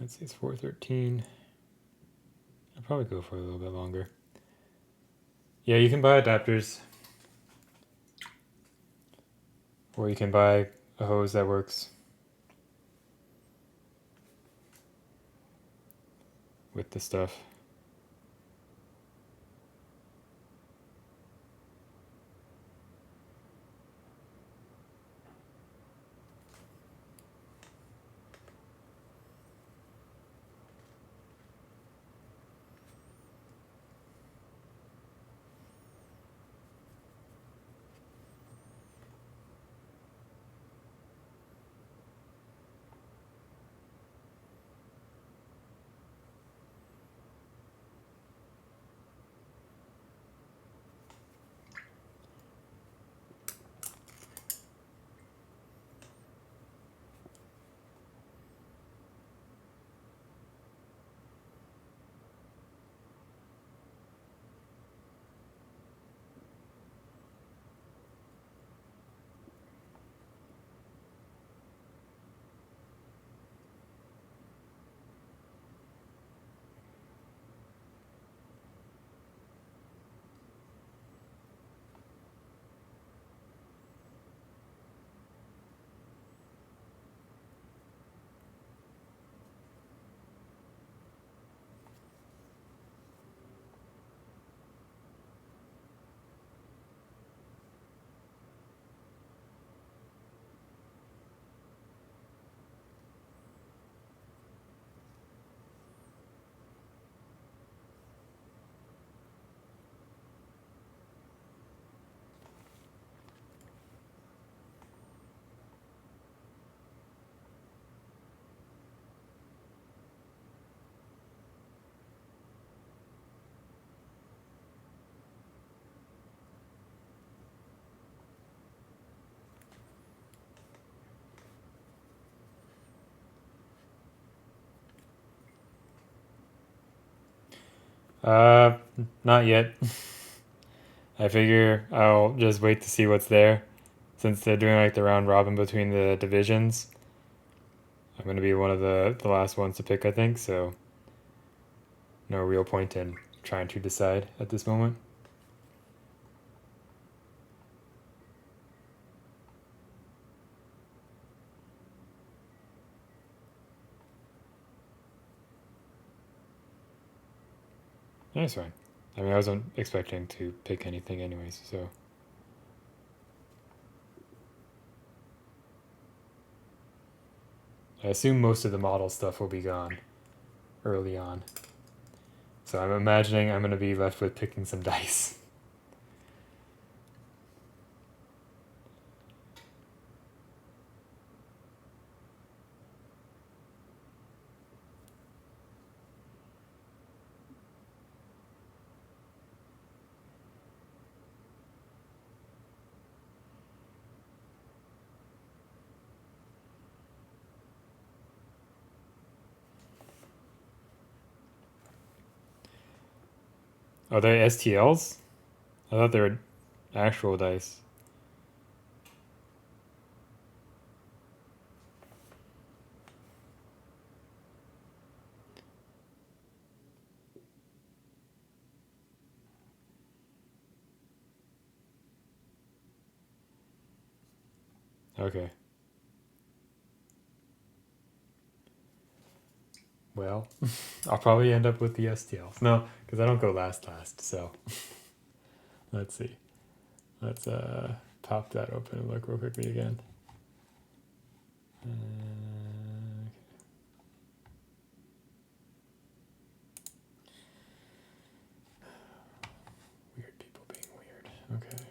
Let's see, it's 413. I'll probably go for a little bit longer. Yeah, you can buy adapters. Or you can buy a hose that works with the stuff. Not yet. I figure I'll just wait to see what's there. Since they're doing like the round robin between the divisions, I'm gonna be one of the last ones to pick, I think, so no real point in trying to decide at this moment. That's fine. I mean, I wasn't expecting to pick anything anyways, so. I assume most of the model stuff will be gone early on. So I'm imagining I'm going to be left with picking some dice. Are they STLs? I thought they were actual dice. Okay. Well, I'll probably end up with the STLs. No, because I don't go last, so. Let's see. Let's pop that open and look real quickly again. Weird people being weird. Okay.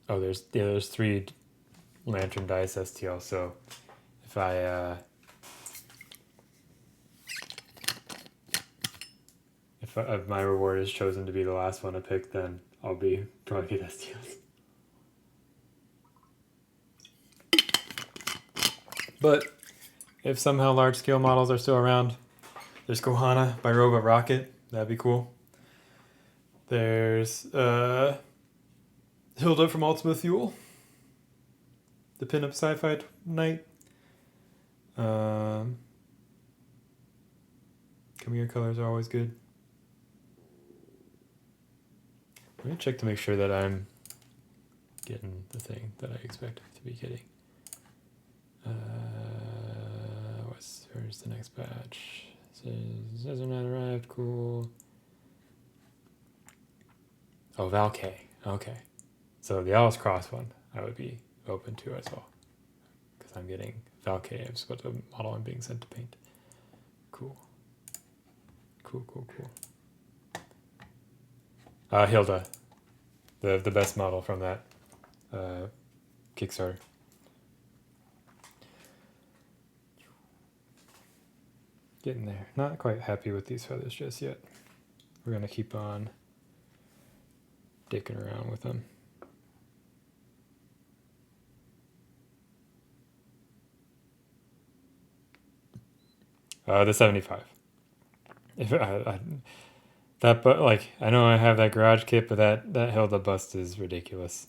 Oh, there's 3 lantern dice STL. So if I if my reward is chosen to be the last one to pick, then I'll be probably get STLs. But if somehow large scale models are still around, there's Kohana by Robot Rocket. That'd be cool. There's Hilda from Ultima Thule, the pinup sci-fi knight. Come Here colors are always good. Let me check to make sure that I'm getting the thing that I expect to be getting. Where's the next batch? Says hasn't arrived. Cool. Oh, Valkyrie. Okay. So the Alice Cross one I would be open to as well. Because I'm getting Valkyrie. I've just got the model I'm being sent to paint. Cool. Cool. Hilda. The best model from that Kickstarter. Getting there. Not quite happy with these feathers just yet. We're going to keep on dicking around with them. The 75. If that, but like I know I have that garage kit, but that Hilda bust is ridiculous.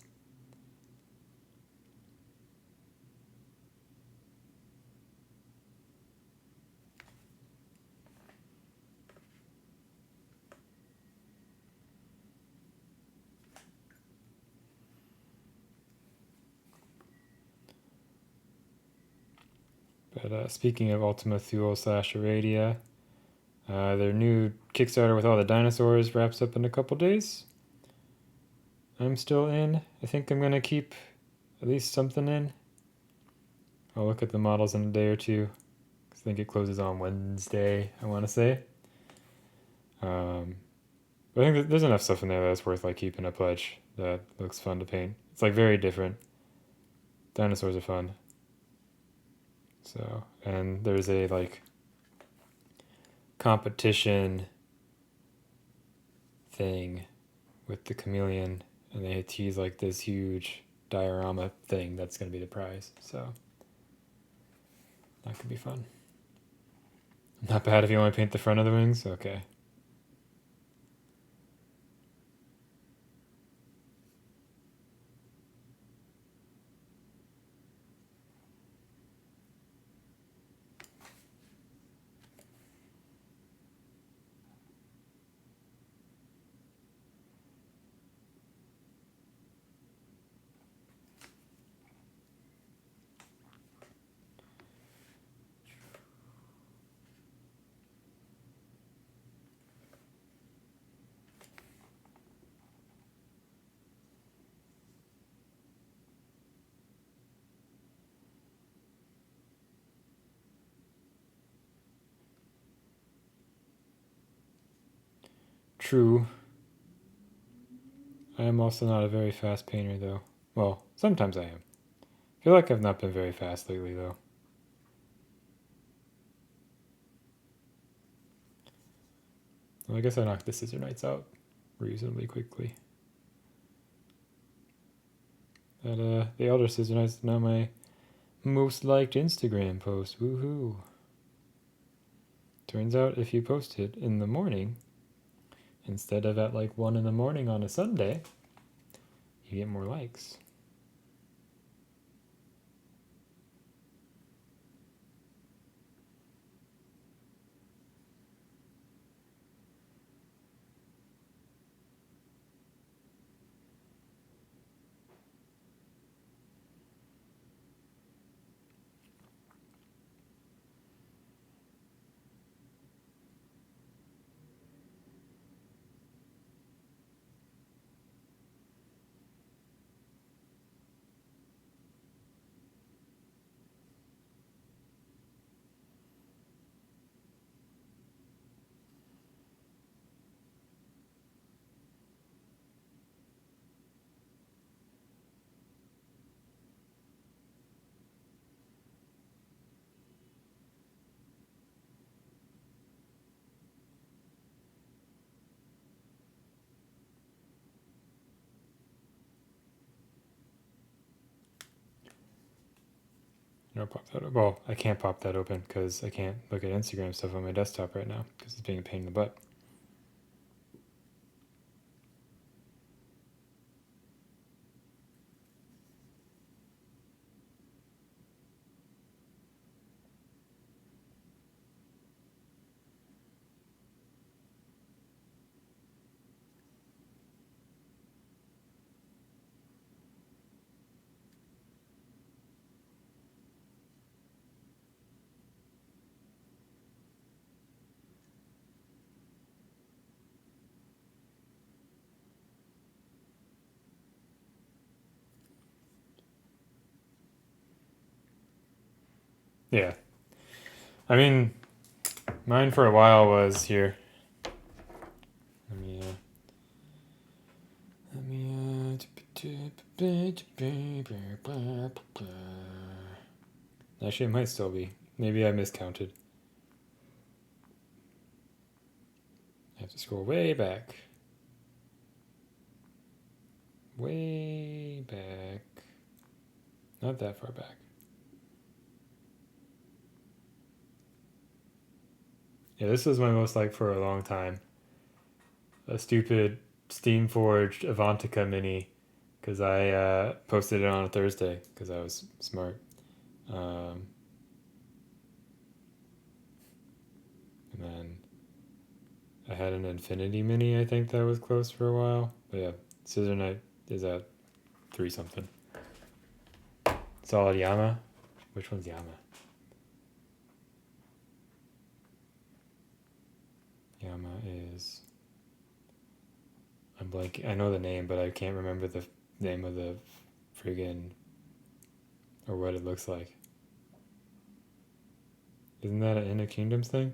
But speaking of Ultima Thule / Aradia, their new Kickstarter with all the dinosaurs wraps up in a couple days. I'm still in. I think I'm going to keep at least something in. I'll look at the models in a day or two. I think it closes on Wednesday, I want to say. But I think there's enough stuff in there that's worth like keeping a pledge that looks fun to paint. It's like very different. Dinosaurs are fun. So, and there's a like competition thing with the chameleon, and they tease like this huge diorama thing that's going to be the prize. So that could be fun. Not bad if you only paint the front of the wings? Okay. True. I am also not a very fast painter, though. Well, sometimes I am. I feel like I've not been very fast lately, though. Well, I guess I knocked the Scissor Knights out reasonably quickly. The Elder Scissor Knights is now my most liked Instagram post. Woohoo! Turns out if you post it in the morning, instead of at like 1 in the morning on a Sunday, you get more likes. You know, pop that. Well, I can't pop that open because I can't look at Instagram stuff on my desktop right now because it's being a pain in the butt. Yeah. I mean, mine for a while was here. Let me. Actually, it might still be. Maybe I miscounted. I have to scroll way back. Way back. Not that far back. Yeah, this was my most like for a long time. A stupid Steam Forged Avantika mini because I posted it on a Thursday because I was smart. And then I had an Infinity mini, I think that was close for a while. But yeah, Scissor Knight is at 3 something. Solid Yama? Which one's Yama? Yama is. I'm blank. I know the name, but I can't remember the name of the friggin' or what it looks like. Isn't that an Inner Kingdoms thing?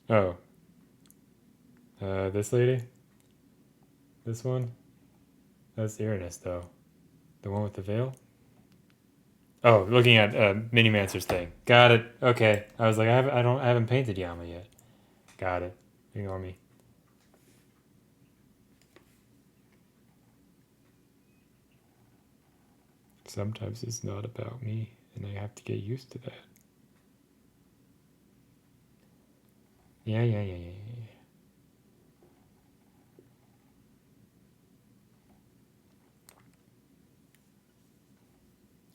Oh. This lady? This one? That's Uranus, though. The one with the veil? Oh, looking at Minimancer's thing. Got it. Okay. I was like, I haven't painted Yama yet. Got it. Ignore me. Sometimes it's not about me, and I have to get used to that. Yeah.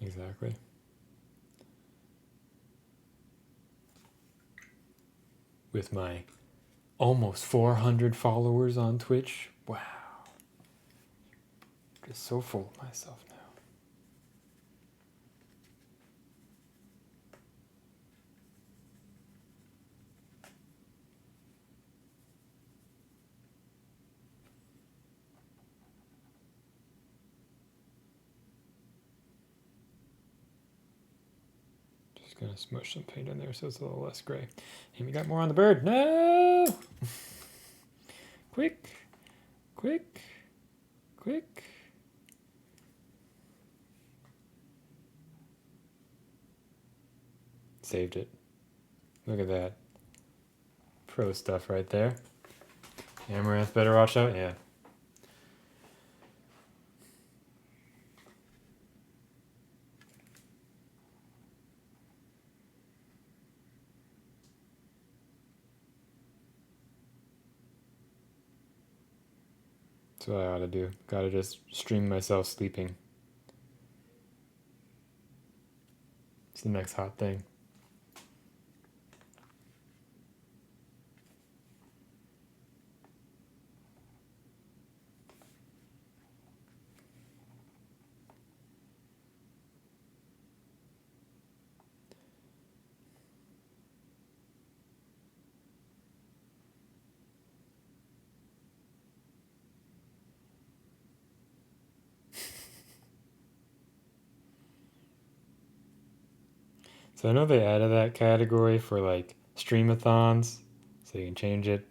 Exactly. With my almost 400 followers on Twitch. Wow. Just so full of myself now. Just gonna smush some paint in there so it's a little less gray. And we got more on the bird. No! Quick. Saved it. Look at that. Pro stuff right there. Amaranth better watch out? Yeah. That's what I ought to do. Gotta just stream myself sleeping. It's the next hot thing. So I know they added that category for like streamathons, so you can change it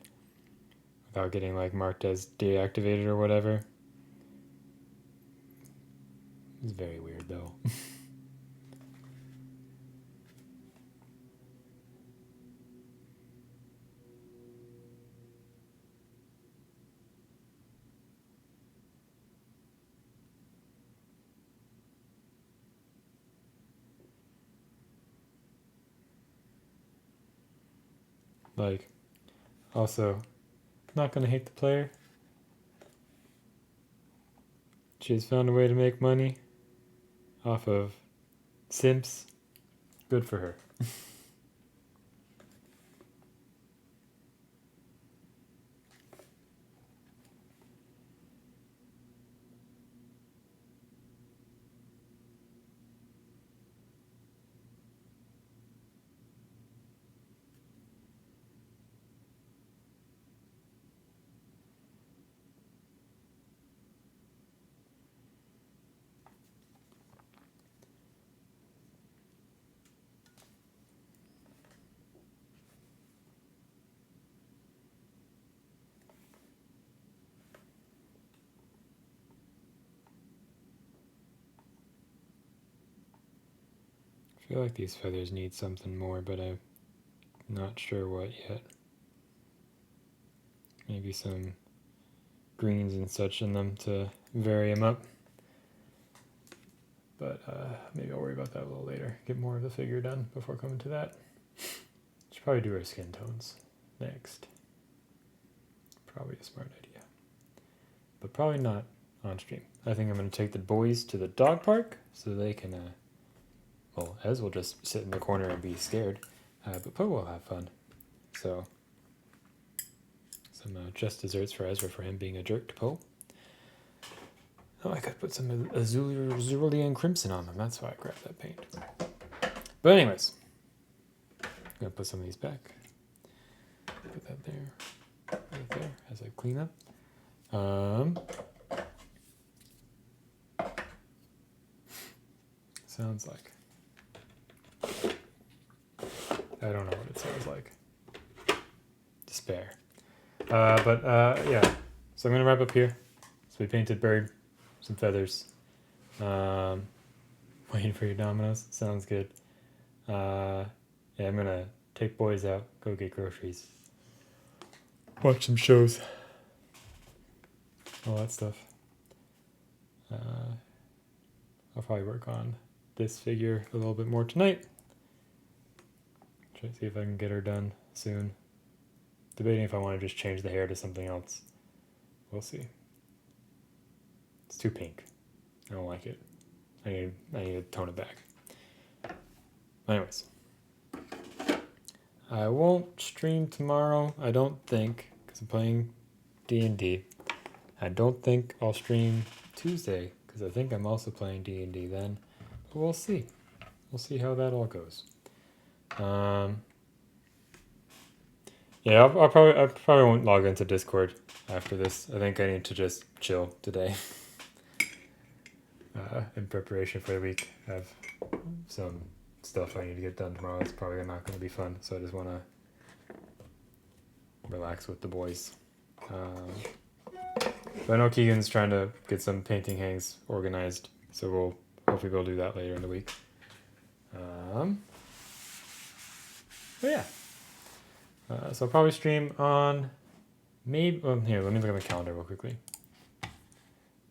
without getting like marked as deactivated or whatever. It's very weird though. Like, also, not gonna hate the player. She's found a way to make money off of simps. Good for her. I feel like these feathers need something more, but I'm not sure what yet. Maybe some greens and such in them to vary them up. But maybe I'll worry about that a little later. Get more of the figure done before coming to that. Should probably do our skin tones next. Probably a smart idea. But probably not on stream. I think I'm going to take the boys to the dog park so they can, well, Ez will just sit in the corner and be scared. But Poe will have fun. So, some just desserts for Ezra for him being a jerk to Poe. Oh, I could put some Azulian Crimson on them. That's why I grabbed that paint. But anyways, I'm going to put some of these back. Put that there. Right there as I clean up. Sounds like. I don't know what it sounds like. Despair. Yeah. So I'm going to wrap up here. So we painted bird, some feathers. Waiting for your dominoes. Sounds good. Yeah, I'm going to take boys out, go get groceries. Watch some shows. All that stuff. I'll probably work on this figure a little bit more tonight. Try to see if I can get her done soon. debating if I want to just change the hair to something else. We'll see. It's too pink. I don't like it. I need to tone it back. Anyways. I won't stream tomorrow, I don't think, because I'm playing D&D. I don't think I'll stream Tuesday, because I think I'm also playing D&D then. But we'll see. We'll see how that all goes. Yeah, I probably won't log into Discord after this. I think I need to just chill today. In preparation for the week. I have some stuff I need to get done tomorrow. It's probably not going to be fun, so I just want to relax with the boys. But I know Keegan's trying to get some painting hangs organized, so hopefully we'll do that later in the week. But yeah. So I'll probably stream on maybe. Here, let me look at my calendar real quickly.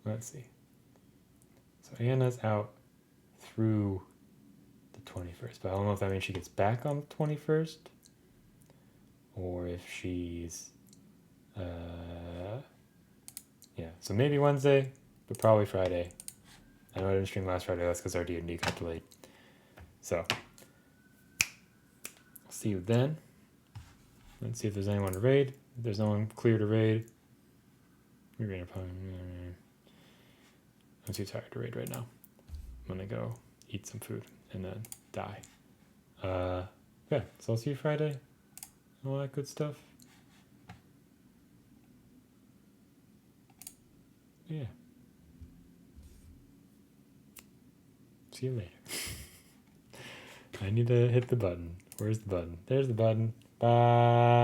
Let's see. So Anna's out through the 21st, but I don't know if that means she gets back on the 21st or if she's. Yeah, so maybe Wednesday, but probably Friday. I know I didn't stream last Friday. That's because our D&D got delayed. So I'll see you then. Let's see if there's anyone to raid. If there's no one clear to raid, we're gonna probably. I'm too tired to raid right now. I'm gonna go eat some food and then die. Yeah, so I'll see you Friday. All that good stuff. Yeah. See you later. I need to hit the button. Where's the button? There's the button. Bye.